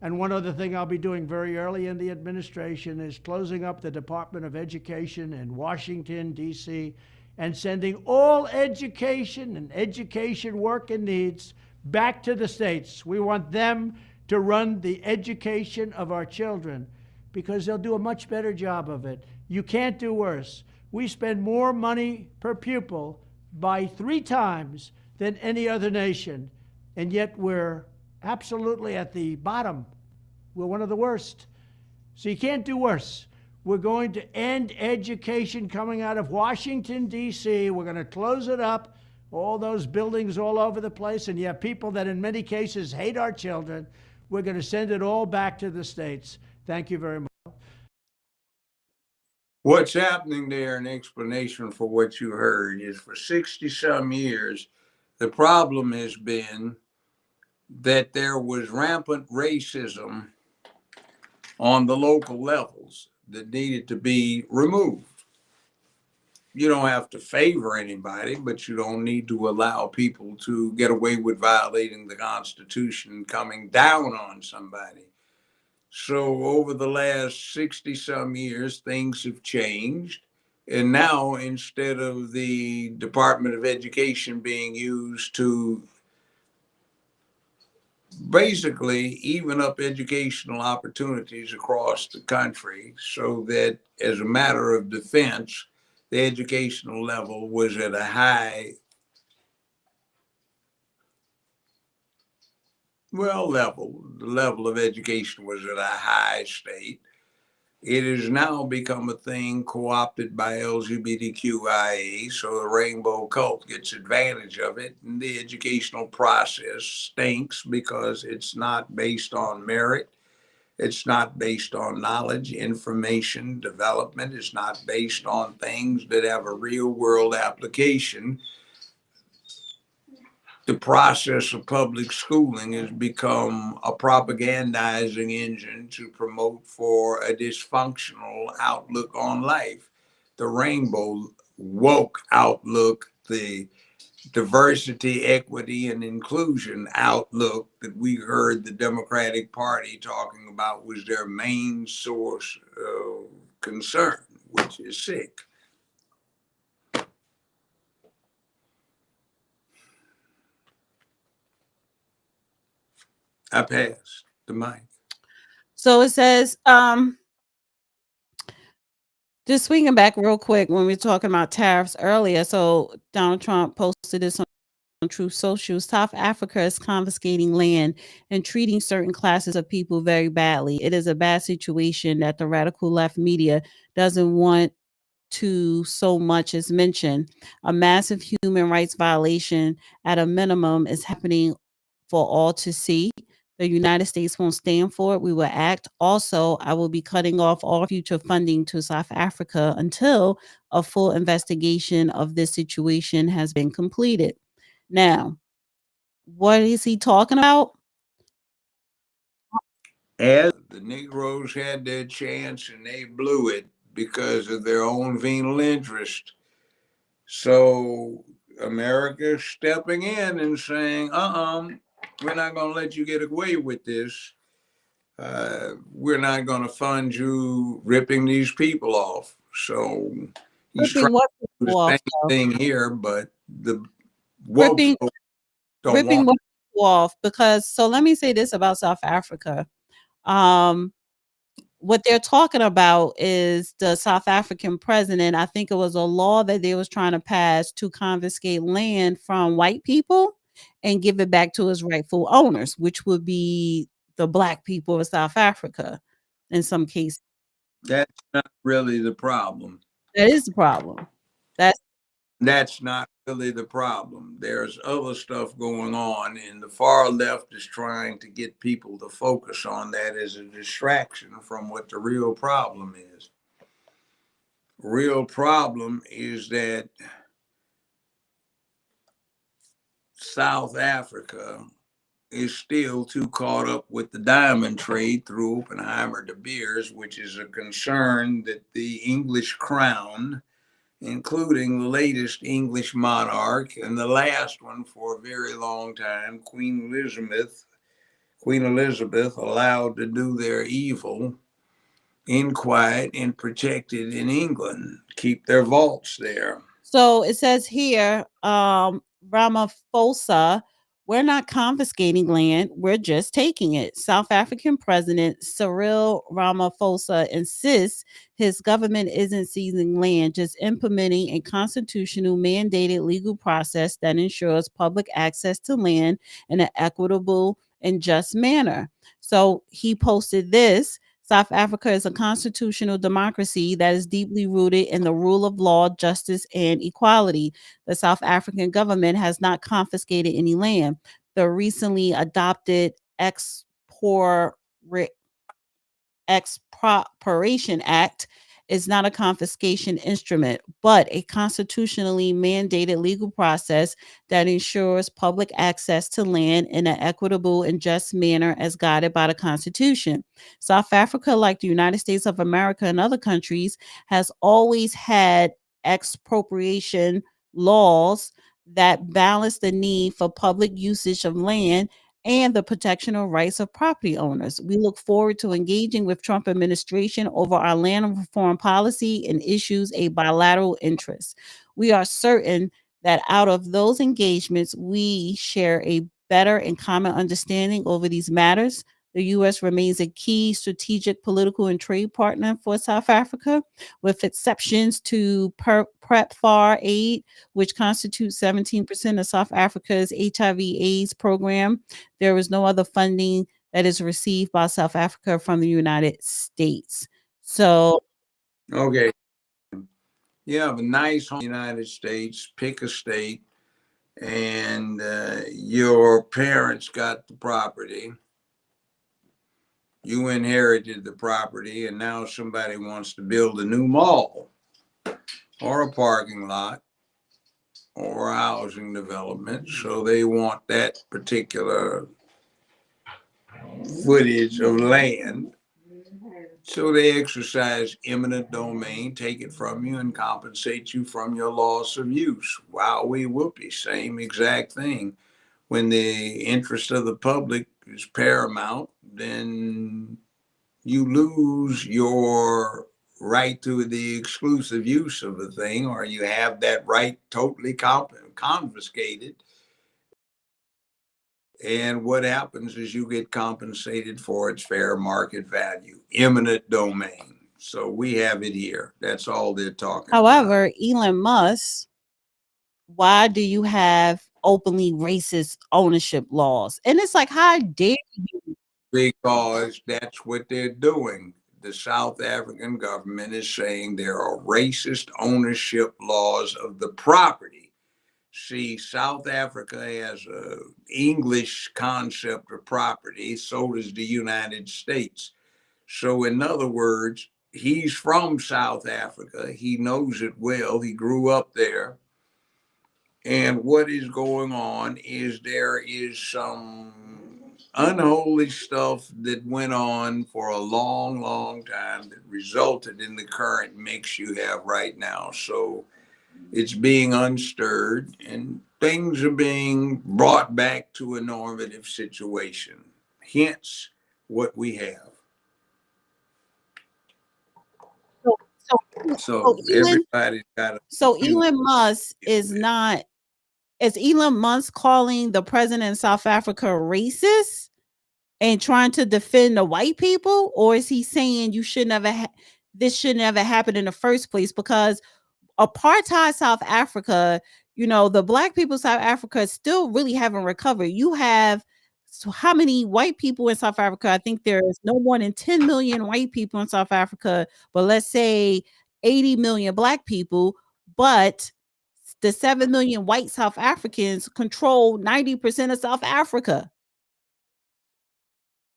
And one other thing I'll be doing very early in the administration is closing up the Department of Education in Washington, D.C., and sending all education and education work and needs back to the states. We want them to run the education of our children because they'll do a much better job of it. You can't do worse. We spend more money per pupil by 3 times than any other nation, and yet we're absolutely at the bottom. We're one of the worst. So you can't do worse. We're going to end education coming out of Washington, D.C. We're going to close it up, all those buildings all over the place, and you have people that in many cases hate our children. We're going to send it all back to the states. Thank you very much. What's happening there, an explanation for what you heard, is for 60-some years, the problem has been that there was rampant racism on the local levels that needed to be removed. You don't have to favor anybody, but you don't need to allow people to get away with violating the Constitution and coming down on somebody. So over the last 60-some years, things have changed. And now, instead of the Department of Education being used to basically even up educational opportunities across the country so that as a matter of defense, the educational level was at a high, level. The level of education was at a high state. It has now become a thing co-opted by LGBTQIA, so the rainbow cult gets advantage of it, and the educational process stinks because it's not based on merit. It's not based on knowledge, information, development. It's not based on things that have a real world application. The process of public schooling has become a propagandizing engine to promote for a dysfunctional outlook on life. The rainbow woke outlook, the diversity, equity, and inclusion outlook that we heard the Democratic Party talking about was their main source of concern, which is sick. I pass the mic. So it says, just swinging back real quick when we were talking about tariffs earlier. So Donald Trump posted this on Truth Social. South Africa is confiscating land and treating certain classes of people very badly. It is a bad situation that the radical left media doesn't want to so much as mention. A massive human rights violation at a minimum is happening for all to see. The United States won't stand for it. We will act. Also, I will be cutting off all future funding to South Africa until a full investigation of this situation has been completed. Now, what is he talking about? As the Negroes had their chance and they blew it because of their own venal interest. So America stepping in and saying, we're not going to let you get away with this. We're not going to fund you ripping these people off. So he's trying to do the same thing here, but the woke folks don't want what off, because so let me say this about South Africa. What they're talking about is the South African president. I think it was a law that they was trying to pass to confiscate land from white people and give it back to its rightful owners, which would be the black people of South Africa in some cases. That's not really the problem. That is the problem. That's not really the problem. There's other stuff going on, and the far left is trying to get people to focus on that as a distraction from what the real problem is. real problem is that South Africa is still too caught up with the diamond trade through Oppenheimer de Beers, which is a concern that the English crown, including the latest English monarch and the last one for a very long time, Queen Elizabeth, allowed to do their evil in quiet and protected in England, keep their vaults there. So it says here, Ramaphosa, we're not confiscating land, we're just taking it. South African President Cyril Ramaphosa insists his government isn't seizing land, just implementing a constitutional mandated legal process that ensures public access to land in an equitable and just manner. So he posted this. South Africa is a constitutional democracy that is deeply rooted in the rule of law, justice, and equality. The South African government has not confiscated any land. The recently adopted Expropriation Act is not a confiscation instrument, but a constitutionally mandated legal process that ensures public access to land in an equitable and just manner as guided by the Constitution. South Africa, like the United States of America and other countries, has always had expropriation laws that balance the need for public usage of land and the protection of rights of property owners. We look forward to engaging with Trump administration over our land reform policy and issues a bilateral interest. We are certain that out of those engagements, we share a better and common understanding over these matters. The U.S. remains a key strategic political and trade partner for South Africa, with exceptions to PrEPFAR aid, which constitutes 17% of South Africa's HIV/AIDS program. There is no other funding that is received by South Africa from the United States. So, okay, you have a nice home in the United States, pick a state, and your parents got the property. You inherited the property, and now somebody wants to build a new mall or a parking lot or a housing development. So they want that particular footage of land. So they exercise eminent domain, take it from you, and compensate you from your loss of use. Wowee whoopee, same exact thing. When the interest of the public is paramount, then you lose your right to the exclusive use of the thing, or you have that right totally confiscated. And what happens is you get compensated for its fair market value, eminent domain. So we have it here. That's all they're talking however, Elon Musk, why do you have openly racist ownership laws? And it's like, how dare you? Because that's what they're doing. The South African government is saying there are racist ownership laws of the property. See, South Africa has an English concept of property, so does the United States. So, in other words, he's from South Africa. He knows it well. He grew up there. And what is going on is there is some unholy stuff that went on for a long, long time that resulted in the current mix you have right now. So it's being unstirred and things are being brought back to a normative situation. Hence what we have. So everybody's got So Elon Musk is not, is Elon Musk calling the president of South Africa racist and trying to defend the white people? Or is he saying you should never, this should never happen in the first place? Because apartheid South Africa, you know, the black people of South Africa still really haven't recovered. You have, so how many white people in South Africa? I think there's no more than 10 million white people in South Africa, but let's say 80 million black people, but the 7 million white South Africans control 90% of South Africa.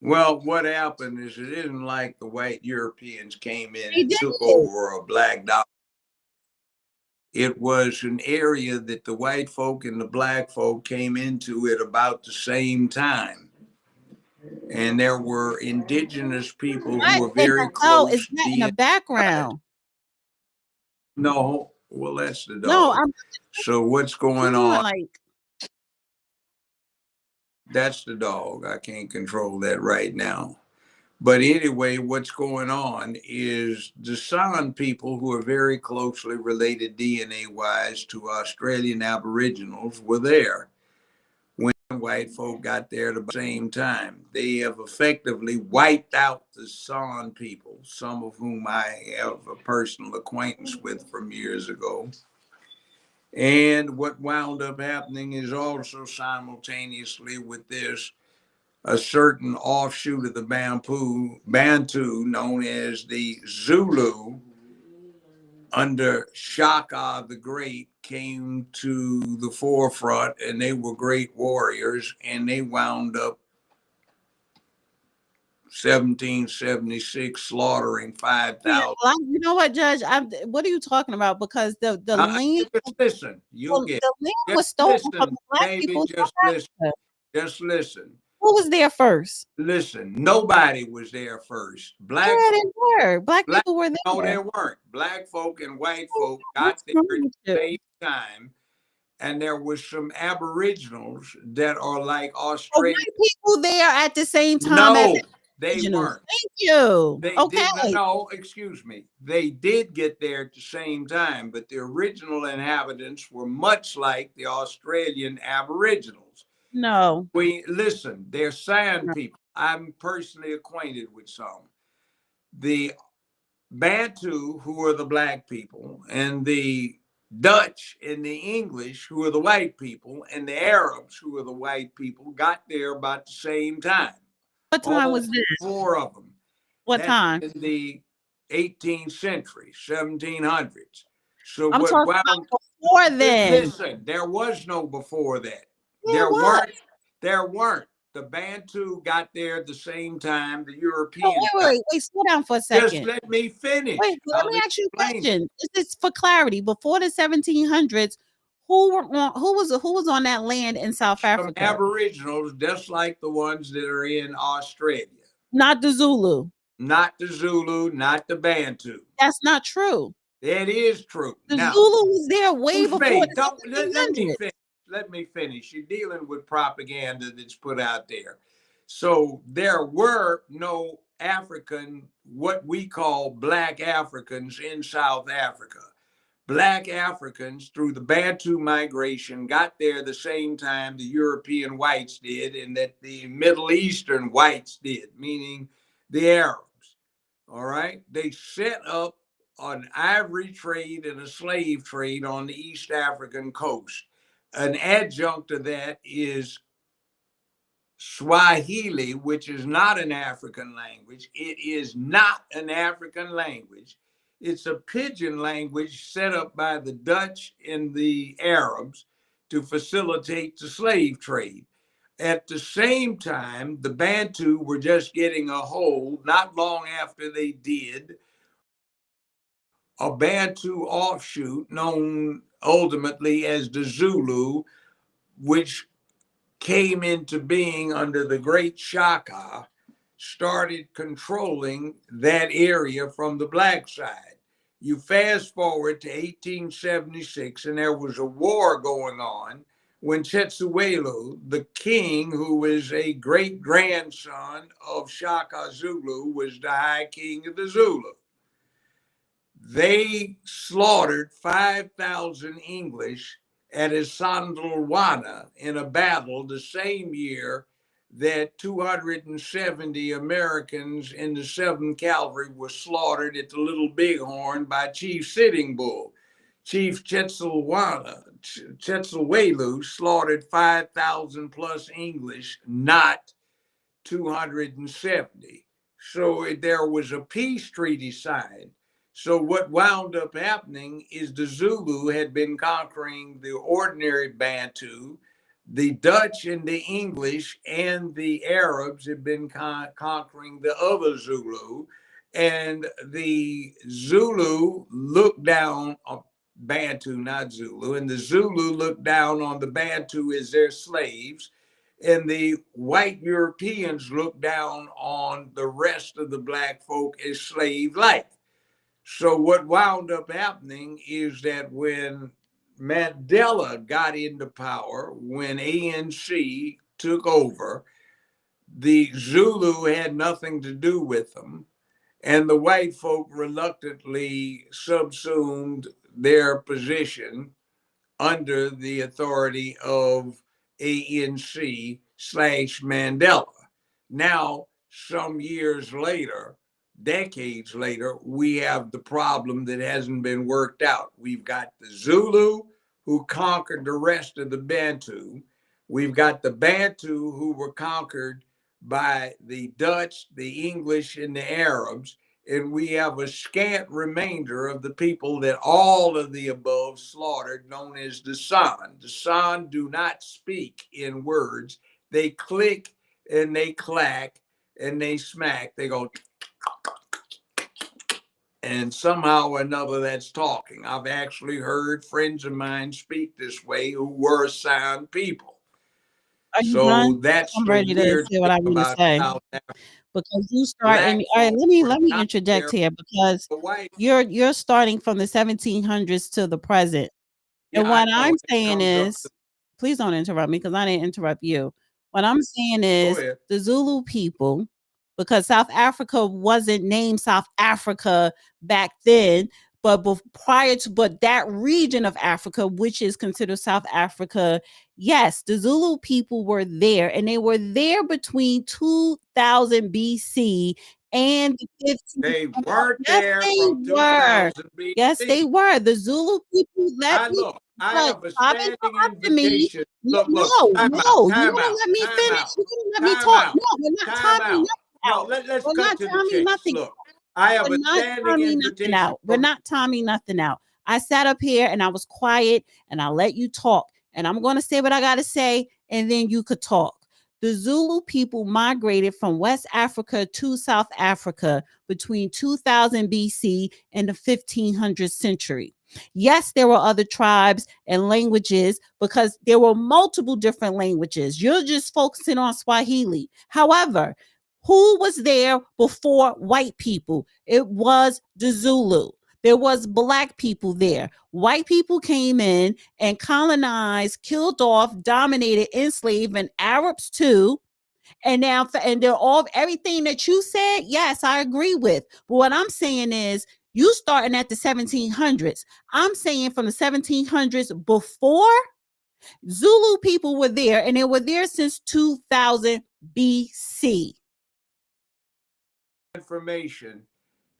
Well, what happened is it isn't like the white Europeans came in and took over a black it was an area that the white folk and the black folk came into at about the same time. And there were indigenous people who were very close. Is that in the background? No, well, that's the dog. No, I'm so what's going on? like That's the dog. I can't control that right now. But anyway, what's going on is the San people, who are very closely related DNA-wise to Australian Aboriginals, were there when white folk got there at the same time. They have effectively wiped out the San people, some of whom I have a personal acquaintance with from years ago. And what wound up happening is also simultaneously with this, a certain offshoot of the Bantu known as the Zulu under Shaka the Great came to the forefront, and they were great warriors, and they wound up 1776 slaughtering 5,000. You know what, Judge? What are you talking about? Because the land, listen, the land was stolen from the black people. Just listen. Who was there first? Listen, nobody was there first. Black people were there. No, they weren't. Black folk and white folk got there at the same time. And there was some Aboriginals that are like Australian. White people there at the same time. No, they weren't. Thank you. No, excuse me. They did get there at the same time, but the original inhabitants were much like the Australian Aboriginals. No. Listen, they're San people. I'm personally acquainted with some. The Bantu, who are the black people, and the Dutch and the English, who are the white people, and the Arabs, who are the white people, got there about the same time. What time was this? 4 of them. What time? In the 18th century, 1700s. So I'm talking about before then. Listen, there was no before that. There weren't. The Bantu got there at the same time. The Europeans. Wait, slow down for a second. Just let me finish. Wait, let me ask you a question. This is for clarity. Before the 1700s, who was on that land in South Africa? Aboriginals, just like the ones that are in Australia. Not the Zulu. Not the Zulu, not the Bantu. That's not true. That is true. The Zulu was there way before the 1700s. Let me finish. You're dealing with propaganda that's put out there. So there were no African, what we call black Africans in South Africa. Black Africans through the Bantu migration got there the same time the European whites did, and that the Middle Eastern whites did, meaning the Arabs. All right. They set up an ivory trade and a slave trade on the East African coast. An adjunct to that is Swahili, which is not an African language. It is not an African language. It's a pidgin language set up by the Dutch and the Arabs to facilitate the slave trade. At the same time, the Bantu were just getting a hold, not long after they did, a Bantu offshoot known ultimately as the Zulu, which came into being under the Great Shaka, started controlling that area from the black side. You fast forward to 1876, and there was a war going on when Cetshwayo, the king, who was a great grandson of Shaka Zulu, was the high king of the Zulu. They slaughtered 5,000 English at Isandlwana in a battle the same year that 270 Americans in the 7th Cavalry were slaughtered at the Little Bighorn by Chief Sitting Bull. Chief Cetshwayo slaughtered 5,000 plus English, not 270. So there was a peace treaty signed. So what wound up happening is the Zulu had been conquering the ordinary Bantu. The Dutch and the English and the Arabs had been conquering the other Zulu. And the Zulu looked down Bantu, not Zulu, and the Zulu looked down on the Bantu as their slaves, and the white Europeans looked down on the rest of the black folk as slave-like. So what wound up happening is that when Mandela got into power, when ANC took over, the Zulu had nothing to do with them, and the white folk reluctantly subsumed their position under the authority of ANC/Mandela. Now, some years later, decades later, we have the problem that hasn't been worked out. We've got the Zulu who conquered the rest of the Bantu. We've got the Bantu who were conquered by the Dutch, the English, and the Arabs. And we have a scant remainder of the people that all of the above slaughtered, known as the San. The San do not speak in words. They click and they clack and they smack. They go, and somehow or another that's talking. I've actually heard friends of mine speak this way who were San people. Are you So done? that's I'm the ready to weird say what thing I want to about say. South Africa. Because you start Black and all right, folks were let me not interject there. here because The white, you're starting from the 1700s to the present. yeah, And I what know I'm it saying comes up is, to, please don't interrupt me because I didn't interrupt you. What I'm saying go is ahead. the Zulu people, because South Africa wasn't named South Africa back then, but prior to, but that region of Africa, which is considered South Africa, yes, the Zulu people were there, and they were there between 2000 BC and the 15. They weren't Yes, there they from were. 2000 Yes, BC. they were. The Zulu people let I me, look, I but have a stop standing interrupting me. invitation. Look, No, time out, no, you time gotta out, let me time finish. out, You gotta let me time talk. out, No, we're not time timing out. nothing No, out. let's We're cut not to the timing chase. nothing. Look, I have We're a not standing timing nothing invitation out. We're from not timing nothing out. I sat up here and I was quiet and I let you talk. And I'm going to say what I got to say, and then you could talk. The Zulu people migrated from West Africa to South Africa between 2000 BC and the 1500th century. Yes, there were other tribes and languages because there were multiple different languages. You're just focusing on Swahili. However, who was there before white people? It was the Zulu. There was black people there. White people came in and colonized, killed off, dominated, enslaved, and Arabs too. And now, and they're all everything that you said. Yes, I agree with. But what I'm saying is, you starting at the 1700s. I'm saying from the 1700s before, Zulu people were there, and they were there since 2000 BC. information.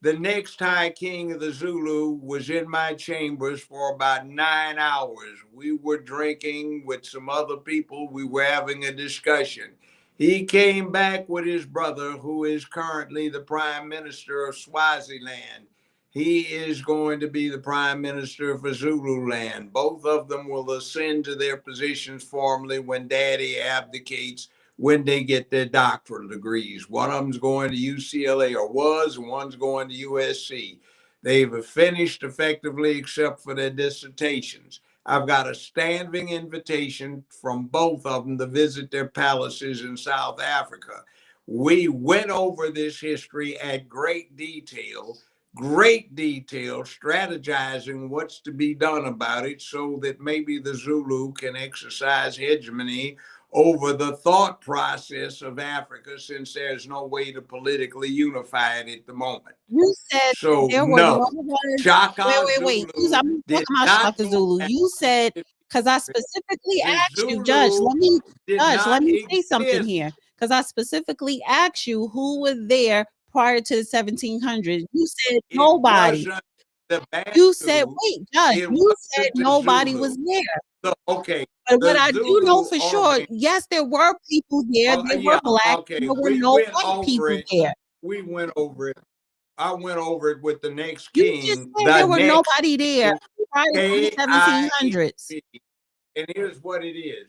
The next High King of the Zulu was in my chambers for about 9 hours. We were drinking with some other people. We were having a discussion. He came back with his brother, who is currently the Prime Minister of Swaziland. He is going to be the Prime Minister for Zululand. Both of them will ascend to their positions formally when Daddy abdicates, when they get their doctoral degrees. One of them's going to UCLA, or was, and one's going to USC. They've finished effectively except for their dissertations. I've got a standing invitation from both of them to visit their palaces in South Africa. We went over this history at great detail, strategizing what's to be done about it so that maybe the Zulu can exercise hegemony over the thought process of Africa, since there's no way to politically unify it at the moment. You said So there were no no, ones. Shaka Wait. Zulu I'm did talking about not Shaka go Zulu. back. You said, because I specifically The asked you, Judge, Zulu did Judge, let not me say something exist. here. Because I specifically asked you who was there prior to the 1700s. You said It nobody. wasn't the You said, Bantu. wait, Judge, It you said wasn't the nobody was Zulu. there. So, okay, But what the I do know Zulu for sure, army. yes, there were people there. They were Yeah, black. okay. There were We no went white over people it. there. We went over it. I went over it with the next You just king. said The there were next nobody there king, prior to the KING. 1700s. And here's what it is.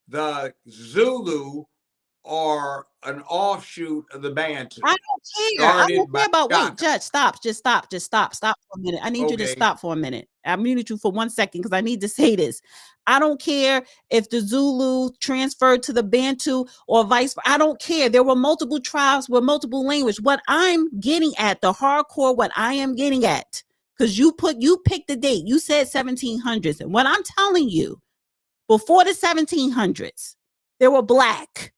The Zulu are an offshoot of the Bantu. I don't care. I Started don't by care about. Wait, Shaka. Judge, stop. Just stop for a minute. I need you to Okay. stop for a minute. I muted you for 1 second because I need to say this. I don't care if the Zulu transferred to the Bantu or vice versa. I don't care. There were multiple tribes with multiple language. What I'm getting at, the hardcore, what I am getting at, because you picked the date. You said 1700s. And what I'm telling you, before the 1700s, there were black.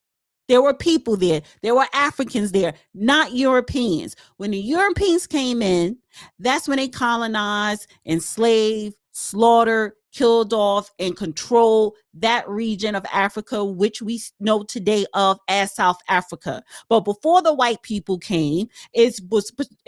There were people there. There were Africans there, not Europeans. When the Europeans came in, that's when they colonized, enslaved, slaughtered, killed off, and controlled that region of Africa, which we know today of as South Africa. But before the white people came, it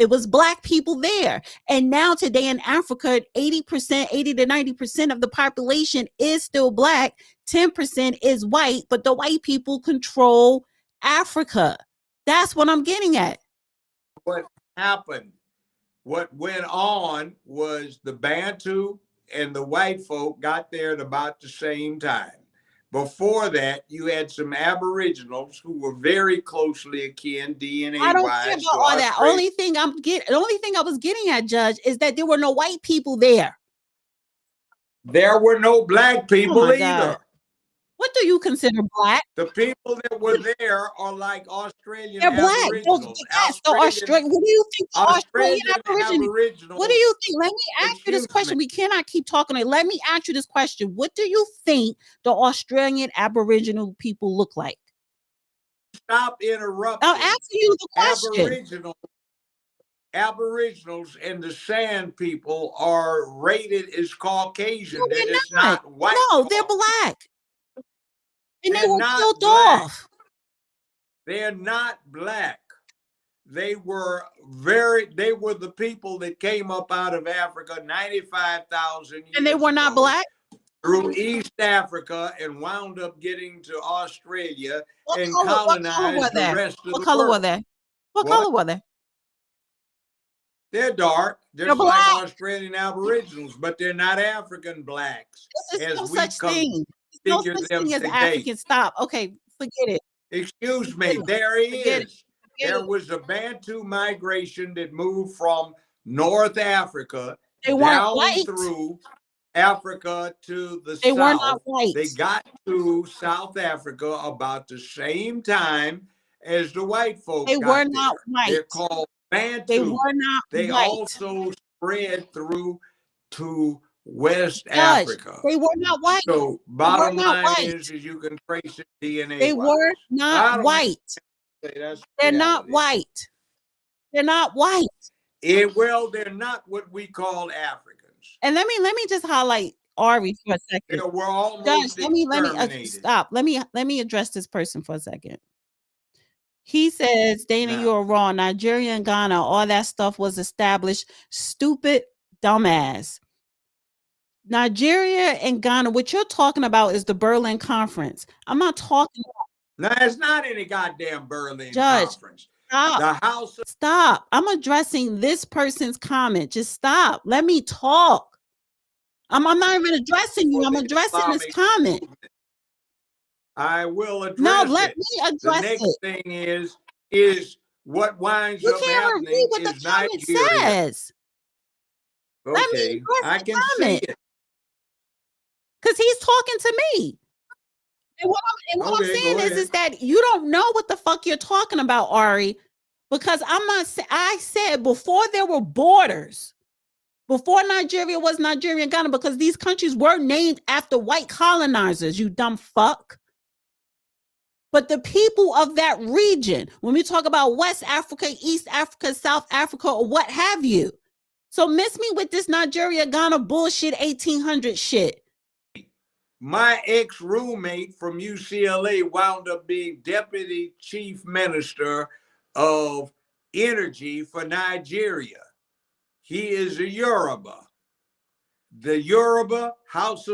was black people there. And now today in Africa, 80%, 80 to 90% of the population is still black. 10% is white, but the white people control Africa. That's what I'm getting at. What happened, what went on was the Bantu and the white folk got there at about the same time. Before that, you had some Aboriginals who were very closely akin DNA I don't wise care to about all that. Australia. The only thing I was getting at, Judge, is that there were no white people there. There were no black people my either. God. What do you consider black? The people that were there are like Australian They're black. Aboriginals. Yes, the Australian. What do you think the Australian Aboriginals? Aboriginals? What do you think? Let me ask you this question. Me. We cannot keep talking. Let me ask you this question. What do you think the Australian Aboriginal people look like? Stop interrupting. I'm asking you the question. Aboriginals and the Sand people are rated as Caucasian. No, they're just not white. No, they're black. And they're they were killed off. They're not black. They were the people that came up out of Africa 95,000 years And they were not ago, black? Through East Africa and wound up getting to Australia and colonized the rest of the world. What color were they? What color were they? They're dark, just They're like black. Australian Aboriginals, but they're not African blacks. There's no such thing. There's no such thing as African. Stop. Okay, forget it. Excuse me, there is. There was a Bantu migration that moved from North Africa down through Africa to the They south. were not white. They got to South Africa about the same time as the white folks. They were not white. They're called Bantu. They were not They white. also spread through to West Judge, Africa. They were not white. So bottom line is you can trace it DNA. They were not white. They're not white. They're not white. Well, they're not what we call Africans. And let me just highlight Ari for a second. We're almost Judge, let me stop. Let me address this person for a second. He says, Dana, you're wrong. Nigeria and Ghana, all that stuff was established. Stupid dumbass. Nigeria and Ghana, what you're talking about is the Berlin Conference. I'm not talking about. No, it's not any goddamn Berlin Conference. Stop. The House of Stop. I'm addressing this person's comment. Just stop. Let me talk. I'm not even addressing you. I'm addressing this comment. I will address No, it. let me address the next it. thing is what winds You up can't happening read what the is comment Nigeria. says. Okay, Let me address I the can comment. see it. Because he's talking to me. And what I'm saying is that you don't know what the fuck you're talking about, Ari. Because I said before there were borders, before Nigeria was Nigeria and Ghana, because these countries were named after white colonizers, you dumb fuck. But the people of that region, when we talk about West Africa, East Africa, South Africa, or what have you. So miss me with this Nigeria, Ghana bullshit 1800 shit. My ex-roommate from UCLA wound up being Deputy Chief Minister of Energy for Nigeria. He is a Yoruba. The Yoruba, Hausa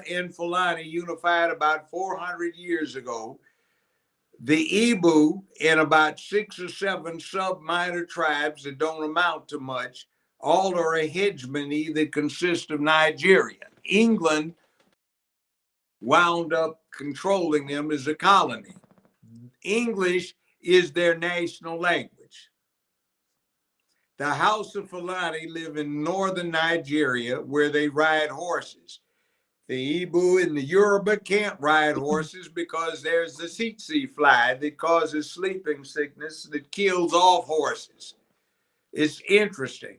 and Fulani unified about 400 years ago. The Igbo and about 6 or 7 sub-minor tribes that don't amount to much, all are a hegemony that consists of Nigeria. England wound up controlling them as a colony. English is their national language. The House of Fulani live in northern Nigeria where they ride horses. The Igbo and the Yoruba can't ride horses because there's the tsetse fly that causes sleeping sickness that kills off horses. It's interesting.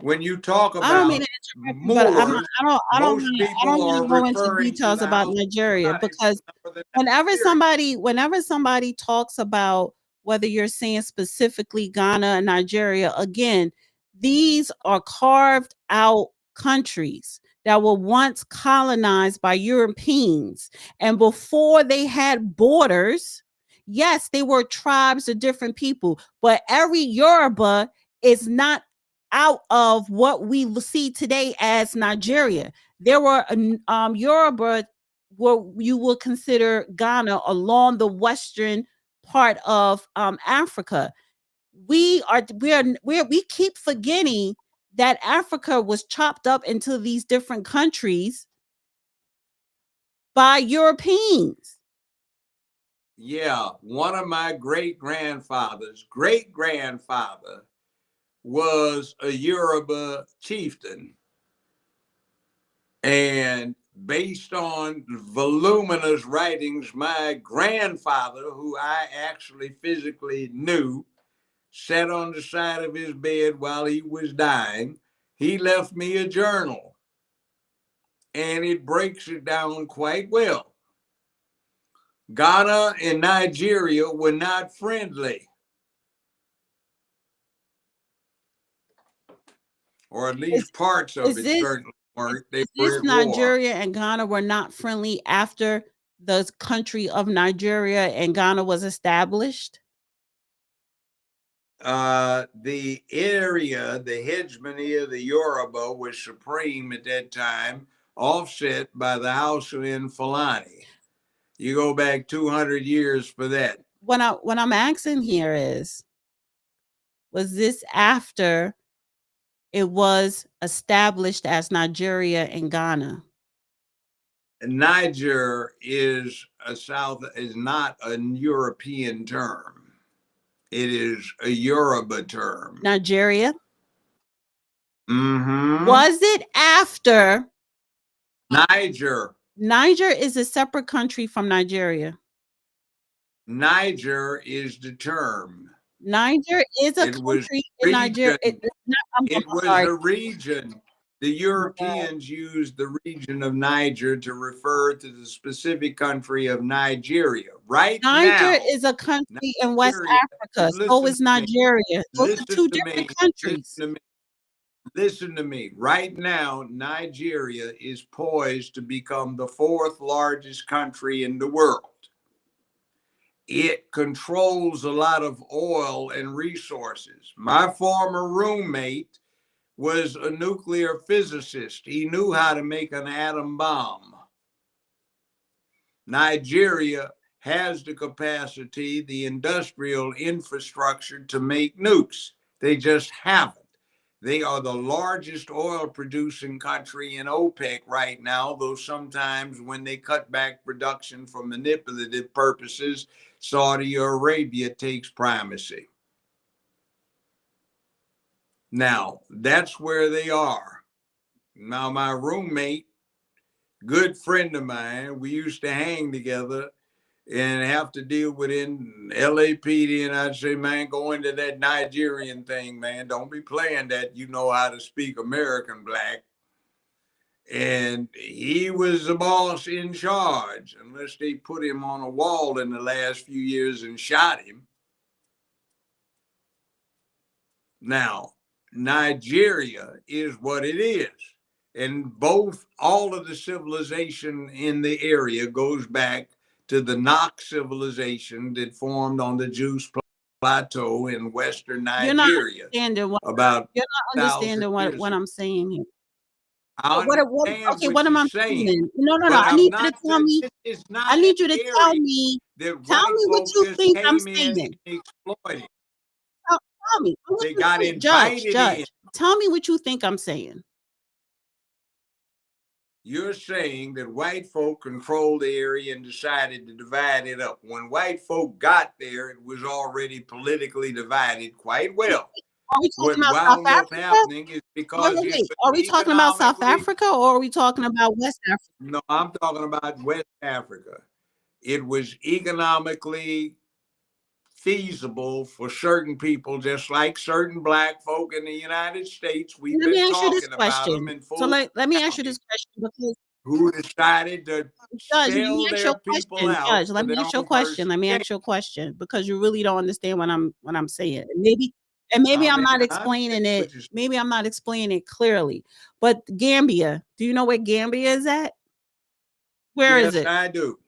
When you talk I don't mean about to interrupt you, but Moors, I don't most want people to are go into referring to details the about House Nigeria of Fulani because northern whenever Nigeria. somebody talks about whether you're saying specifically Ghana and Nigeria, again, these are carved out countries that were once colonized by Europeans. And before they had borders, yes, they were tribes of different people, but every Yoruba is not out of what we see today as Nigeria. There were Yoruba, what you will consider Ghana, along the western part of Africa. We keep forgetting that Africa was chopped up into these different countries by Europeans. Yeah, one of my great-grandfather was a Yoruba chieftain. And based on voluminous writings, my grandfather, who I actually physically knew, sat on the side of his bed while he was dying. He left me a journal, and it breaks it down quite well. Ghana and Nigeria were not friendly, or at least parts of it certainly weren't. They were at war. Nigeria and Ghana were not friendly after the country of Nigeria and Ghana was established? The area, the hegemony of the Yoruba was supreme at that time, offset by the House of Fulani. You go back 200 years for that. What I'm asking here is, was this after it was established as Nigeria and Ghana? Niger is not a European term. It is a Yoruba term. Nigeria? Mm-hmm. Was it after? Niger. Niger is a separate country from Nigeria. Niger is the term. Niger is a country in Nigeria. It was a region. The Europeans used the region of Niger to refer to the specific country of Nigeria. Right now, Niger is a country in West Africa. So is Nigeria. Those are two different countries. Listen to me. Right now, Nigeria is poised to become the 4th largest country in the world. It controls a lot of oil and resources. My former roommate was a nuclear physicist. He knew how to make an atom bomb. Nigeria has the capacity, the industrial infrastructure to make nukes. They just haven't. They are the largest oil producing country in OPEC right now, though sometimes when they cut back production for manipulative purposes, Saudi Arabia takes primacy. Now, that's where they are. Now, my roommate, good friend of mine, we used to hang together and have to deal with in LAPD, and I'd say, man, go into that Nigerian thing, man. Don't be playing that. You know how to speak American black. And he was the boss in charge, unless they put him on a wall in the last few years and shot him. Now, Nigeria is what it is. And all of the civilization in the area goes back to the Nok civilization that formed on the Juice Plateau in western Nigeria. You're not understanding what I'm saying here. What am I saying? No. I need you to tell me. I need you to tell me. Tell me what you think I'm saying. Tell me. They got invited in. Judge. Tell me what you think I'm saying. you're saying that white folk controlled the area and decided to divide it up. When white folk got there, it was already politically divided quite well. Are we talking What about South wound up Africa? happening is because Wait. it was Are we talking about South economically. Africa or are we talking about West Africa? No, I'm talking about West Africa. It was economically feasible for certain people, just like certain black folk in the United States. We've Let me been ask you this talking about them question. in So full let me ask you this question because who decided to Judge, let me sell ask their your people question. out Judge, for let me their ask your own question. personal Let me gain. ask your question because you really don't understand what I'm saying. Maybe I I'm mean, not I understand explaining it. what you're saying. Maybe I'm not explaining it clearly. But Gambia, do you know where Gambia is at? Where is Yes, it? I do.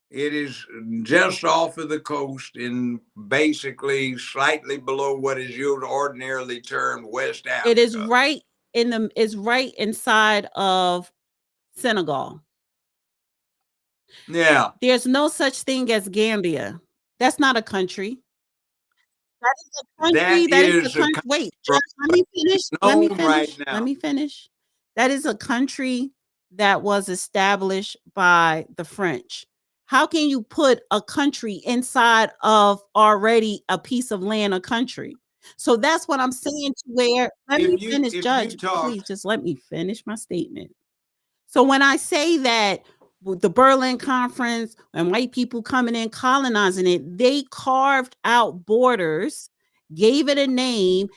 It is just off of the coast in basically slightly below what is ordinarily termed West It is Africa. right inside of Senegal. Yeah. There's no such thing as Gambia. That's not a country. That is a country. That That is a is a country. Wait, country Judge, let me finish. Let me known right finish. Let now. me finish. That is a country that was established by the French. How can you put a country inside of already a piece of land, a country? So that's what I'm saying to where, let me finish, If you Judge. talk, Please just let me finish my statement. So when I say that with the Berlin Conference and white people coming in colonizing it, they carved out borders, gave it a name,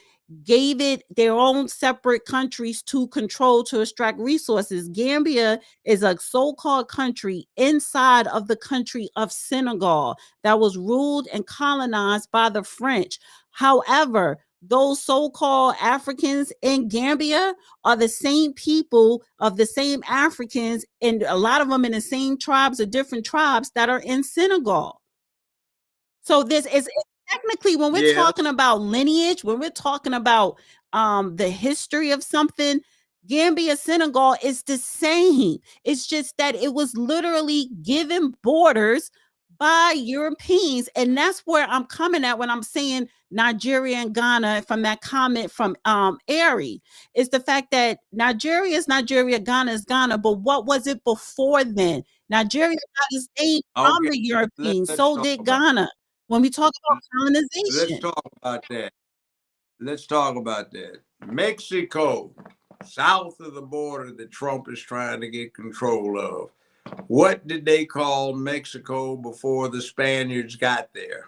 gave it their own separate countries to control to extract resources. Gambia is a so-called country inside of the country of Senegal that was ruled and colonized by the French. However, those so-called Africans in Gambia are the same people of the same Africans, and a lot of them in the same tribes or different tribes that are in Senegal. So this is technically when we're yes, talking about lineage, when we're talking about the history of something, Gambia, Senegal is the same. It's just that it was literally given borders by Europeans, and that's where I'm coming at when I'm saying Nigeria and Ghana from that comment from Ari. Is the fact that Nigeria is Nigeria, Ghana is Ghana, but what was it before then? Nigeria got its name from okay. the Europeans, Let's so talk did about. Ghana. When we talk about Let's colonization, talk about that. Let's talk about that. Mexico, south of the border that Trump is trying to get control of. What did they call Mexico before the Spaniards got there?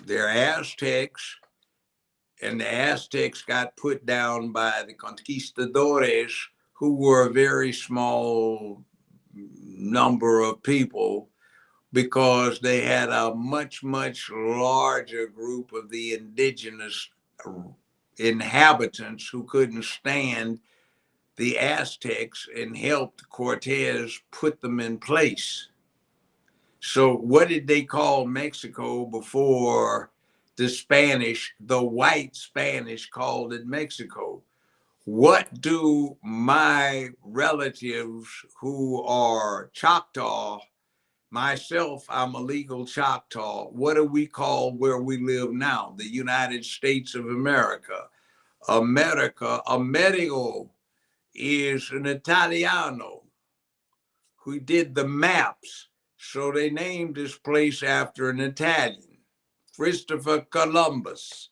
They're Aztecs, and the Aztecs got put down by the conquistadores, who were a very small number of people because they had a much, much larger group of the indigenous inhabitants who couldn't stand the Aztecs and helped Cortez put them in place. So, what did they call Mexico before the Spanish, the white Spanish, called it Mexico? What do my relatives who are Choctaw, myself, I'm a legal Choctaw, what do we call where we live now? The United States of America. Amerigo is an Italiano who did the maps. So they named this place after an Italian, Christopher Columbus.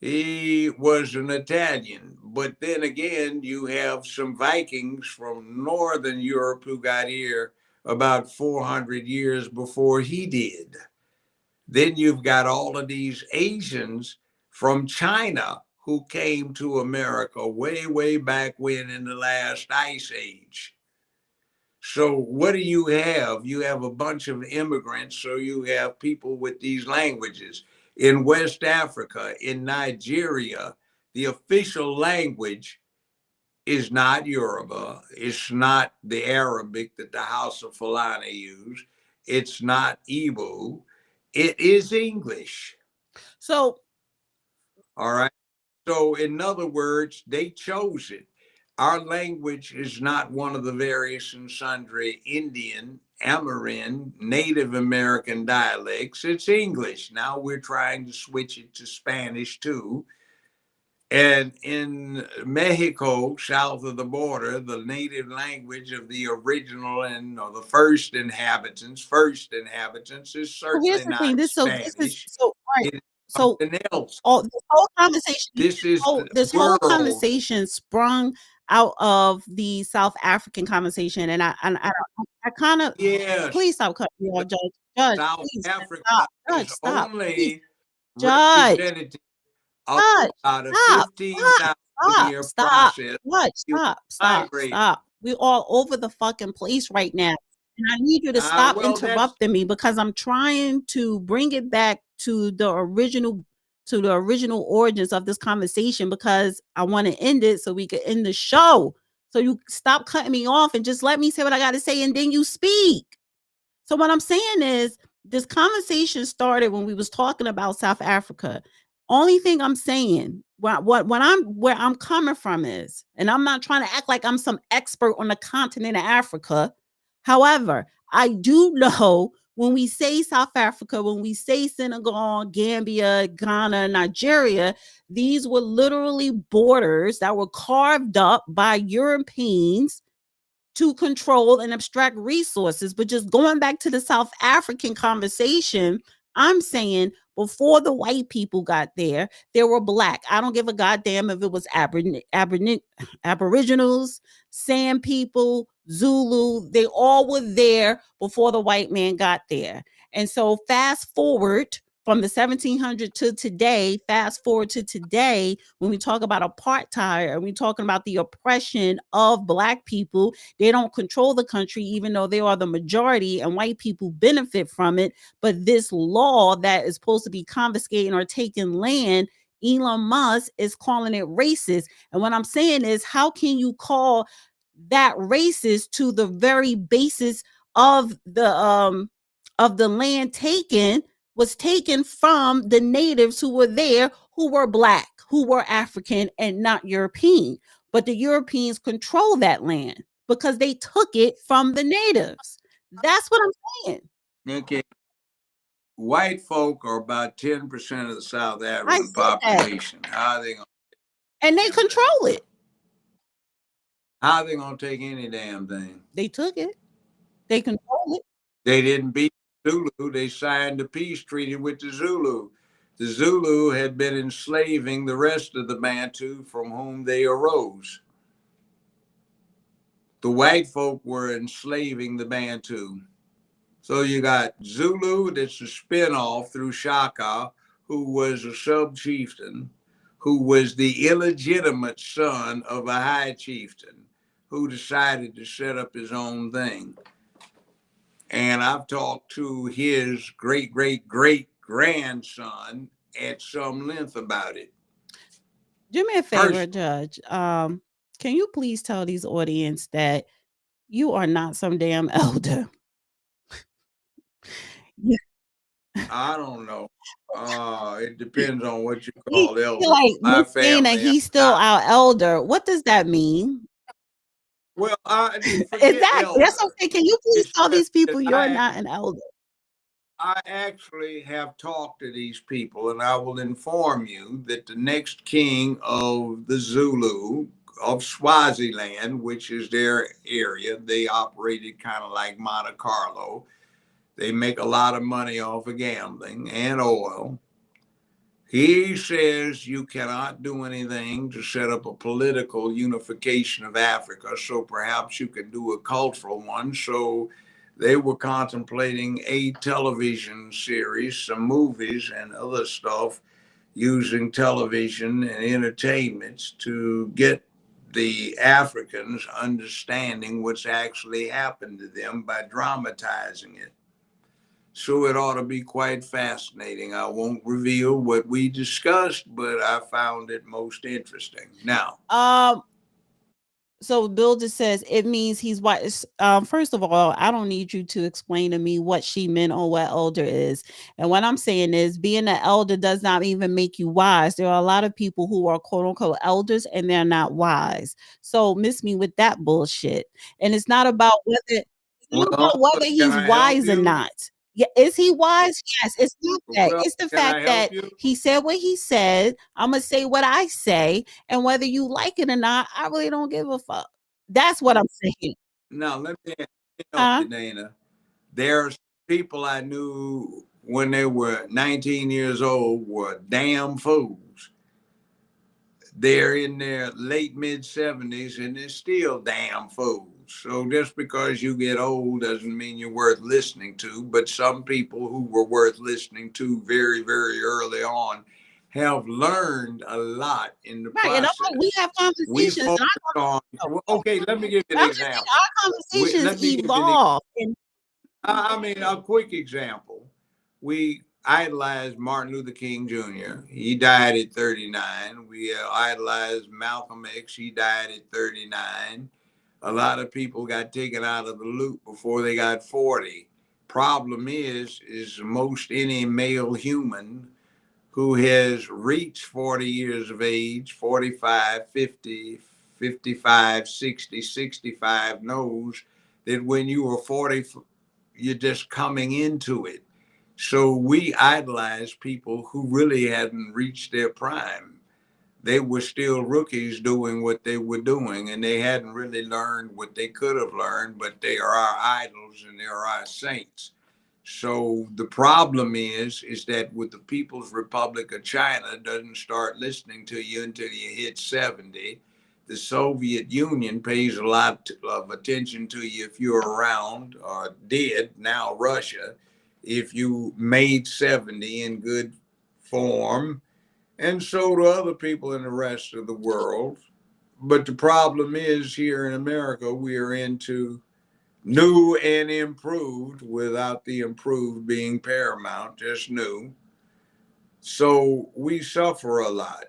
He was an Italian. But then again, you have some Vikings from Northern Europe who got here about 400 years before he did. Then you've got all of these Asians from China who came to America way, way back when in the last ice age. So what do you have? You have a bunch of immigrants. So you have people with these languages. In West Africa, in Nigeria, the official language is not Yoruba. It's not the Arabic that the House of Fulani use. It's not Igbo. It is English. so All right. So, in other words, they chose it. Our language is not one of the various and sundry Indian, Amerindian, Native American dialects. It's English. Now we're trying to switch it to Spanish too. And in Mexico, south of the border, the native language of the original or the first inhabitants is So here's certainly the thing. not This is Spanish. so right. It is So something else. all this whole conversation, This is the this whole world. conversation sprung out of the South African conversation, and I kind of Yes, please stop cutting me off, Judge. Judge, South please Africa stop. Judge, is stop. Please, only Judge. representative of Judge, about a stop, 15,000 year stop, process. Judge, You stop. migrate. We're all over the fucking place right now. And I need you to stop Well, that's interrupting me because I'm trying to bring it back to the original origins of this conversation because I want to end it so we can end the show. So you stop cutting me off and just let me say what I got to say and then you speak. So what I'm saying is this conversation started when we was talking about South Africa. Only thing I'm saying, where I'm coming from is, and I'm not trying to act like I'm some expert on the continent of Africa. However, I do know when we say South Africa, when we say Senegal, Gambia, Ghana, Nigeria, these were literally borders that were carved up by Europeans to control and abstract resources. But just going back to the South African conversation, I'm saying before the white people got there, they were black. I don't give a goddamn if it was Aboriginals, Sand people, Zulu. They all were there before the white man got there. And so fast forward from the 1700s to today, fast forward to today, when we talk about apartheid and we're talking about the oppression of black people, they don't control the country, even though they are the majority and white people benefit from it. But this law that is supposed to be confiscating or taking land, Elon Musk is calling it racist. And what I'm saying is, how can you call that racist to the very basis of the land taken was taken from the natives who were there, who were black, who were African and not European. But the Europeans control that land because they took it from the natives. That's what I'm saying. Okay. White folk are about 10% of the South African population. How are they gonna? And they control it. How are they gonna take any damn thing? They took it. They control it. They didn't beat Zulu. They signed a peace treaty with the Zulu. The Zulu had been enslaving the rest of the Bantu from whom they arose. The white folk were enslaving the Bantu. So you got Zulu, that's a spinoff through Shaka, who was a sub-chieftain, who was the illegitimate son of a high chieftain, who decided to set up his own thing. And I've talked to his great-great-great-grandson at some length about it. Do me a favor, Judge. Can you please tell these audience that you are not some damn elder? Yeah. I don't know. It depends on what you call elder. Like My saying that family, he's still our elder. What does that mean? Well, exactly. That's okay. Can you please tell these people you're not an elder? I actually have talked to these people, and I will inform you that the next king of the Zulu of Swaziland, which is their area, they operated kind of like Monte Carlo. They make a lot of money off of gambling and oil. He says you cannot do anything to set up a political unification of Africa, so perhaps you can do a cultural one. So they were contemplating a television series, some movies and other stuff using television and entertainments to get the Africans understanding what's actually happened to them by dramatizing it. So it ought to be quite fascinating. I won't reveal what we discussed, but I found it most interesting. Now, so Bill just says it means he's white. First of all, I don't need you to explain to me what she meant or what elder is. And what I'm saying is being an elder does not even make you wise. There are a lot of people who are quote unquote elders and they're not wise. So miss me with that bullshit. And it's not about whether he's wise or not. Yeah, is he wise? Yes, it's not that. Well, It's the can fact I help that you? he said what he said. Imma say what I say, and whether you like it or not, I really don't give a fuck. That's what I'm saying. Now, let me help Huh? you, Dana. There's people I knew when they were 19 years old were damn fools. They're in their late mid 70s and they're still damn fools. So just because you get old doesn't mean you're worth listening to. But some people who were worth listening to very, very early on have learned a lot in the Right, and process. we have We conversations, and focus on, okay, let me give you an I'm just saying example. our conversations Let me give you an evolve, and I mean, a quick example. We idolized Martin Luther King Jr. He died at 39. We idolized Malcolm X. He died at 39. A lot of people got taken out of the loop before they got 40. Problem is most any male human who has reached 40 years of age, 45, 50, 55, 60, 65, knows that when you are 40, you're just coming into it. So we idolize people who really hadn't reached their prime. They were still rookies doing what they were doing, and they hadn't really learned what they could have learned, but they are our idols and they are our saints. So the problem is that with the People's Republic of China doesn't start listening to you until you hit 70. The Soviet Union pays a lot of attention to you if you're around, or did, now Russia, if you made 70 in good form, and so do other people in the rest of the world. But the problem is here in America, we are into new and improved without the improved being paramount, just new. So we suffer a lot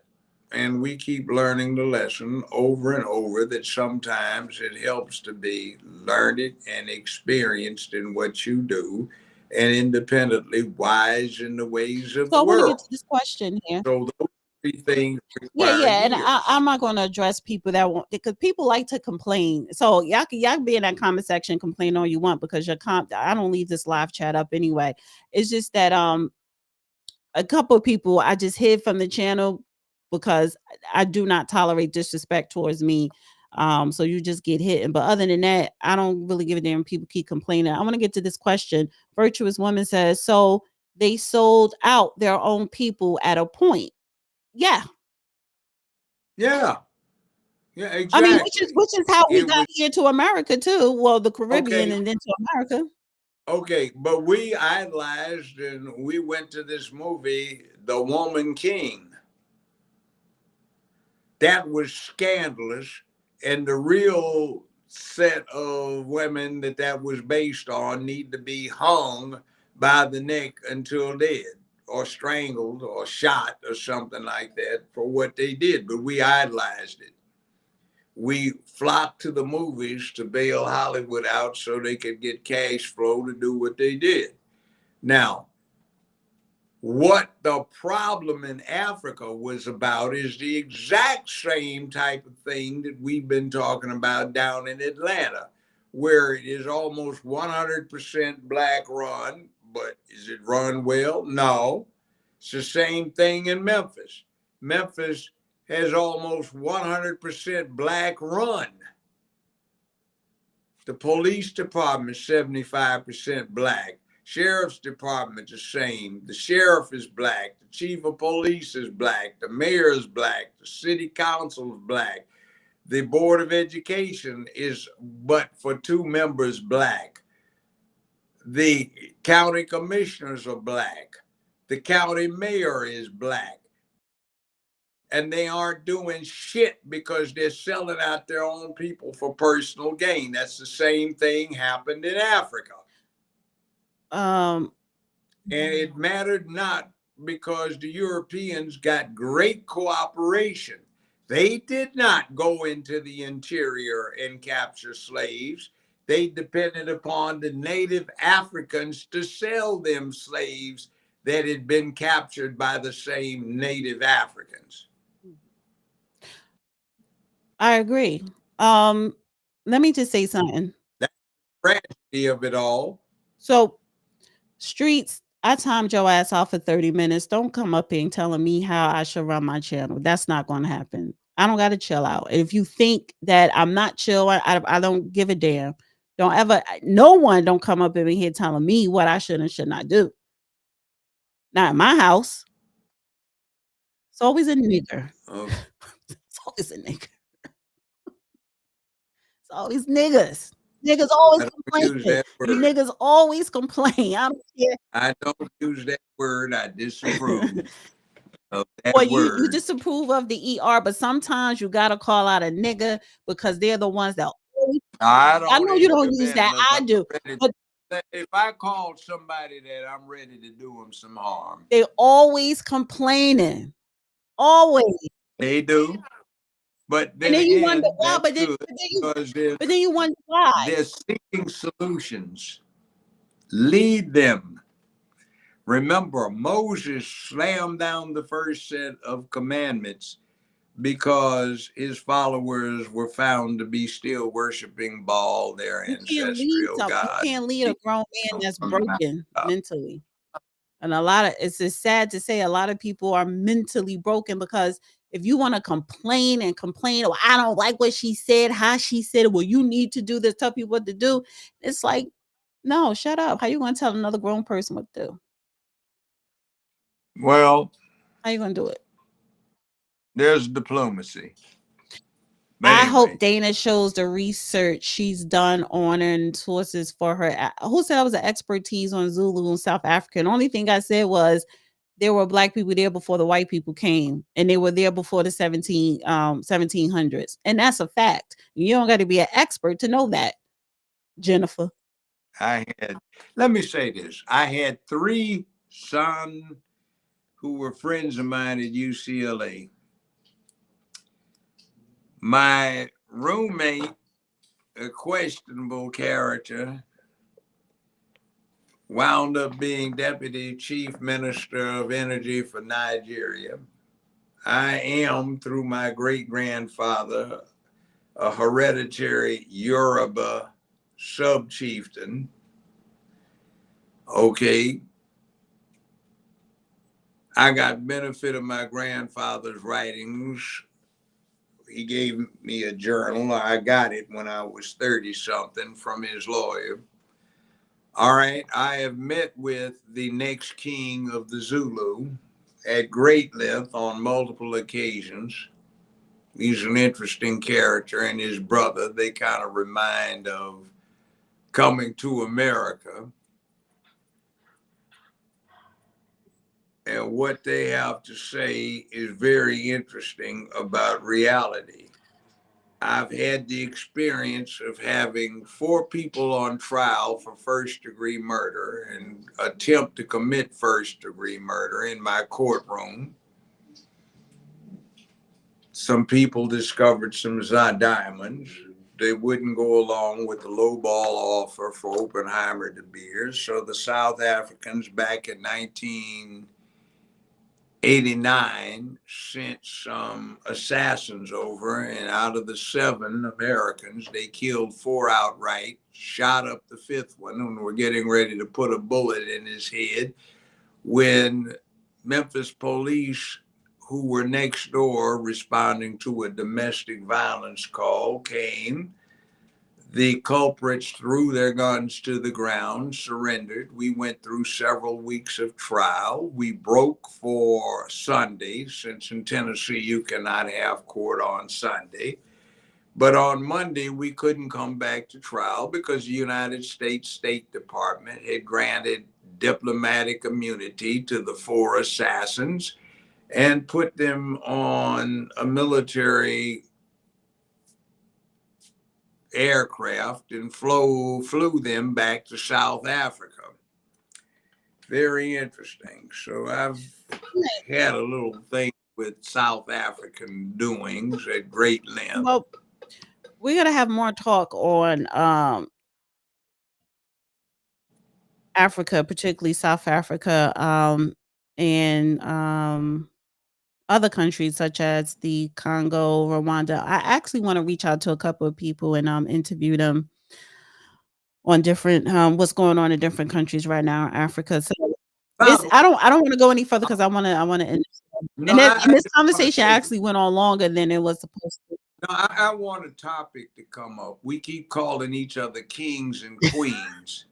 and we keep learning the lesson over and over that sometimes it helps to be learned and experienced in what you do and independently wise in the ways of so the I wanna get to world. this question here. So those three things Yeah, require yeah, and years. I'm not gonna address people that won't, because people like to complain. So y'all can be in that comment section, complain all you want, because I don't leave this live chat up anyway. It's just that a couple of people I just hid from the channel because I do not tolerate disrespect towards me. So you just get hit. But other than that, I don't really give a damn. People keep complaining. I want to get to this question. Virtuous Woman says, so they sold out their own people at a point. Yeah. Yeah. Yeah, I mean, exactly. which is how we It got was here to America too. Well, the Caribbean okay. and then to America. Okay, but we idolized and we went to this movie, The Woman King. That was scandalous. And the real set of women that was based on need to be hung by the neck until dead or strangled or shot or something like that for what they did. But we idolized it. We flocked to the movies to bail Hollywood out so they could get cash flow to do what they did. Now, what the problem in Africa was about is the exact same type of thing that we've been talking about down in Atlanta, where it is almost 100% black run, but is it run well? No. It's the same thing in Memphis. Memphis has almost 100% black run. The police department, 75% black. Sheriff's department, the same. The sheriff is black. The chief of police is black. The mayor is black. The city council is black. The board of education is but for 2 members black. The county commissioners are black. The county mayor is black. And they aren't doing shit because they're selling out their own people for personal gain. That's the same thing happened in Africa. Um, And it mattered not because the Europeans got great cooperation. They did not go into the interior and capture slaves. They depended upon the native Africans to sell them slaves that had been captured by the same native Africans. I agree. Let me just say something. That's the tragedy of it all. So Streets, I timed your ass off for 30 minutes. Don't come up here and telling me how I should run my channel. That's not going to happen. I don't got to chill out. If you think that I'm not chill, I don't give a damn. Don't ever, no one don't come up in here telling me what I should and should not do. Not in my house. It's always a nigger. Okay. It's always a nigger. It's always niggas. Niggas always I don't complaining. use that You word. niggas always complain. I don't care. I don't use that word. I disapprove of that Well, you word. disapprove of the ER, but sometimes you gotta call out a nigga because they're the ones that always. I I don't know you don't answer use that that. unless I I'm do. ready. But If I call somebody that I'm ready to do them some harm, they always complaining. Always. they do. But And then then you wonder again, why, that's good because but then you wonder why. they're seeking solutions. Lead them. Remember, Moses slammed down the first set of commandments because his followers were found to be still worshiping Baal, their You can't lead ancestral something. You god. can't lead a grown man that's broken mentally. And it's just sad to say a lot of people are mentally broken because if you want to complain and complain, oh, I don't like what she said, how she said it, well, you need to do this, tell people what to do. It's like, no, shut up. How you gonna tell another grown person what to do? Well, How you gonna do it? there's diplomacy. But I anyway, hope Dana shows the research she's done on and sources for her. Who said I was an expertise on Zulu in South Africa? The only thing I said was there were black people there before the white people came, and they were there before the 1700s. And that's a fact. You don't got to be an expert to know that, Jennifer. let me say this. I had 3 sons who were friends of mine at UCLA. My roommate, a questionable character, wound up being Deputy Chief Minister of Energy for Nigeria. I am, through my great grandfather, a hereditary Yoruba sub chieftain. Okay. I got benefit of my grandfather's writings. He gave me a journal. I got it when I was 30 something from his lawyer. All right. I have met with the next king of the Zulu at great length on multiple occasions. He's an interesting character, and his brother, they kind of remind of Coming to America. And what they have to say is very interesting about reality. I've had the experience of having 4 people on trial for first-degree murder and attempt to commit first-degree murder in my courtroom. Some people discovered some diamonds. They wouldn't go along with the lowball offer for Oppenheimer De Beers. So the South Africans back in 1989 sent some assassins over, and out of the 7 Americans, they killed 4 outright, shot up the 5th one, and were getting ready to put a bullet in his head when Memphis police, who were next door responding to a domestic violence call, came. The culprits threw their guns to the ground, surrendered. We went through several weeks of trial. We broke for Sunday, since in Tennessee you cannot have court on Sunday. But on Monday, we couldn't come back to trial because the United States State Department had granted diplomatic immunity to the 4 assassins and put them on a military aircraft and flew them back to South Africa. Very interesting. So I've had a little thing with South African doings at great length. Well, we're gonna have more talk on Africa, particularly South Africa, and other countries such as the Congo, Rwanda. I actually want to reach out to a couple of people and interview them on different what's going on in different countries right now in Africa. So it's Well, I don't want to go any further because I want to end. no, And, I and this just want to conversation say, actually went on longer than it was supposed to. no, I want a topic to come up. We keep calling each other kings and queens.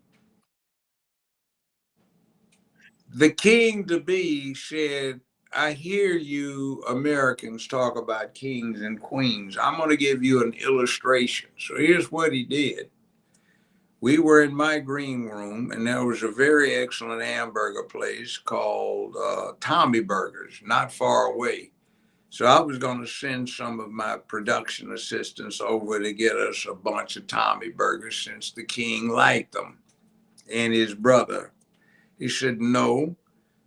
The king to be said, I hear you Americans talk about kings and queens. I'm going to give you an illustration. So here's what he did. We were in my green room, and there was a very excellent hamburger place called Tommy Burgers, not far away. So I was going to send some of my production assistants over to get us a bunch of Tommy Burgers since the king liked them, and his brother. He said, no.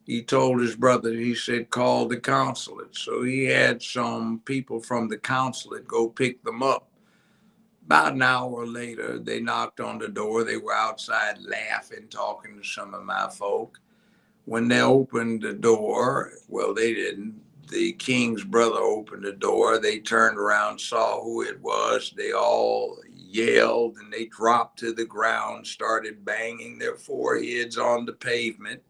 He told his brother, he said, call the consulate. So he had some people from the consulate go pick them up. About an hour later, they knocked on the door. They were outside laughing, talking to some of my folk. When they opened the door, well, they didn't. The king's brother opened the door. They turned around, saw who it was. They all yelled and they dropped to the ground, started banging their foreheads on the pavement.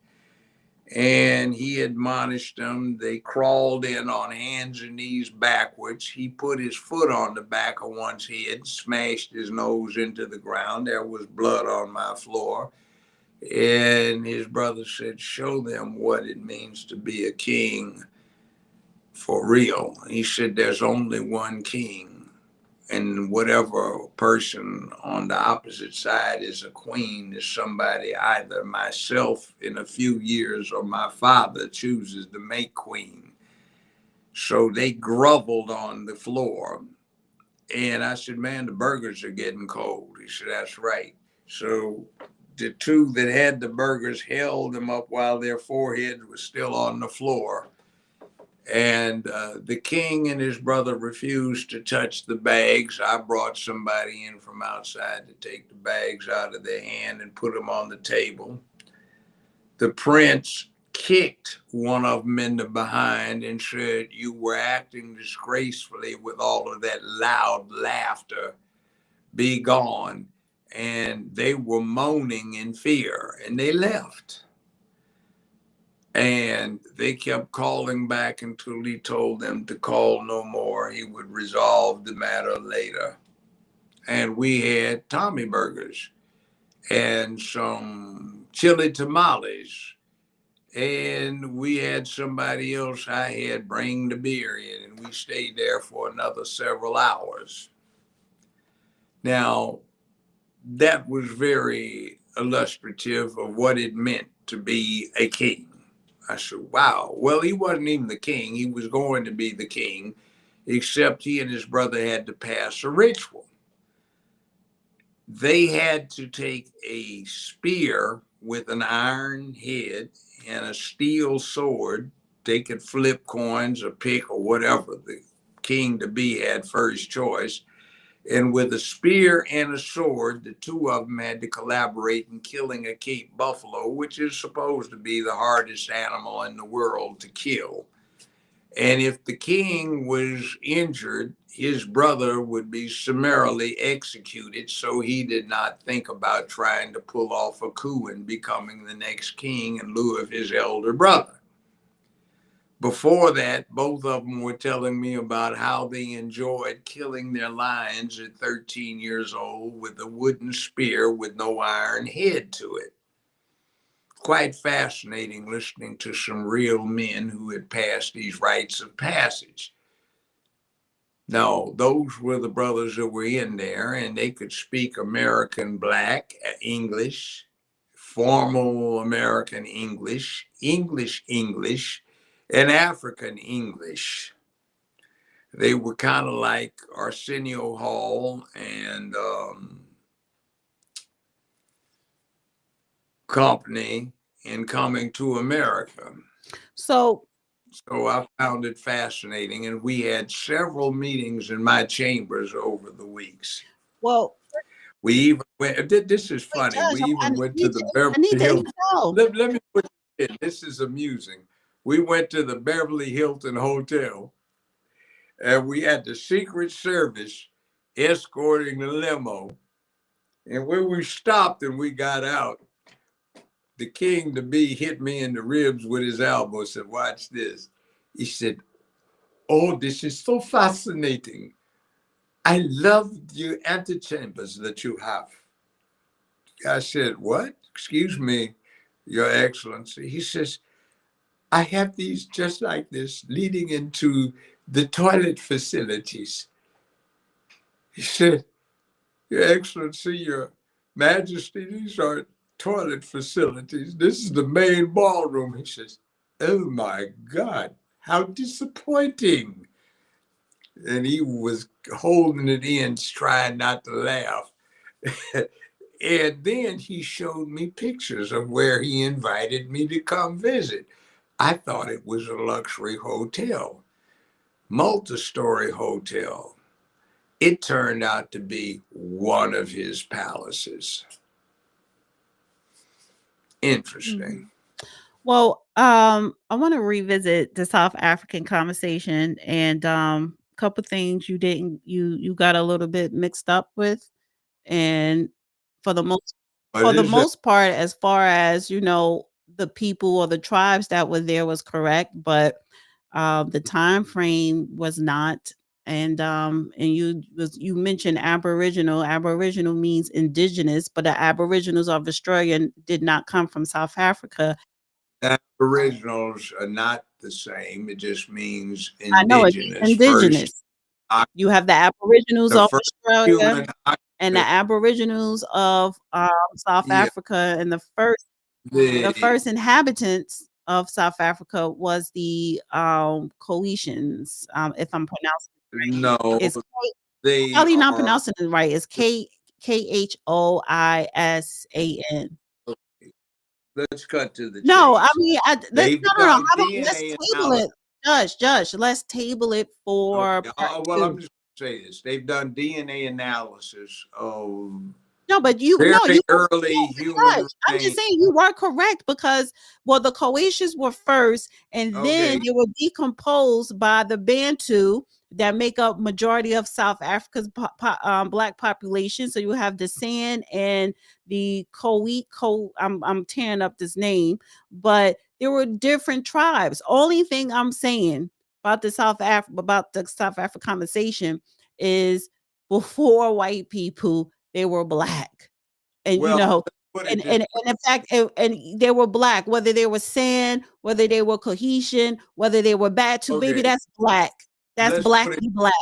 And he admonished them. They crawled in on hands and knees backwards. He put his foot on the back of one's head, smashed his nose into the ground. There was blood on my floor. And his brother said, show them what it means to be a king for real. He said, there's only one king. And whatever person on the opposite side is a queen is somebody either myself in a few years or my father chooses to make queen. So they groveled on the floor. And I said, man, the burgers are getting cold. He said, that's right. So the two that had the burgers held them up while their foreheads were still on the floor. And the king and his brother refused to touch the bags. I brought somebody in from outside to take the bags out of their hand and put them on the table. The prince kicked one of them in the behind and said, you were acting disgracefully with all of that loud laughter. Be gone. And they were moaning in fear and they left. And they kept calling back until he told them to call no more. He would resolve the matter later. And we had Tommy Burgers and some chili tamales. And we had somebody else I had bring the beer in, and we stayed there for another several hours. Now, that was very illustrative of what it meant to be a king. I said, wow. Well, he wasn't even the king. He was going to be the king, except he and his brother had to pass a ritual. They had to take a spear with an iron head and a steel sword. They could flip coins or pick or whatever the king to be had first choice. And with a spear and a sword, the two of them had to collaborate in killing a Cape buffalo, which is supposed to be the hardest animal in the world to kill. And if the king was injured, his brother would be summarily executed. So he did not think about trying to pull off a coup and becoming the next king in lieu of his elder brother. Before that, both of them were telling me about how they enjoyed killing their lions at 13 years old with a wooden spear with no iron head to it. Quite fascinating listening to some real men who had passed these rites of passage. Now, those were the brothers that were in there, and they could speak American Black, English, formal American English, English, and African English. They were kind of like Arsenio Hall and company in Coming to America. So I found it fascinating, and we had several meetings in my chambers over the weeks. well, We even went, this is funny, Judge, we even went to the I Beverly need to Hilton. know. Let me put it in. This is amusing. We went to the Beverly Hilton Hotel, and we had the Secret Service escorting the limo And when we stopped and we got out, the king-to-be hit me in the ribs with his elbow and said, watch this. He said, oh, this is so fascinating. I love your antechambers that you have. I said, what? Excuse me, Your Excellency. He says, I have these just like this leading into the toilet facilities. He said, Your Excellency, Your Majesty, these are toilet facilities. This is the main ballroom. He says, oh my God, how disappointing. And he was holding it in, trying not to laugh. And then he showed me pictures of where he invited me to come visit. I thought it was a luxury hotel, multi-story hotel. It turned out to be one of his palaces. Interesting. Well, I want to revisit the South African conversation and a couple things you got a little bit mixed up with, and for the most part, as far as the people or the tribes that were there was correct, but the time frame was not. And you mentioned Aboriginal. Aboriginal means indigenous, but the Aboriginals of Australia did not come from South Africa. Aboriginals are not the same. It just means I know it's indigenous. indigenous. You have the Aboriginals the of first Australia human and the Aboriginals of South Yeah. Africa, and the first inhabitants of South Africa was the Coetians, if I'm pronouncing it right. No, It's they probably not are. pronouncing it right. It's Khoisan. Let's cut to the No, I chase. mean, They've no. How done about let's DNA table it, Judge. Let's table it for Okay. part Well, two. I'm just going to say this. They've done DNA analysis of No, but very you early human Judge, I'm just remains. saying you are correct because the Croatians were first, and then Okay. they were decomposed by the Bantu that make up majority of South Africa's black population. So you have the San and the I'm tearing up this name, but there were different tribes. Only thing I'm saying about the South Africa conversation is before white people, they were black. And Well, put it and this in fact, and they were black, whether they were San, whether they were Cohesion, whether they were Batu, baby, Okay. that's black. That's Let's put it blackly black.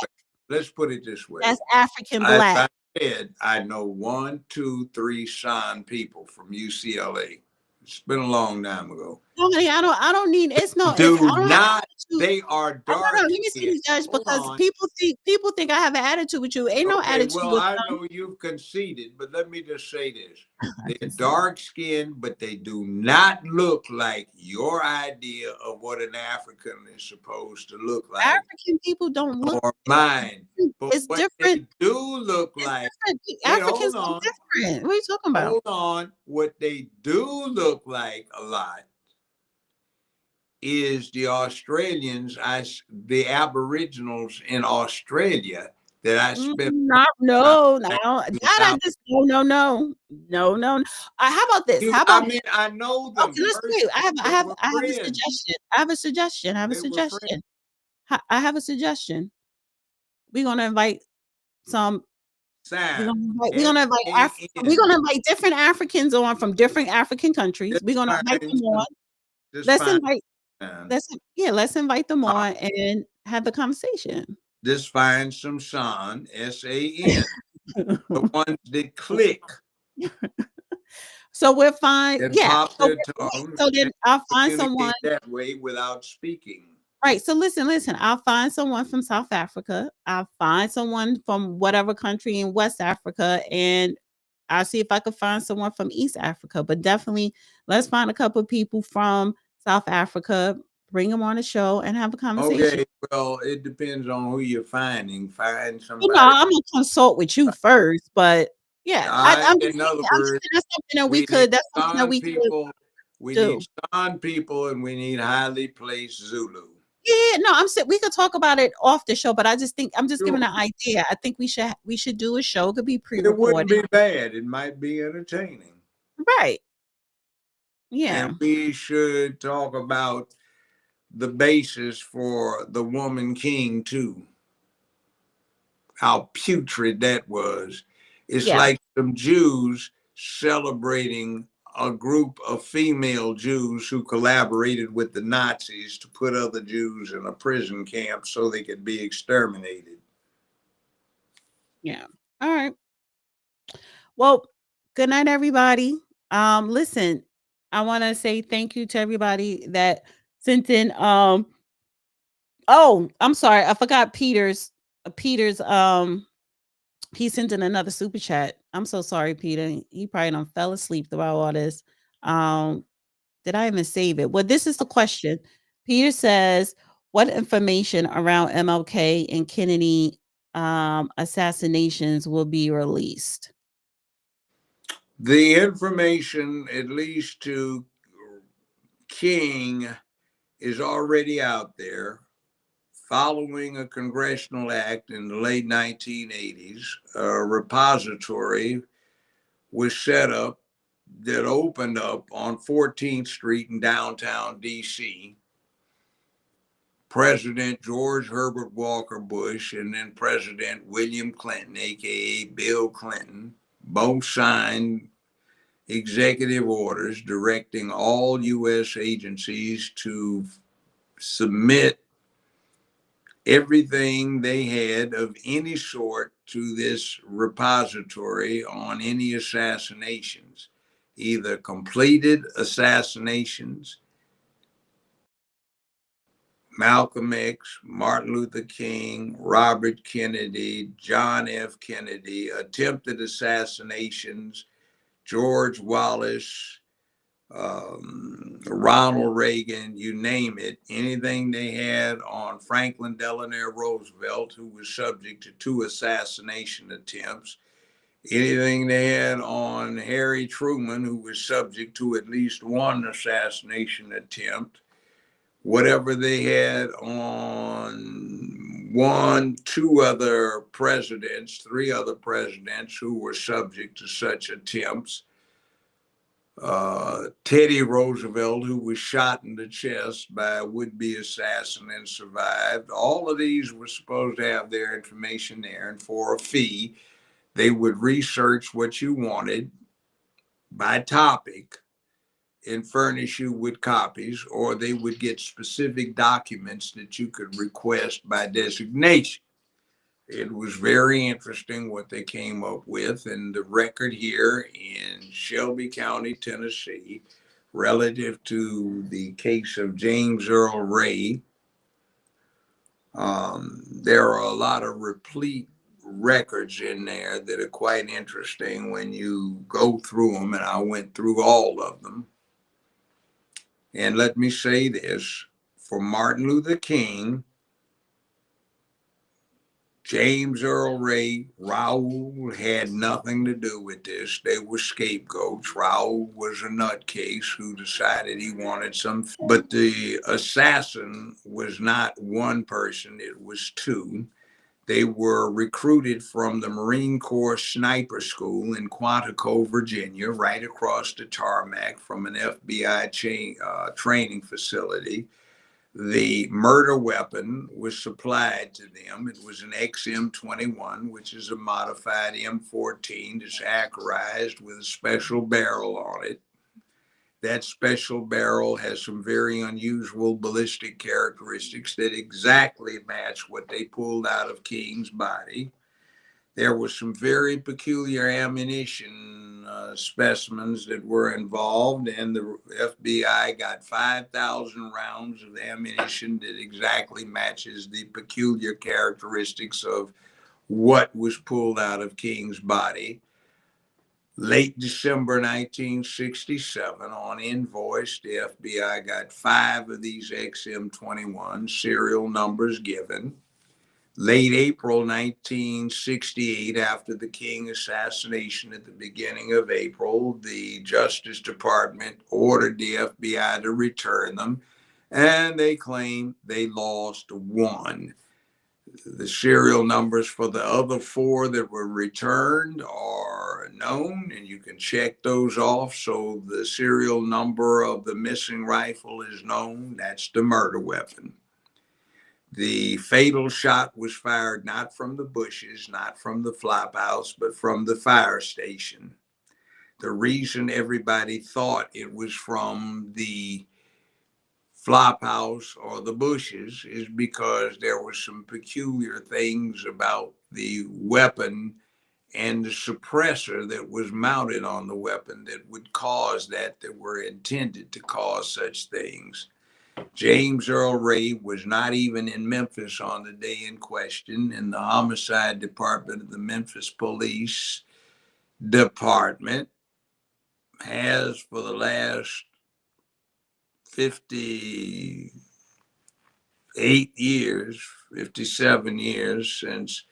Let's put it this way. That's African As black. I said, I know 1, 2, 3 San people from UCLA. It's been a long time ago. No, honey, I don't need it's no Do it's I don't have not. attitude. They are dark. Let me see, Judge, Hold because on. people think I have an attitude with you. Ain't no Okay, attitude well, with I them. know you've conceded, but let me just say this. They're dark skinned, but they do not look like your idea of what an African is supposed to look like. African people don't look Or mine. But it's what different. they do look It's like. different. Wait, Africans hold look on. different. What are you talking about? Hold on. What they do look like a lot is the Australians, the Aboriginals in Australia that I spent. No. I just no. How about this? How about I know them. okay, let's see. I have a suggestion. I have a suggestion. I have a suggestion. We're gonna invite some. We're gonna invite different Africans on from different African countries. We're gonna invite them on. Let's invite them on and have the conversation. Just find some San, S-A-N, the ones that click. So we're fine. Yeah. So then I'll find someone that way without speaking. Right. So listen. I'll find someone from South Africa. I'll find someone from whatever country in West Africa, and I'll see if I could find someone from East Africa. But definitely, let's find a couple of people from South Africa, bring them on the show, and have a conversation. Okay. Well, it depends on who you're finding. Find somebody. I'm gonna consult with you first, but yeah, I'm just in other saying, words, that's something that we could. That's something that we could. We need San people, and we need highly placed Zulu. Yeah, no, I'm saying we could talk about it off the show, but I just think I'm just giving Sure. an idea. I think we should do a show. It could be It wouldn't pre-recorded. be bad. It might be entertaining. Right. Yeah. And we should talk about the basis for the woman king too. How putrid that was. It's Yeah. like some Jews celebrating a group of female Jews who collaborated with the Nazis to put other Jews in a prison camp so they could be exterminated. Yeah. All right. Well, good night, everybody. Listen, I want to say thank you to everybody that sent in. Oh, I'm sorry, I forgot Peter's. He sent in another super chat. I'm so sorry, Peter. He probably done fell asleep throughout all this. Did I even save it? Well, this is the question. Peter says, "What information around MLK and Kennedy assassinations will be released?" The information, at least to King, is already out there. Following a congressional act in the late 1980s, a repository was set up that opened up on 14th Street in downtown DC. President George Herbert Walker Bush and then President William Clinton, aka Bill Clinton, both signed executive orders directing all U.S. agencies to submit everything they had of any sort to this repository on any assassinations, either completed assassinations, Malcolm X, Martin Luther King, Robert Kennedy, John F. Kennedy, attempted assassinations, George Wallace, Ronald Reagan, you name it, anything they had on Franklin Delano Roosevelt, who was subject to 2 assassination attempts, anything they had on Harry Truman, who was subject to at least 1 assassination attempt, whatever they had on 1, 2 other presidents, 3 other presidents who were subject to such attempts. Teddy Roosevelt, who was shot in the chest by a would-be assassin and survived. All of these were supposed to have their information there, and for a fee, they would research what you wanted by topic and furnish you with copies, or they would get specific documents that you could request by designation. It was very interesting what they came up with, and the record here in Shelby County, Tennessee, relative to the case of James Earl Ray, there are a lot of replete records in there that are quite interesting when you go through them, and I went through all of them. And let me say this, for Martin Luther King, James Earl Ray, Raoul had nothing to do with this. They were scapegoats. Raoul was a nutcase who decided he wanted some. But the assassin was not one person, it was 2. They were recruited from the Marine Corps Sniper School in Quantico, Virginia, right across the tarmac from an FBI training facility. The murder weapon was supplied to them. It was an XM21, which is a modified M14 that's accurized with a special barrel on it. That special barrel has some very unusual ballistic characteristics that exactly match what they pulled out of King's body. There was some very peculiar ammunition specimens that were involved, and the FBI got 5,000 rounds of ammunition that exactly matches the peculiar characteristics of what was pulled out of King's body. Late December 1967, on invoice, the FBI got 5 of these XM21, serial numbers given. Late April 1968, after the King assassination at the beginning of April, the Justice Department ordered the FBI to return them. and they claim they lost one. The serial numbers for the other 4 that were returned are known, and you can check those off. So the serial number of the missing rifle is known. That's the murder weapon. The fatal shot was fired not from the bushes, not from the flop house, but from the fire station. The reason everybody thought it was from the flop house or the bushes is because there were some peculiar things about the weapon and the suppressor that was mounted on the weapon that would cause that were intended to cause such things. James Earl Ray was not even in Memphis on the day in question, and the homicide department of the Memphis Police Department has for the last 58 years, 57 years, since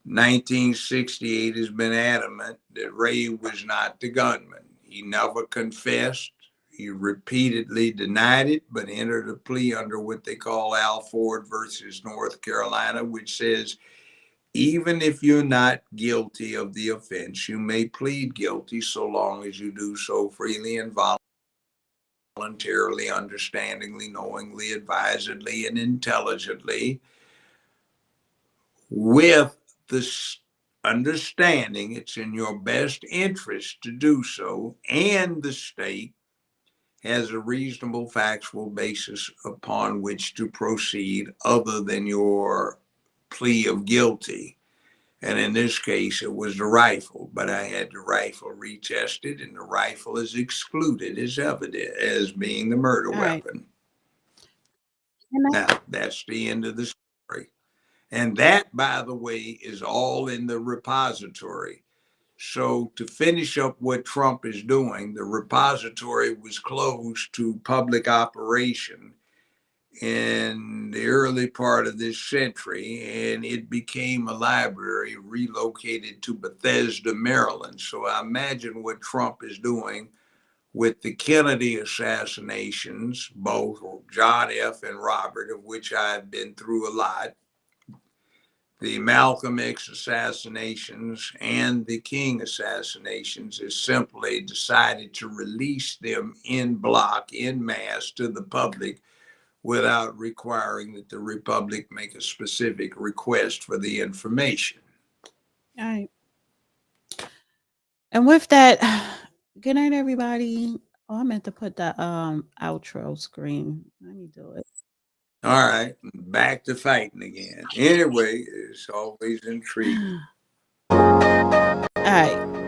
1968, has been adamant that Ray was not the gunman. He never confessed. He repeatedly denied it, but entered a plea under what they call Al Ford versus North Carolina, which says, even if you're not guilty of the offense, you may plead guilty so long as you do so freely and voluntarily, understandingly, knowingly, advisedly, and intelligently, with the understanding it's in your best interest to do so, and the state has a reasonable factual basis upon which to proceed other than your plea of guilty. And in this case, it was the rifle, but I had the rifle retested, and the rifle is excluded as evidence as being the murder weapon. Now, that's the end of the story. And that, by the way, is all in the repository. So to finish up what Trump is doing, the repository was closed to public operation in the early part of this century, and it became a library relocated to Bethesda, Maryland. So I imagine what Trump is doing with the Kennedy assassinations, both John F. and Robert, of which I've been through a lot, the Malcolm X assassinations and the King assassinations, is simply decided to release them in block, en masse to the public without requiring that the Republic make a specific request for the information. All right. And with that, good night, everybody. Oh, I meant to put the outro screen. Let me do it. All right, back to fighting again. Anyway, it's always intriguing. All right.